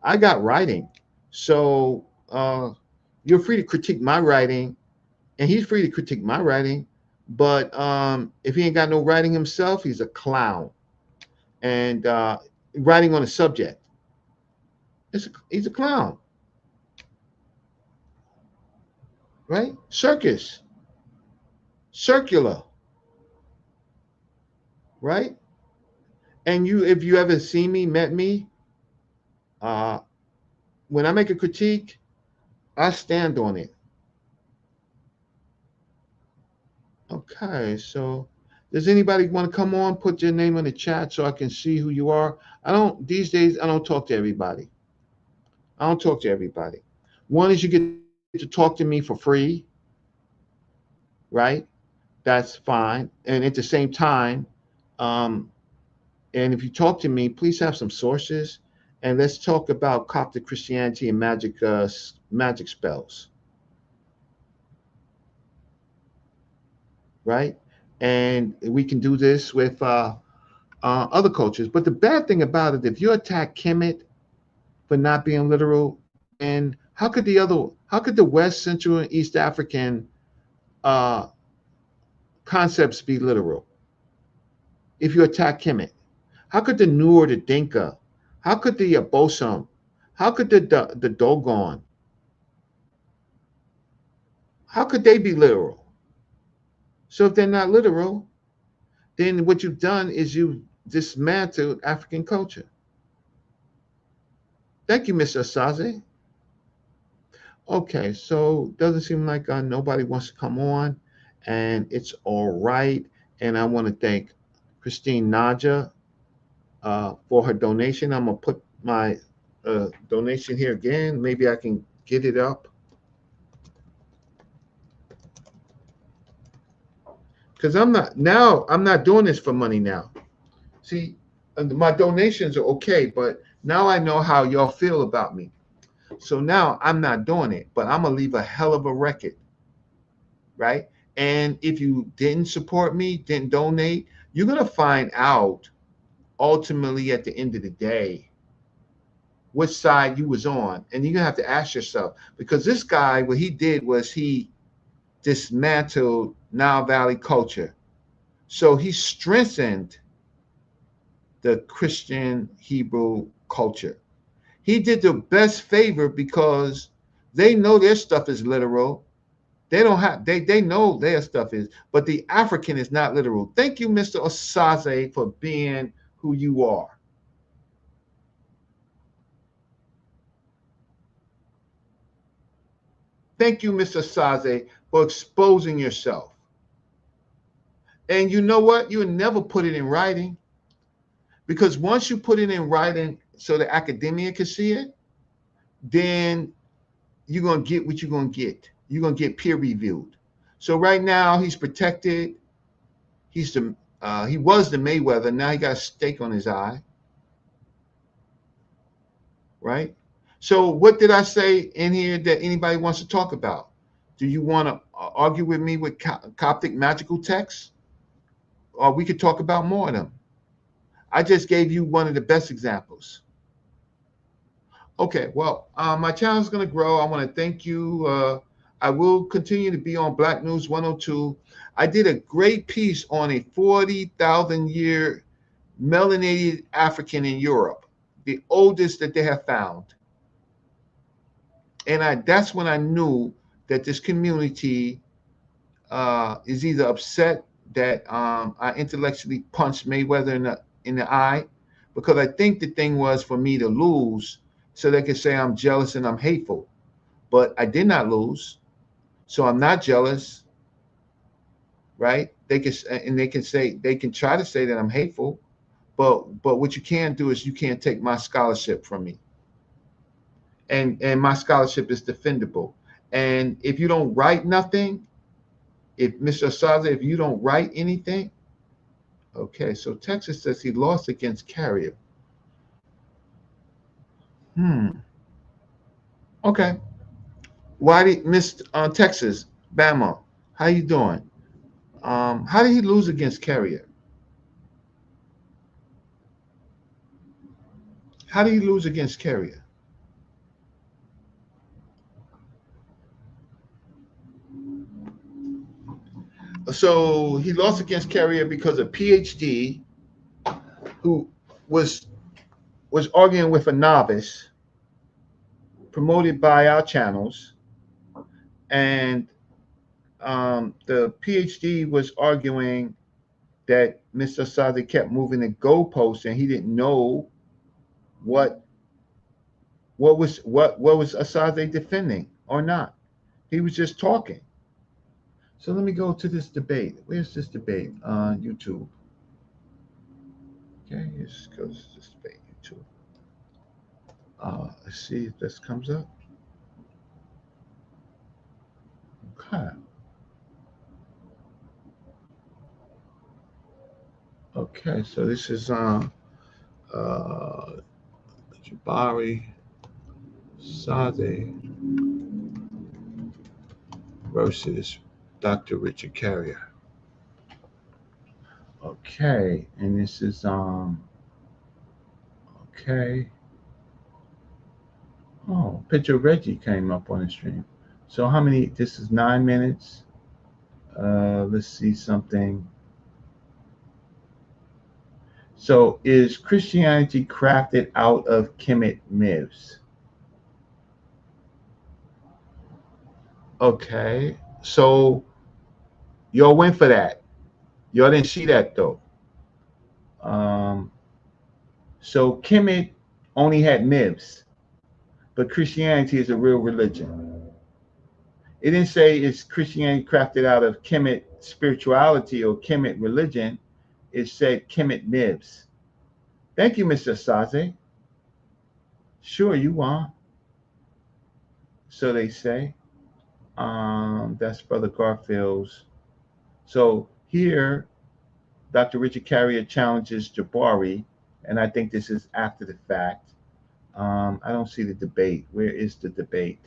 I got writing. So you're free to critique my writing, and he's free to critique my writing. But if he ain't got no writing himself, he's a clown. And writing on a subject, he's a clown, right? Circus, circular, right? And if you ever see me, met me, uh, when I make a critique, I stand on it. Okay, so does anybody want to come on, put your name in the chat so I can see who you are? I don't, these days, I don't talk to everybody. I don't talk to everybody. One is you get to talk to me for free, right? That's fine. And at the same time, um, and if you talk to me, please have some sources, and let's talk about Coptic Christianity and magic spells, right? And we can do this with other cultures. But the bad thing about it, if you attack Kemet for not being literal, then how could the West, Central, and East African uh, concepts be literal if you attack Kemet? How could the Nu or the Dinka? How could the Bosom? How could the Dogon? How could they be literal? So if they're not literal, then what you've done is you dismantled African culture. Thank you, Mr. Osaze. Okay, so doesn't seem like nobody wants to come on, and it's all right. And I want to thank Christine Naja for her donation. I'm gonna put my donation here again. Maybe I can get it up because I'm not doing this for money now. See, my donations are okay, but now I know how y'all feel about me. So now I'm not doing it, but I'm gonna leave a hell of a record, right? And if you didn't support me, didn't donate, you're gonna find out ultimately at the end of the day which side you was on, and you're gonna have to ask yourself because this guy, what he did was he dismantled Nile Valley culture, so he strengthened the Christian Hebrew culture. He did the best favor because they know their stuff is literal. They don't have they know their stuff is, but the African is not literal. Thank you, Mr. Osaze, for being who you are. Thank you, Mr. Osaze, for exposing yourself. And you know what? You never put it in writing because once you put it in writing so the academia can see it, then you're gonna get what you're gonna get. You're gonna get peer reviewed. So right now he's protected. He was the Mayweather. Now he got a stake on his eye, right? So what did I say in here that anybody wants to talk about? Do you want to argue with me with Coptic magical texts, or we could talk about more of them? I just gave you one of the best examples. Okay, well, my channel is going to grow. I want to thank you. I will continue to be on Black News 102. I did a great piece on a 40,000 year melanated African in Europe, the oldest that they have found. And that's when I knew that this community is either upset that I intellectually punched Mayweather in the eye, because I think the thing was for me to lose so they could say I'm jealous and I'm hateful. But I did not lose, so I'm not jealous, right? They can try to say that I'm hateful, but what you can't do is you can't take my scholarship from me. And my scholarship is defendable. And if you don't write nothing, if Mr. Osaze, if you don't write anything, okay, so Texas says he lost against Carrier. Okay. Why did Miss Texas, Bama? How you doing? How did he lose against Carrier? How did he lose against Carrier? So he lost against Carrier because a PhD who was was arguing with a novice promoted by our channels, and the PhD was arguing that Mr. Osaze kept moving the goalposts, and he didn't know what what was Osaze defending or not. He was just talking. So let me go to this debate. Where's this debate on YouTube? Okay, let's go to this debate YouTube. Let's see if this comes up. Okay. Okay, so this is Jabari Osaze versus Dr. Richard Carrier. Okay, and this is okay. Oh, picture of Reggie came up on the stream. So how many? This is 9 minutes. Let's see something. So is Christianity crafted out of Kemet myths? Okay, so y'all went for that. Y'all didn't see that though. Um, so Kemet only had myths, but Christianity is a real religion. It didn't say it's Christianity crafted out of Kemet spirituality or Kemet religion. It said Kemet myths. Thank you, Mr. Osaze. Sure, you are. So they say. That's Brother Garfield's. So here, Dr. Richard Carrier challenges Jabari, and I think this is after the fact. I don't see the debate. Where is the debate?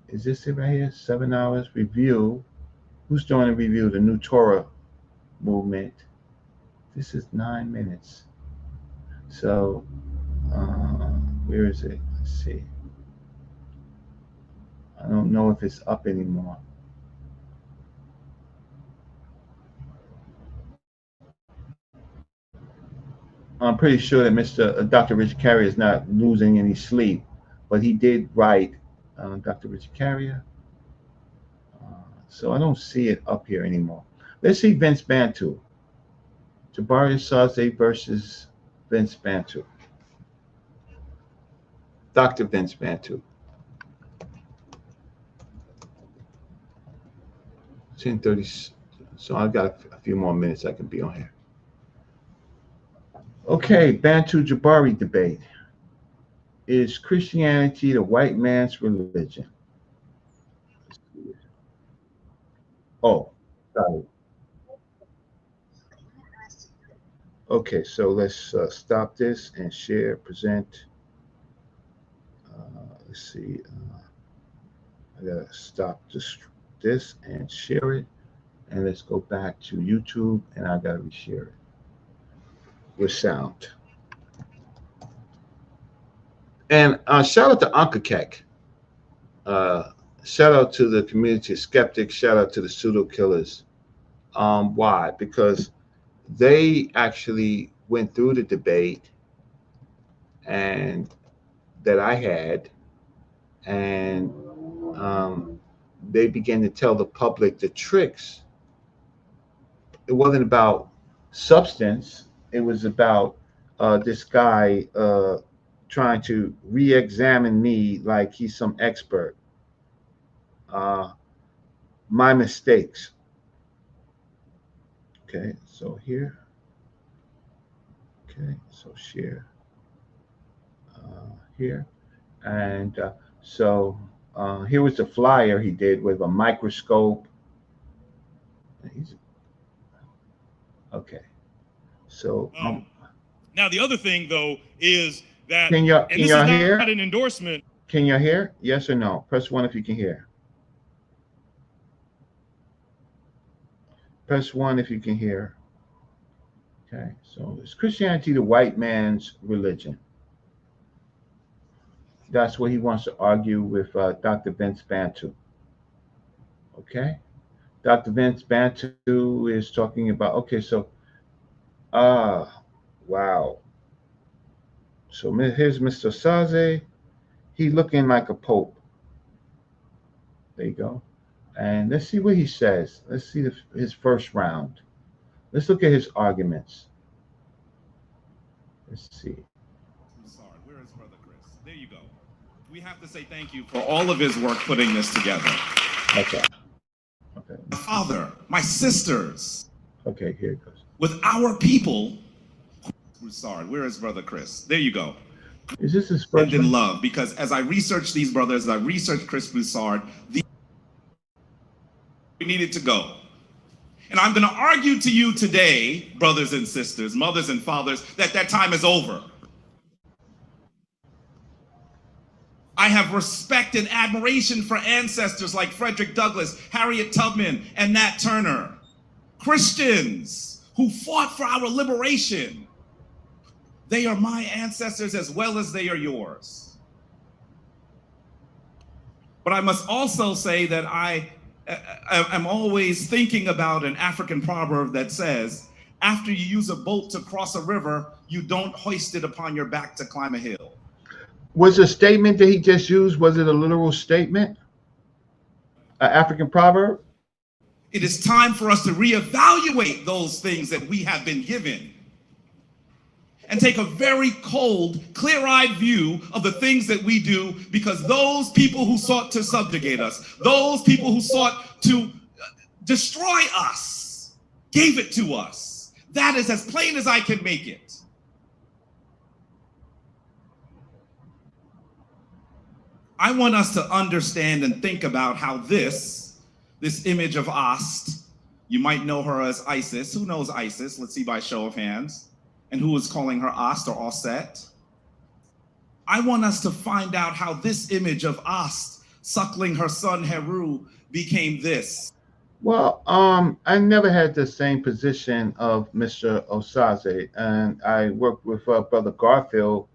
Is this it right here? 7 hours review. Who's doing a review? The New Torah movement. This is 9 minutes. So, where is it? Let's see. I don't know if it's up anymore. I'm pretty sure that Mr. Dr. Richard Carrier is not losing any sleep, but he did write Dr. Richard Carrier. So I don't see it up here anymore. Let's see Vince Bantu. Jabari Osaze versus Vince Bantu. Dr. Vince Bantu. 10:30. So I've got a few more minutes I can be on here. Okay, Bantu Jabari debate. Is Christianity the white man's religion? Oh, got it. Okay, so let's stop this and share, present. Let's see. I gotta stop this and share it. And let's go back to YouTube and I gotta reshare it with sound. And shout out to Uncle Kek. Shout out to the community of skeptics. Shout out to the pseudo killers. Why? Because they actually went through the debate and that I had, and they began to tell the public the tricks. It wasn't about substance. It was about this guy trying to re-examine me like he's some expert. Uh, my mistakes. Okay, so here. Okay, so share here. And here was the flyer he did with a microscope. Okay, so now the other thing though is that can y'all hear? Not an endorsement. Can you hear? Yes or no? Press 1 if you can hear. Press 1 if you can hear. Okay, so is Christianity the white man's religion? That's what he wants to argue with Dr. Vince Bantu. Okay, Dr. Vince Bantu is talking about, okay, so, wow. So here's Mr. Osaze. He looking like a pope. There you go. And let's see what he says. Let's see his first round. Let's look at his arguments. Let's see. I'm sorry, where is Brother Chris? There you go. We have to say thank you for all of his work putting this together. Okay. Okay. My father, my sisters. Okay, here it goes. With our people. I'm sorry, where is Brother Chris? There you go. Is this his first And in one? love, because as I researched these brothers, as I researched Chris Broussard, we needed to go. And I'm going to argue to you today, brothers and sisters, mothers and fathers, that that time is over. I have respect and admiration for ancestors like Frederick Douglass, Harriet Tubman, and Nat Turner. Christians who fought for our liberation. They are my ancestors as well as they are yours. But I must also say that I'm always thinking about an African proverb that says, after you use a boat to cross a river, you don't hoist it upon your back to climb a hill. Was the statement that he just used, was it a literal statement? An African proverb? It is time for us to reevaluate those things that we have been given and take a very cold, clear-eyed view of the things that we do, because those people who sought to subjugate us, those people who sought to destroy us, gave it to us. That is as plain as I can make it. I want us to understand and think about how this image of Ast, you might know her as Isis. Who knows Isis? Let's see by show of hands. And who is calling her Ast or Osset? I want us to find out how this image of Ast suckling her son Heru became this. Well, I never had the same position of Mr. Osaze, and I worked with Brother Garfield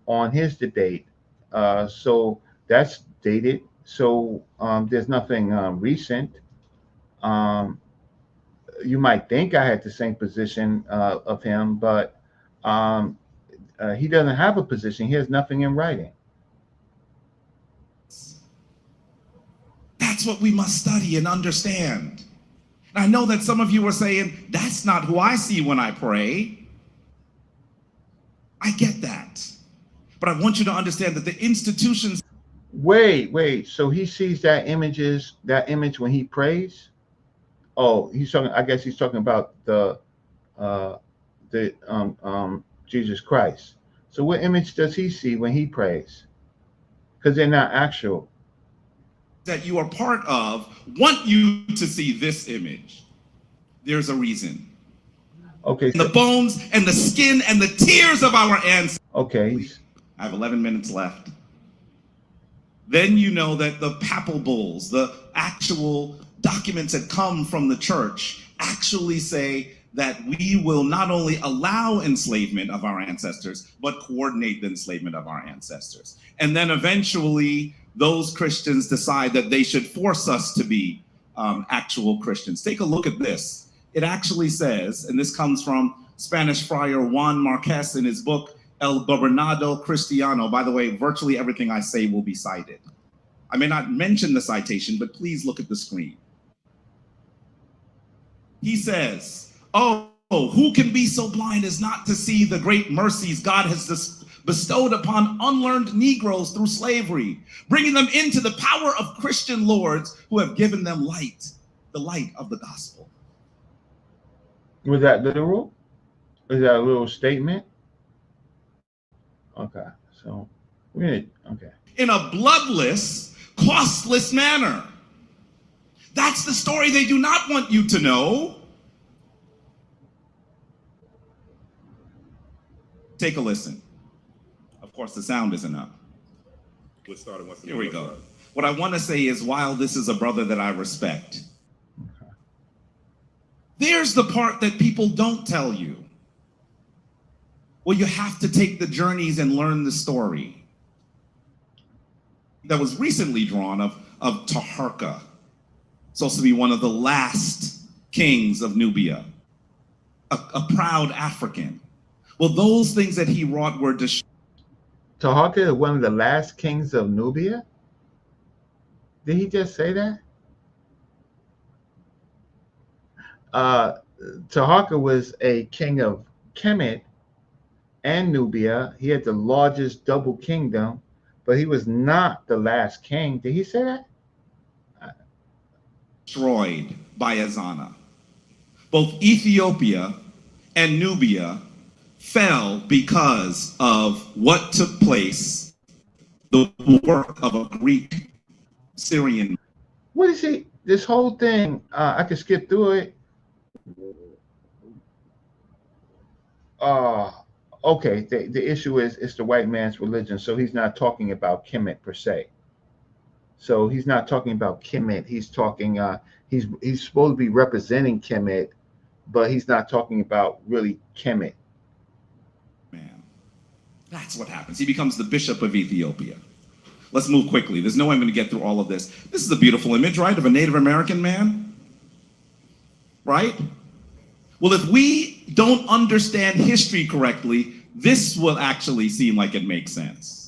on his debate. So that's dated. So there's nothing recent. You might think I had the same position of him, but he doesn't have a position. He has nothing in writing. That's what we must study and understand. And I know that some of you are saying, that's not who I see when I pray. I get that. But I want you to understand that the institutions. Wait. So he sees that image when he prays? Oh, he's talking. I guess he's talking about the Jesus Christ. So what image does he see when he prays? Because they're not actual. That you are part of want you to see this image. There's a reason. Okay. So, the bones and the skin and the tears of our ancestors. Okay. I have 11 minutes left. Then you know that the papal bulls, the actual documents that come from the church, actually say that we will not only allow enslavement of our ancestors, but coordinate the enslavement of our ancestors. And then eventually those Christians decide that they should force us to be actual Christians. Take a look at this. It actually says, and this comes from Spanish friar Juan Marquez in his book, El Gobernado Cristiano. By the way, virtually everything I say will be cited. I may not mention the citation, but please look at the screen. He says, oh, who can be so blind as not to see the great mercies God has bestowed upon unlearned Negroes through slavery, bringing them into the power of Christian lords who have given them light, the light of the gospel. Was that literal? Is that a little statement? Okay, so okay. In a bloodless, costless manner. That's the story they do not want you to know. Take a listen. Of course, the sound isn't up. Let's start it once Here we go. What I want to say is, while this is a brother that I respect, there's the part that people don't tell you. Well, you have to take the journeys and learn the story. That was recently drawn of Taharka. supposed to be one of the last kings of Nubia, a proud African. Well, those things that he wrought were destroyed. Taharka is one of the last kings of Nubia? Did he just say that? Taharka was a king of Kemet and Nubia. He had the largest double kingdom, but he was not the last king. Did he say that? Destroyed by Azana. Both Ethiopia and Nubia fell because of what took place, the work of a Greek Syrian. What is he? This whole thing, I could skip through it. Okay, the issue is it's the white man's religion, so he's not talking about Kemet per se. So he's not talking about Kemet. He's talking. He's supposed to be representing Kemet, but he's not talking about really Kemet. Man, that's what happens. He becomes the bishop of Ethiopia. Let's move quickly. There's no way I'm going to get through all of this. This is a beautiful image, right, of a Native American man, right? Well, if we don't understand history correctly, this will actually seem like it makes sense.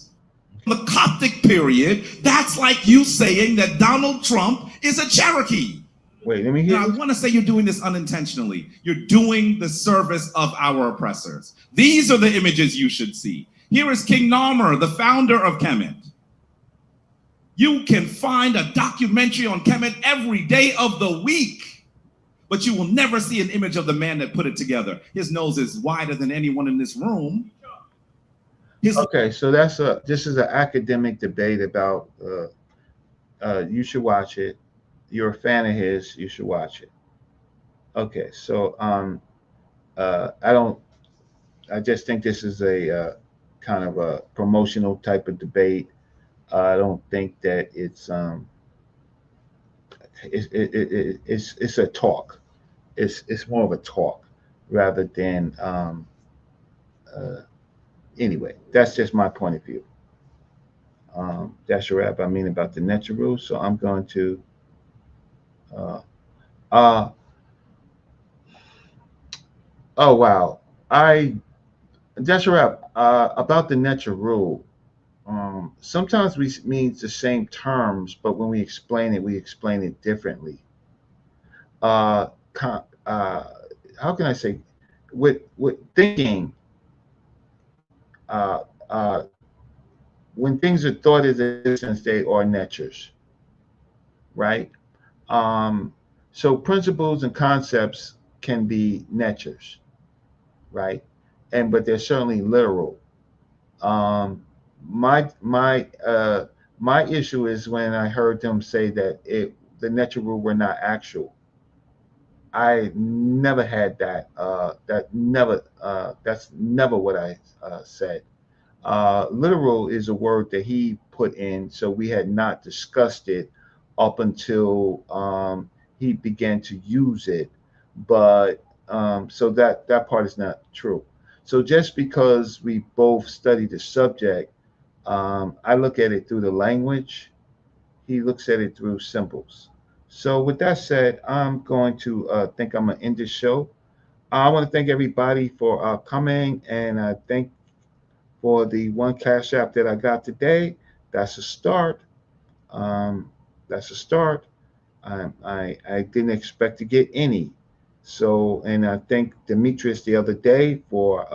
The Coptic period, that's like you saying that Donald Trump is a Cherokee. Wait, let me hear. Now, I want to say you're doing this unintentionally. You're doing the service of our oppressors. These are the images you should see. Here is King Narmer, the founder of Kemet. You can find a documentary on Kemet every day of the week, but you will never see an image of the man that put it together. His nose is wider than anyone in this room. Okay, so this is an academic debate about. You should watch it. You're a fan of his. You should watch it. Okay, so I just think this is a kind of a promotional type of debate. I don't think that it's a talk. It's more of a talk rather than anyway. That's just my point of view. That's a wrap. I mean about the Ntrw. So I'm going to. Oh wow! That's a wrap. About the Ntrw. Sometimes we mean the same terms, but when we explain it differently. How can I say? With thinking, when things are thought as existence, they are natures, right? So principles and concepts can be natures, right? But they're certainly literal. My issue is when I heard them say that the Ntrw were not actual. I never had that. That's never what I said. Literal is a word that he put in, so we had not discussed it up until he began to use it. But so that part is not true. So just because we both study the subject, I look at it through the language. He looks at it through symbols. So with that said, I'm going to think I'm going to end this show. I want to thank everybody for coming, and I thank for the one Cash App that I got today. That's a start. That's a start. I didn't expect to get any. So, and I thank Demetrius the other day for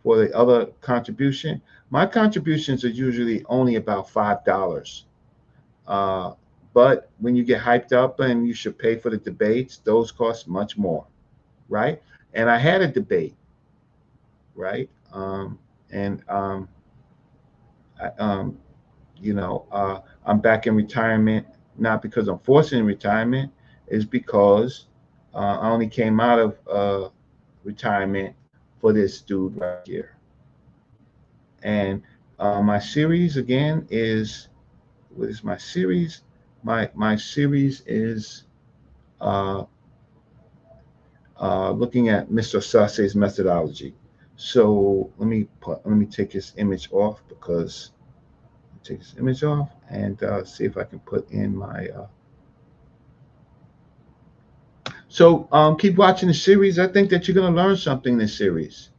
the other contribution. My contributions are usually only about $5. But when you get hyped up and you should pay for the debates, those cost much more, right? And I had a debate, right? I'm back in retirement, not because I'm forced in retirement, is because I only came out of retirement for this dude right here. And my series again is, what is my series? My series is looking at Mr. Osaze's methodology. So let me take this image off and see if I can put in my So keep watching the series. I think that you're going to learn something in this series.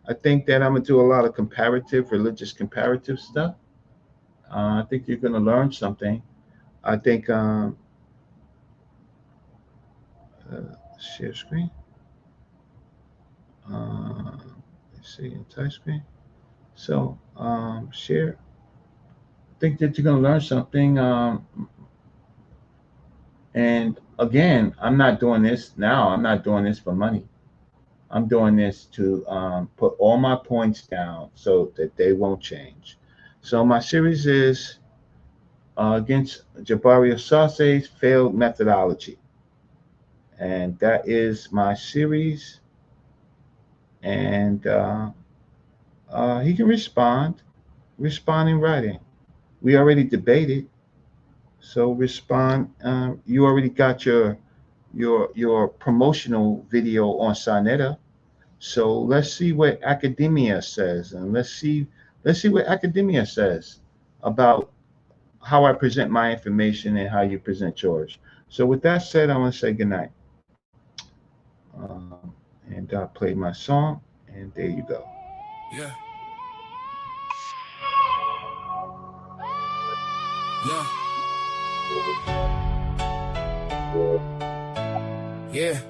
I think that I'm going to do a lot of religious comparative stuff. I think you're going to learn something. I think, share screen. Let's see, entire screen. So, share. I think that you're going to learn something. And again, I'm not doing this now. I'm not doing this for money. I'm doing this to put all my points down so that they won't change. So my series is against Jabari Osaze's failed methodology. And that is my series. And he can respond in writing. We already debated. So respond. You already got your promotional video on Sonetta. So let's see what academia says, and let's see what academia says about how I present my information and how you present yours. So with that said, I want to say good night. And I'll play my song, and there you go. Yeah. Yeah.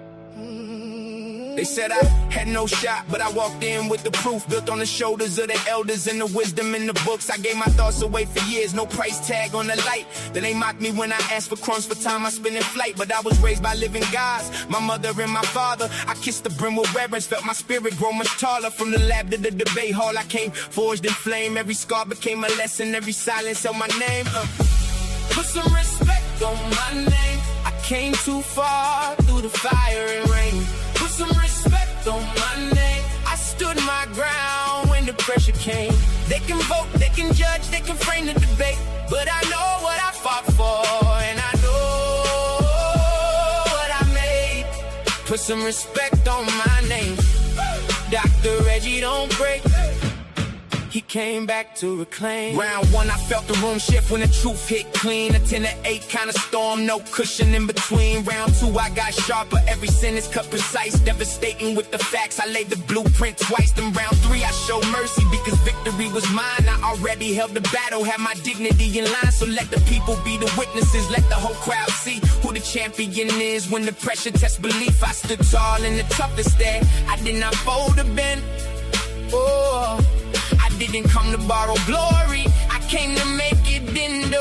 They said I had no shot, but I walked in with the proof, built on the shoulders of the elders and the wisdom in the books. I gave my thoughts away for years, no price tag on the light. Then they mocked me when I asked for crumbs for time I spent in flight, but I was raised by living gods, my mother and my father. I kissed the brim with reverence, felt my spirit grow much taller. From the lab to the debate hall, I came forged in flame. Every scar became a lesson, every silence held my name. Put some respect on my name. I came too far through the fire and rain. Put some respect on my name. I stood my ground when the pressure came. They can vote, they can judge, they can frame the debate, but I know what I fought for, and I know what I made. Put some respect on my name. Dr. Reggie don't break. He came back to reclaim. Round one, I felt the room shift when the truth hit clean. A 10 to 8 kind of storm, no cushion in between. Round two, I got sharper, every sentence cut precise, devastating with the facts. I laid the blueprint twice. Then round three, I showed mercy because victory was mine. I already held the battle, had my dignity in line. So let the people be the witnesses, let the whole crowd see who the champion is. When the pressure tests belief, I stood tall in the toughest day. I did not fold or bend. Oh, I didn't come to borrow glory, I came to make it endo.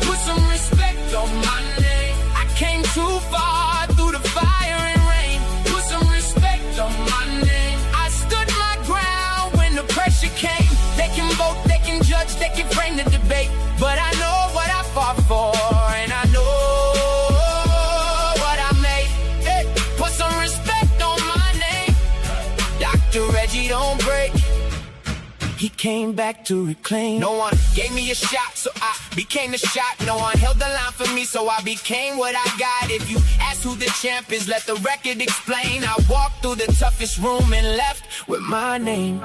Put some respect on my name. I came too far through the fire and rain. Put some respect on my name. I stood my ground when the pressure came. They can vote, they can judge, they can frame the debate, but I know what I fought for, and I know what I made. Hey, put some respect on my name. Dr. Reggie don't break. He came back to reclaim. No one gave me a shot, so I became the shot. No one held the line for me, so I became what I got. If you ask who the champ is, let the record explain. I walked through the toughest room and left with my name.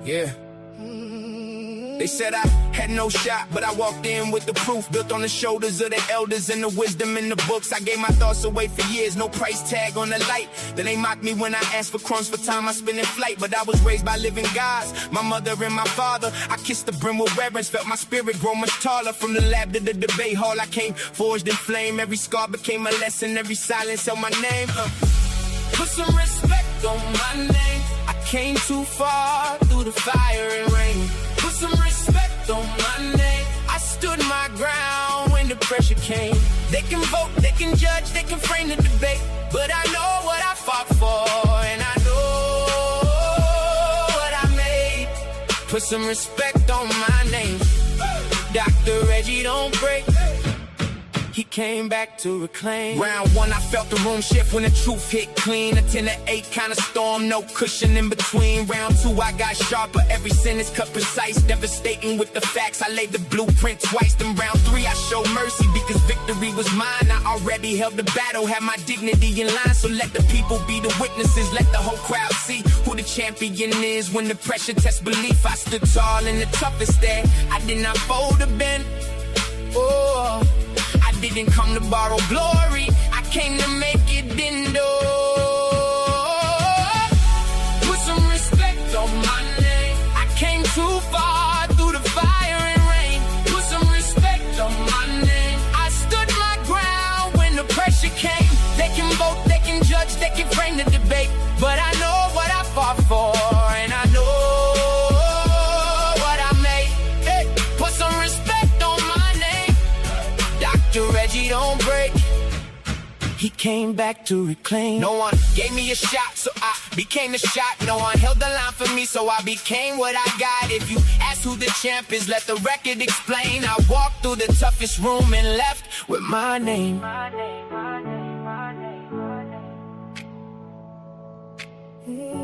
Yeah. They said I had no shot, but I walked in with the proof, built on the shoulders of the elders and the wisdom in the books. I gave my thoughts away for years, no price tag on the light. Then they mocked me when I asked for crumbs for time I spent in flight, but I was raised by living gods, my mother and my father. I kissed the brim with reverence, felt my spirit grow much taller. From the lab to the debate hall, I came forged in flame. Every scar became a lesson, every silence held my name. Put some respect on my name. I came too far through the fire and rain. Put some respect on my name. I stood my ground when the pressure came. They can vote, they can judge, they can frame the debate, but I know what I fought for, and I know what I made. Put some respect on my name. Dr. Reggie don't break. He came back to reclaim. Round one, I felt the room shift when the truth hit clean. A 10 to 8 kind of storm, no cushion in between. Round two, I got sharper, every sentence cut precise. Devastating with the facts, I laid the blueprint twice. Then round three, I showed mercy because victory was mine. I already held the battle, had my dignity in line. So let the people be the witnesses, let the whole crowd see who the champion is. When the pressure tests belief, I stood tall in the toughest there. I did not fold or bend. Oh, I didn't come to borrow glory, I came to make it endo. Put some respect on my name. I came too far through the fire and rain. Put some respect on my name. I stood my ground when the pressure came. They can vote, they can judge, they can frame the debate, but I know what I fought for, and I know what I made. Hey, put some respect on my name. Dr. Reggie don't break. He came back to reclaim. No one gave me a shot, so I became the shot. No one held the line for me, so I became what I got. If you ask who the champ is, let the record explain. I walked through the toughest room and left with my name. My name, my name, my name, my name.